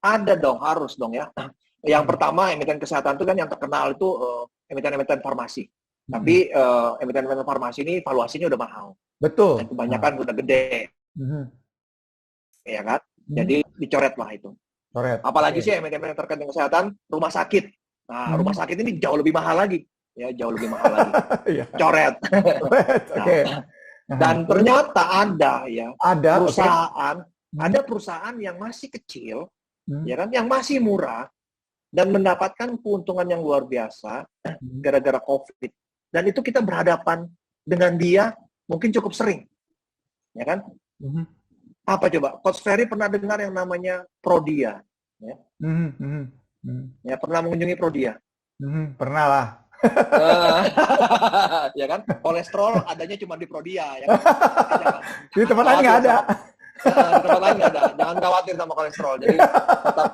Ada dong, harus dong ya. Yang pertama, emiten kesehatan itu kan yang terkenal itu emiten-emiten farmasi. Tapi emiten-emiten farmasi ini valuasinya udah mahal. Betul. Dan kebanyakan udah gede. Ya kan? Jadi dicoret lah itu. Apalagi sih emiten-emiten terkait dengan kesehatan, rumah sakit. Nah, rumah sakit ini jauh lebih mahal lagi. Ya, jauh lebih mahal lagi. Coret. Dan ternyata ada ya perusahaan, ada perusahaan yang masih kecil, ya kan, yang masih murah dan mendapatkan keuntungan yang luar biasa gara-gara COVID. Dan itu kita berhadapan dengan dia mungkin cukup sering, ya kan? Apa coba? Coach Ferry pernah dengar yang namanya Prodia, ya? Ya, pernah mengunjungi Prodia? Pernah lah. Ya kan, kolesterol adanya cuma di Prodia ya kan? Di tempat lain nggak ada. Di tempat lain nggak ada, jangan khawatir sama kolesterol. Jadi tetap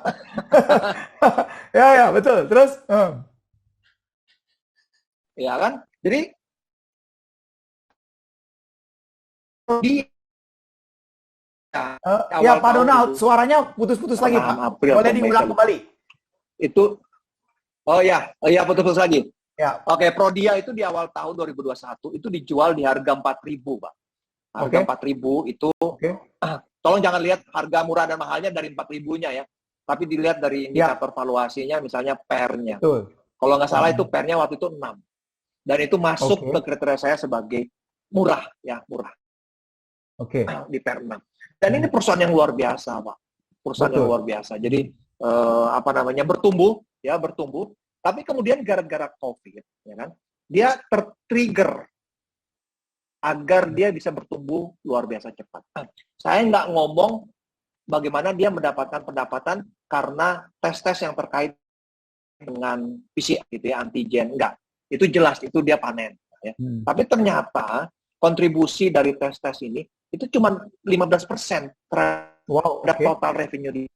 ya betul. Terus ya kan, jadi ya Pak Donald, suaranya putus-putus lagi Pak. Boleh diulang kembali? Itu putus-putus lagi. Ya. Oke, Prodia itu di awal tahun 2021 itu dijual di harga 4.000, Pak. Harga 4.000 itu, tolong jangan lihat harga murah dan mahalnya dari 4.000-nya ya. Tapi dilihat dari indikator valuasinya, misalnya PER-nya. Kalau nggak salah itu PER-nya waktu itu 6. Dan itu masuk ke kriteria saya sebagai murah, ya murah. Di PER 6. Dan ini perusahaan yang luar biasa, Pak. Perusahaan yang luar biasa. Jadi, bertumbuh. Tapi kemudian gara-gara COVID, ya kan, dia tertrigger agar dia bisa bertumbuh luar biasa cepat. Saya nggak ngomong bagaimana dia mendapatkan pendapatan karena tes-tes yang terkait dengan PCR, gitu ya, antigen, enggak. Itu jelas, itu dia panen. Ya. Tapi ternyata kontribusi dari tes-tes ini itu cuma 15% terhadap total revenue dia.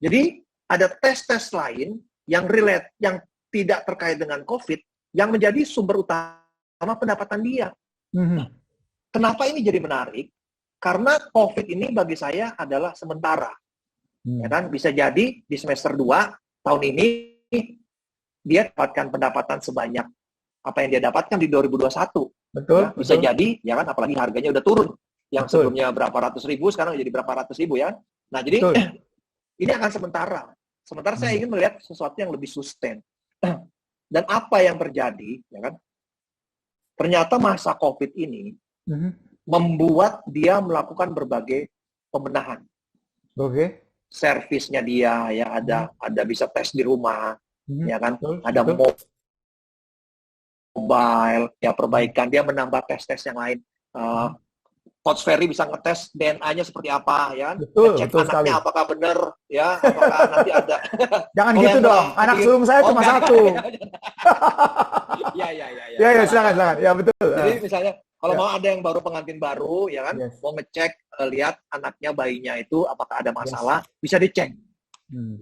Jadi ada tes-tes lain yang relate, yang tidak terkait dengan COVID, yang menjadi sumber utama pendapatan dia. Kenapa ini jadi menarik? Karena COVID ini bagi saya adalah sementara. Ya kan? Bisa jadi di semester 2 tahun ini dia dapatkan pendapatan sebanyak apa yang dia dapatkan di 2021. Betul. Ya, bisa jadi, ya kan? Apalagi harganya udah turun. Yang sebelumnya berapa ratus ribu, sekarang jadi berapa ratus ribu ya. Nah, jadi ini akan sementara. Sementara saya ingin melihat sesuatu yang lebih sustain. Dan apa yang terjadi, ya kan? Ternyata masa COVID ini membuat dia melakukan berbagai pembenahan. Servisnya dia, ya ada bisa tes di rumah, ya kan? Ada mobile, ya perbaikan. Dia menambah tes-tes yang lain. Coach Ferry bisa ngetes DNA-nya seperti apa, ya kan? Cek anaknya sekali. Apakah benar, ya? Apakah nanti ada? Jangan gitu dong. Anak sulung saya cuma satu. Ya, silakan. Ya, betul. Jadi misalnya, kalau mau ada yang baru pengantin baru, ya kan? Mau ngecek, lihat anaknya, bayinya itu apakah ada masalah, bisa dicek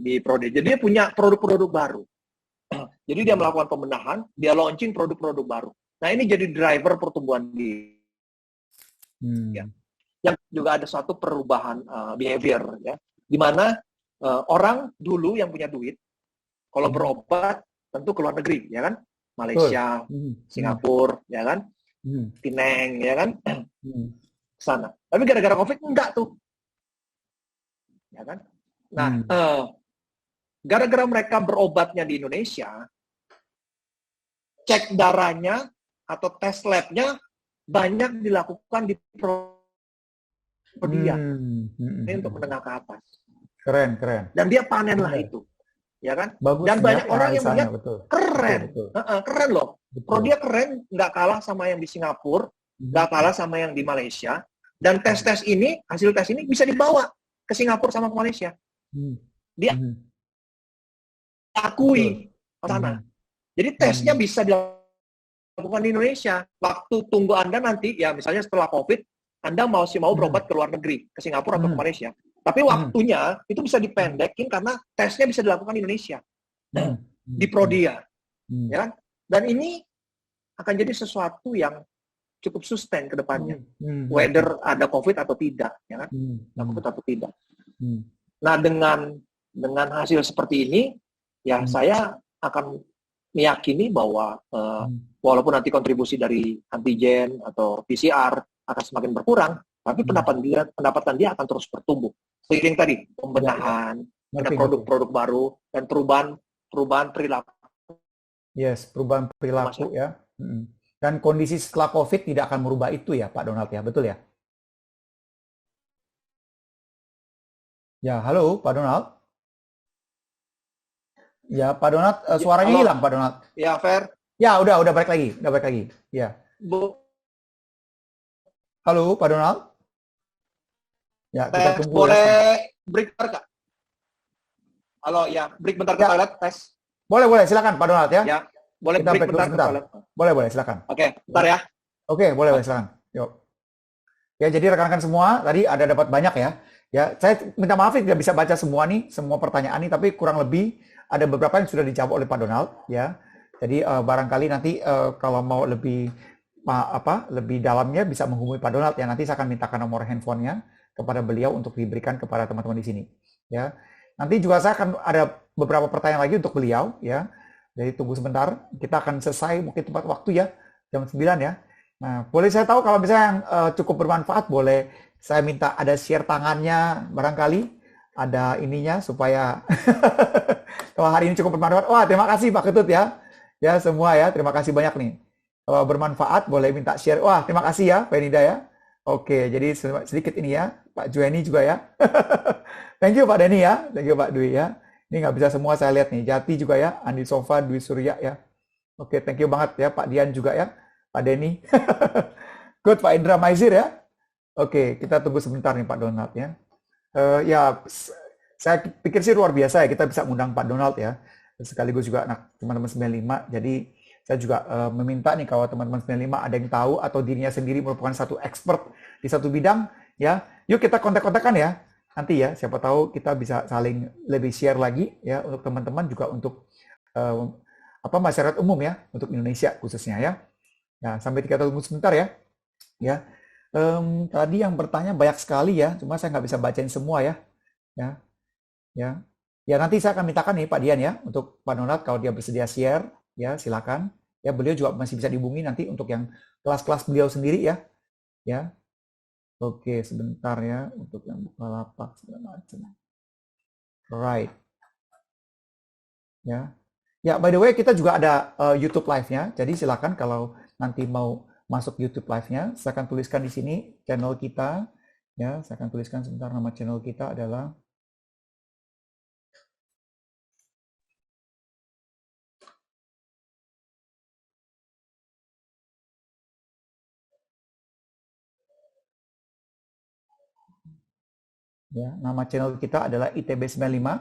di Prode. Jadi dia punya produk-produk baru. Jadi dia melakukan pembenahan, dia launching produk-produk baru. Nah, ini jadi driver pertumbuhan dia. Ya. Yang juga ada suatu perubahan behavior, ya, di mana orang dulu yang punya duit, kalau berobat tentu ke luar negeri, ya kan, Malaysia, Singapura, ya kan, Penang, ya kan, sana. Tapi gara-gara COVID enggak tuh, ya kan? Nah, gara-gara mereka berobatnya di Indonesia, cek darahnya atau tes labnya banyak dilakukan di Prodia ini untuk menengah ke atas. Keren. Dan dia panenlah itu, ya kan? Bagus. Dan banyak orang yang melihat betul. keren, Betul. Keren loh. Betul. Prodia keren, nggak kalah sama yang di Singapura, nggak kalah sama yang di Malaysia. Dan tes ini, hasil tes ini bisa dibawa ke Singapura sama ke Malaysia. Dia akui ke sana. Jadi tesnya bisa dilakukan di Indonesia. Waktu tunggu Anda nanti, ya misalnya setelah COVID, Anda mau berobat ke luar negeri, ke Singapura atau ke Malaysia. Tapi waktunya itu bisa dipendekin karena tesnya bisa dilakukan di Indonesia. Di Prodia. Ya kan? Dan ini akan jadi sesuatu yang cukup sustain ke depannya. Whether ada COVID atau tidak, ya kan? COVID atau tidak. Nah, dengan hasil seperti ini, ya saya akan meyakini bahwa walaupun nanti kontribusi dari antigen atau PCR akan semakin berkurang, tapi pendapatan dia akan terus bertumbuh. Seiring tadi pembenahan, ada produk-produk baru dan perubahan perilaku. Yes, perubahan perilaku ya. Dan kondisi setelah COVID tidak akan merubah itu ya, Pak Donald ya, betul ya? Ya, halo Pak Donald. Ya, Pak Donald, suaranya hilang Pak Donald. Ya, Fer. Ya, udah balik lagi. Ya. Halo Pak Donald. Ya, kita tunggu. Boleh break bentar, Kak? Halo, ya, break bentar ke toilet, tes. Boleh, silakan Pak Donald ya. Ya, boleh kita break bentar ke toilet. Boleh, silakan. Oke, bentar ya. Oke, boleh, silakan. Yuk. Ya, jadi rekan-rekan semua, tadi ada dapat banyak ya. Ya, saya minta maaf tidak bisa baca semua pertanyaan ini, tapi kurang lebih ada beberapa yang sudah dijawab oleh Pak Donald ya. Jadi barangkali nanti kalau mau lebih dalamnya bisa menghubungi Pak Donald ya. Nanti saya akan mintakan nomor handphonenya kepada beliau untuk diberikan kepada teman-teman di sini ya. Nanti juga saya akan ada beberapa pertanyaan lagi untuk beliau ya. Jadi tunggu sebentar, kita akan selesai mungkin tepat waktu ya, jam 9 ya. Nah, boleh saya tahu kalau misalnya yang cukup bermanfaat, boleh saya minta ada share tangannya barangkali, ada ininya supaya kalau hari ini cukup bermanfaat. Wah, terima kasih Pak Ketut ya. Ya, semua ya, terima kasih banyak nih. Kalau bermanfaat boleh minta share. Wah, terima kasih ya Pak Nida ya. Oke, jadi sedikit ini ya, Pak Jueni juga ya. Thank you Pak Denny ya, thank you Pak Dwi ya. Ini nggak bisa semua saya lihat nih, Jati juga ya, Andi Sofa, Dwi Surya ya. Oke, thank you banget ya Pak Dian juga ya, Pak Denny. Good, Pak Indra Maizir ya. Oke, kita tunggu sebentar nih Pak Donald ya. Ya, saya pikir sih luar biasa ya, kita bisa ngundang Pak Donald ya. Sekaligus juga anak teman-teman 95, jadi saya juga meminta nih kalau teman-teman 95 ada yang tahu atau dirinya sendiri merupakan satu expert di satu bidang, ya, yuk kita kontak-kontakan ya. Nanti ya, siapa tahu kita bisa saling lebih share lagi ya untuk teman-teman juga untuk masyarakat umum ya, untuk Indonesia khususnya ya. Nah, sampai kita tunggu sebentar ya. Ya, tadi yang bertanya banyak sekali ya, cuma saya nggak bisa bacain semua ya. Ya, nanti saya akan mintakan nih Pak Dian ya untuk Pak Donald kalau dia bersedia share. Ya, silakan. Ya, beliau juga masih bisa dihubungi nanti untuk yang kelas-kelas beliau sendiri ya. Ya. Oke, sebentar ya untuk yang Bukalapak segala macam. Right. Ya. Ya, by the way kita juga ada YouTube live-nya. Jadi silakan kalau nanti mau masuk YouTube live-nya, saya akan tuliskan di sini channel kita. Ya, saya akan tuliskan sebentar nama channel kita adalah ya, nama channel kita adalah ITB 95.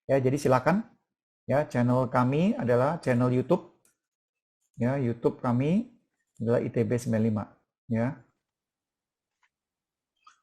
Ya, jadi silakan. Ya, channel kami adalah channel YouTube. Ya, YouTube kami adalah ITB 95. Ya.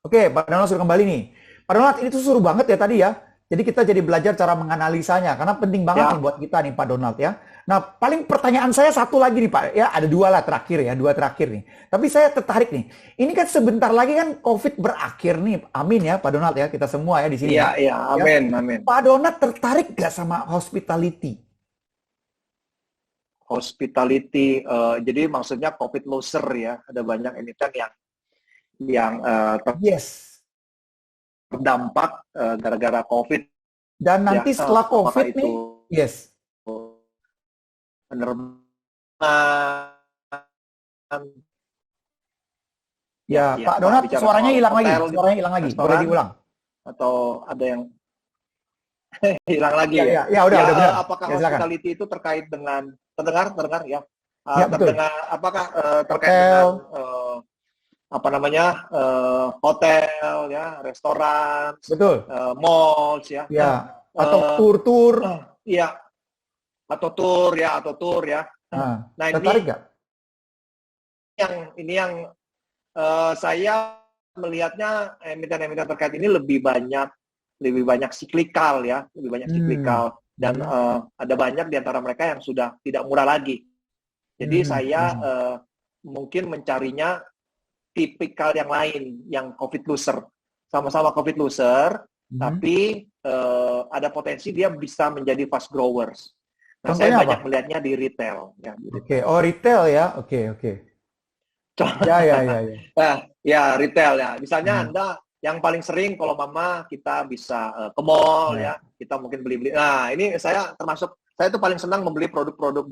Oke, Pak Donald sudah kembali nih. Pak Donald, ini tuh seru banget ya tadi ya. Jadi kita jadi belajar cara menganalisanya karena penting banget nih buat kita nih Pak Donald ya. Nah, paling pertanyaan saya satu lagi nih Pak. Ya, ada dua terakhir nih. Tapi saya tertarik nih. Ini kan sebentar lagi kan COVID berakhir nih. Amin ya Pak Donald ya. Kita semua ya di sini. Iya, amin, amin. Pak Donald tertarik gak sama hospitality? Hospitality, jadi maksudnya COVID loser ya. Ada banyak emiten yang yes. terdampak gara-gara COVID. Dan nanti Ya, setelah apakah COVID nih, itu yes. penerbangan, Ya, ya, Pak Pak Donat, bicara suaranya soal hilang lagi. hotel gitu, Suaranya hilang lagi. Boleh restoran, diulang? atau ada yang hilang lagi Ya, ya? ya, ya, udah benar. Apakah Ya, silakan. hospitality itu terkait dengan terdengar ya? Ya, betul. Terdengar apakah terkait Hotel, dengan apa namanya hotel ya, restoran, betul. malls ya, Ya, atau eh, tur-tur. iya, atau tour ya. Nah, Nah, tertarik nggak? ini yang saya melihatnya emiten-emiten terkait ini lebih banyak siklikal ya, lebih banyak siklikal, dan ada banyak di antara mereka yang sudah tidak murah lagi. Jadi saya mungkin mencarinya tipikal yang lain, yang COVID loser, sama-sama COVID loser, tapi ada potensi dia bisa menjadi fast growers. Nah, Contohnya saya banyak apa? melihatnya di retail. Ya, di Oke, retail. oh retail ya, oke. Ya. Nah, ya retail ya. Misalnya Anda yang paling sering kalau mama kita bisa ke mall ya, kita mungkin beli-beli. Nah, ini saya tuh paling senang membeli produk-produk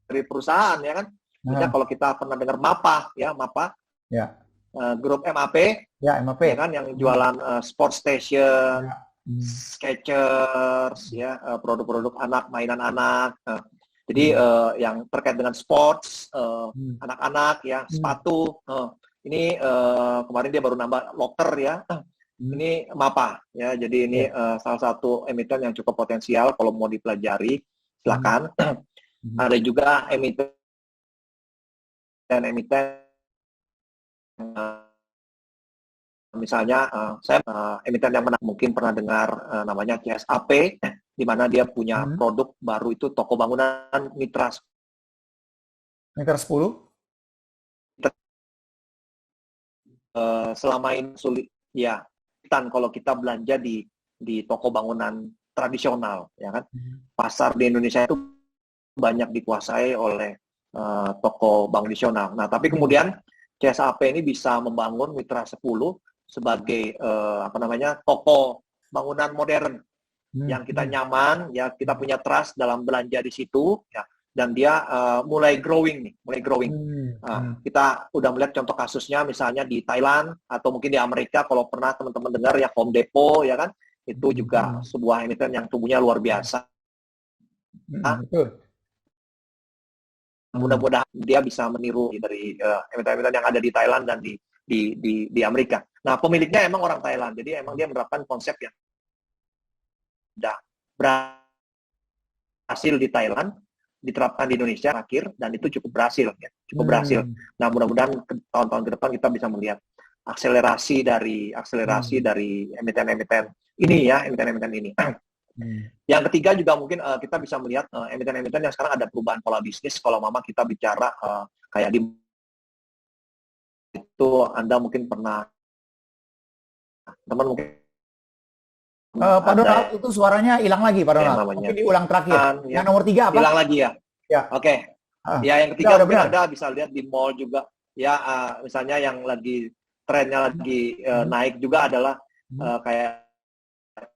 dari perusahaan ya kan. Misalnya kalau kita pernah dengar MAPA ya, MAPA. Ya. Grup MAP. Ya, MAP. Ya kan yang jualan sport station, Skechers ya, produk-produk anak, mainan anak. Jadi yang terkait dengan sports, anak-anak ya, sepatu. Ini kemarin dia baru nambah locker ya. Ini MAPA ya. Jadi ini salah satu emiten yang cukup potensial kalau mau dipelajari. Silakan. Ada juga emiten misalnya saya emiten yang mungkin pernah dengar namanya CSAP, di mana dia punya produk baru itu toko bangunan Mitra 10. Selama ini sulit ya, kalau kita belanja di toko bangunan tradisional, ya kan, pasar di Indonesia itu banyak dikuasai oleh toko bank tradisional. Nah, tapi kemudian CSAP ini bisa membangun Mitra 10 sebagai toko bangunan modern yang kita nyaman, ya kita punya trust dalam belanja di situ, ya, dan dia mulai growing. Kita udah melihat contoh kasusnya misalnya di Thailand atau mungkin di Amerika, kalau pernah teman-teman dengar ya Home Depot, ya kan, itu juga sebuah emiten yang tumbuhnya luar biasa. Betul. Mudah-mudahan dia bisa meniru dari emiten-emiten yang ada di Thailand dan di Amerika. Nah, pemiliknya emang orang Thailand, jadi emang dia menerapkan konsep yang sudah berhasil di Thailand, diterapkan di Indonesia akhir, dan itu cukup berhasil. Nah, mudah-mudahan tahun-tahun ke depan kita bisa melihat akselerasi dari emiten-emiten ini ya, emiten-emiten ini. Yang ketiga juga mungkin kita bisa melihat emiten-emiten yang sekarang ada perubahan pola bisnis. Kalau mama kita bicara kayak di itu, Anda mungkin pernah, teman mungkin Pak Donald, itu suaranya hilang lagi, Pak Donald. Mungkin diulang terakhir. Yang nomor 3 apa? Hilang lagi ya? Ya. Oke. Ya, yang ketiga mungkin Anda bisa lihat di mall juga. Ya, misalnya yang lagi trennya lagi naik juga adalah kayak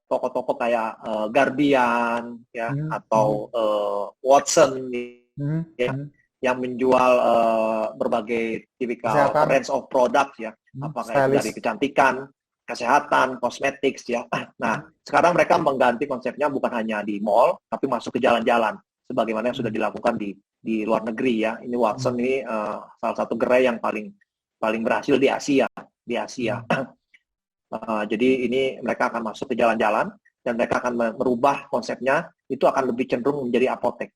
toko-toko kayak Guardian ya, atau Watson ya, yang menjual berbagai tipikal range of product ya, apakah dari kecantikan, kesehatan, kosmetik ya. Nah, sekarang mereka mengganti konsepnya bukan hanya di mall, tapi masuk ke jalan-jalan, sebagaimana yang sudah dilakukan di luar negeri ya. Ini Watson ini salah satu gerai yang paling berhasil di Asia. Jadi ini mereka akan masuk ke jalan-jalan dan mereka akan merubah konsepnya, itu akan lebih cenderung menjadi apotek.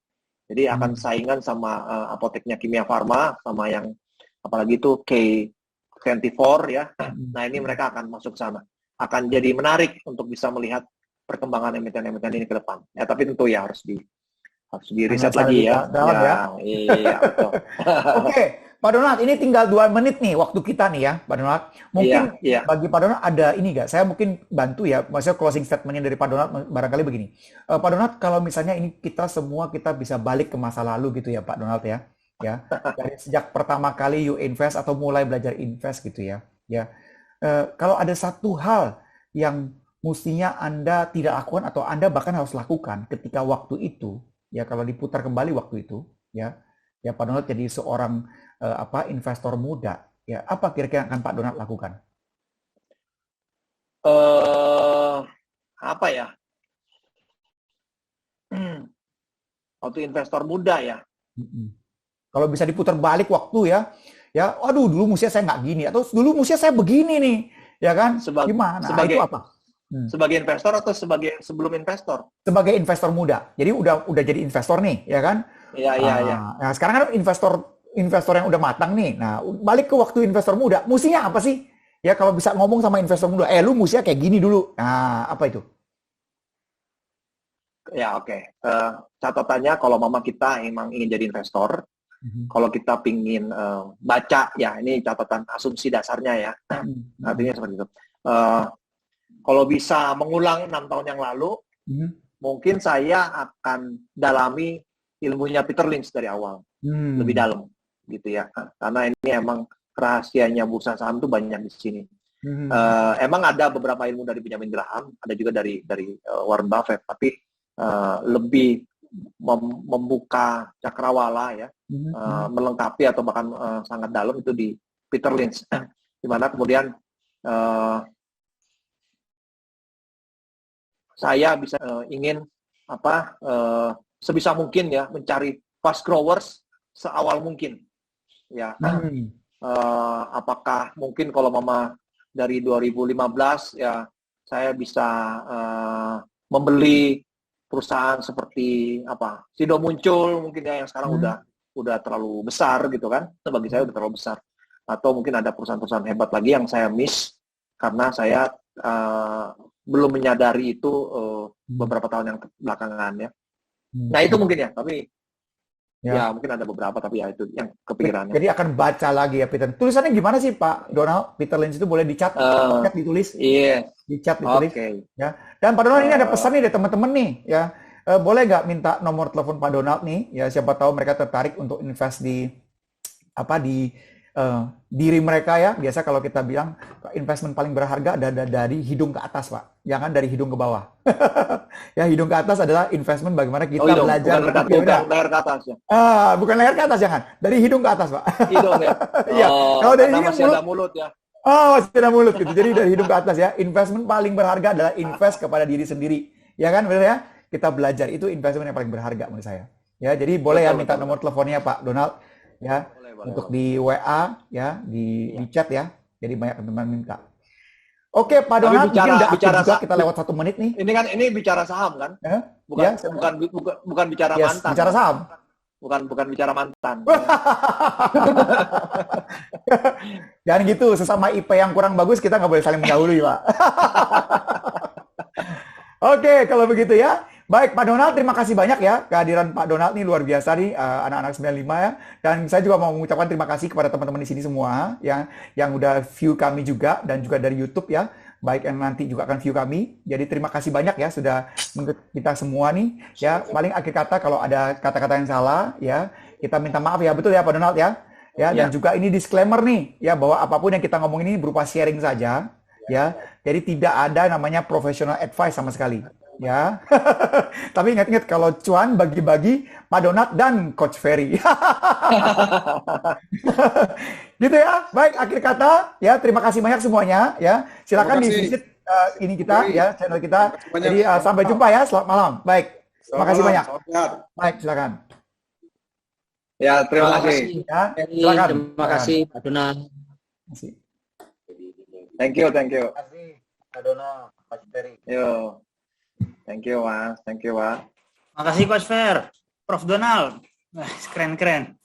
Jadi akan saingan sama apoteknya Kimia Farma, sama yang apalagi itu K24 ya. Nah, ini mereka akan masuk ke sana. Akan jadi menarik untuk bisa melihat perkembangan emiten-emiten ini ke depan. Ya, tapi tentu ya harus di riset lagi ya. Iya, betul. Oke, Pak Donald, ini tinggal 2 menit nih waktu kita nih ya, Pak Donald. Mungkin bagi Pak Donald ada ini nggak? Saya mungkin bantu ya, maksudnya closing statement-nya dari Pak Donald barangkali begini. Pak Donald, kalau misalnya ini kita bisa balik ke masa lalu gitu ya, Pak Donald ya. Ya, dari sejak pertama kali you invest atau mulai belajar invest gitu ya. Ya. kalau ada satu hal yang mestinya Anda tidak lakukan atau Anda bahkan harus lakukan ketika waktu itu, ya kalau diputar kembali waktu itu, ya Pak Donald jadi seorang investor muda, ya apa kira-kira yang akan Pak Donald lakukan? Apa ya? Waktu investor muda ya. Kalau bisa diputar balik waktu ya, aduh dulu musia saya nggak gini, atau dulu musia saya begini nih, ya kan? Gimana? Sebagai Itu apa? Sebagai investor atau sebelum investor? Sebagai investor muda. Jadi udah jadi investor nih, ya kan? Iya. Nah, sekarang kan investor yang udah matang nih. Nah, balik ke waktu investor muda, mestinya apa sih? Ya kalau bisa ngomong sama investor muda, lu mestinya kayak gini dulu. Nah, apa itu? Ya, oke. Catatannya kalau mama kita emang ingin jadi investor, kalau kita pingin baca, ya ini catatan asumsi dasarnya ya. Artinya seperti itu. Kalau bisa mengulang 6 tahun yang lalu, mungkin saya akan dalami ilmunya Peter Lynch dari awal, lebih dalam, gitu ya. Karena ini emang rahasianya bursa saham itu banyak di sini. Emang ada beberapa ilmu dari Benjamin Graham, ada juga dari Warren Buffett, tapi lebih membuka cakrawala ya, melengkapi atau bahkan sangat dalam itu di Peter Lynch, di mana kemudian saya bisa ingin sebisa mungkin ya mencari fast growers seawal mungkin ya. Apakah mungkin kalau mama dari 2015 ya saya bisa membeli perusahaan seperti Sido Muncul mungkin ya, yang sekarang udah terlalu besar gitu kan, bagi saya udah terlalu besar, atau mungkin ada perusahaan-perusahaan hebat lagi yang saya miss karena saya belum menyadari itu beberapa tahun yang belakangan ya. Nah itu mungkin ya, tapi ya mungkin ada beberapa, tapi ya itu yang kepikirannya. Jadi akan baca lagi ya Peter. Tulisannya gimana sih Pak Donald? Peter Lynch itu boleh dicat, ditulis? Iya. Dicat, ditulis. Ya. Dan Pak Donald ini ada pesan nih dari teman-teman nih ya. Boleh nggak minta nomor telepon Pak Donald nih? Ya siapa tahu mereka tertarik untuk invest di diri mereka ya. Biasa kalau kita bilang investment paling berharga ada dari hidung ke atas Pak, jangan dari hidung ke bawah. Ya hidung ke atas adalah investment bagaimana kita belajar. Bukan leher ke atas ya. Bukan leher ke atas, jangan dari hidung ke atas Pak. Hidung ya. Iya. Kalau dari sini masih ada mulut ya. Masih ada mulut gitu. Jadi dari hidung ke atas ya. Investment paling berharga adalah invest kepada diri sendiri. Ya kan benar ya? Kita belajar itu investment yang paling berharga menurut saya. Ya, jadi boleh ya minta nomor teleponnya Pak Donald ya. Untuk di WA ya, di chat ya. Jadi banyak teman-teman minta. Oke, Pak Donald, bicara juga kita lewat 1 menit nih. Ini bicara saham kan? Bukan bicara mantan. Bicara saham. Bukan bicara mantan. Jangan gitu, sesama IP yang kurang bagus kita nggak boleh saling mendahului, Pak. Oke, kalau begitu ya. Baik, Pak Donald, terima kasih banyak ya. Kehadiran Pak Donald nih luar biasa nih, anak-anak 95 ya. Dan saya juga mau mengucapkan terima kasih kepada teman-teman di sini semua yang udah view kami juga dan juga dari YouTube ya. Baik yang nanti juga akan view kami. Jadi terima kasih banyak ya sudah mengikuti kita semua nih. Ya, paling akhir kata kalau ada kata-kata yang salah ya, kita minta maaf ya. Betul ya Pak Donald ya? Ya, dan juga ini disclaimer nih ya bahwa apapun yang kita ngomong ini berupa sharing saja ya. Jadi tidak ada namanya professional advice sama sekali. Ya, tapi ingat-ingat kalau cuan bagi-bagi Pak Donald dan Coach Ferry. Gitu ya. Baik, akhir kata ya, terima kasih banyak semuanya ya. Silakan di-visit ini kita ya, channel kita. Jadi sampai jumpa ya, selamat malam. Baik. Terima kasih banyak. Baik, silakan. Ya, terima kasih. Ya, silakan. Terima kasih Pak Donald. Thank you. Terima kasih Pak Donald, Coach Ferry. Yo. Thank you, Mas. Makasih Coach Fer, Prof Donald. Keren-keren.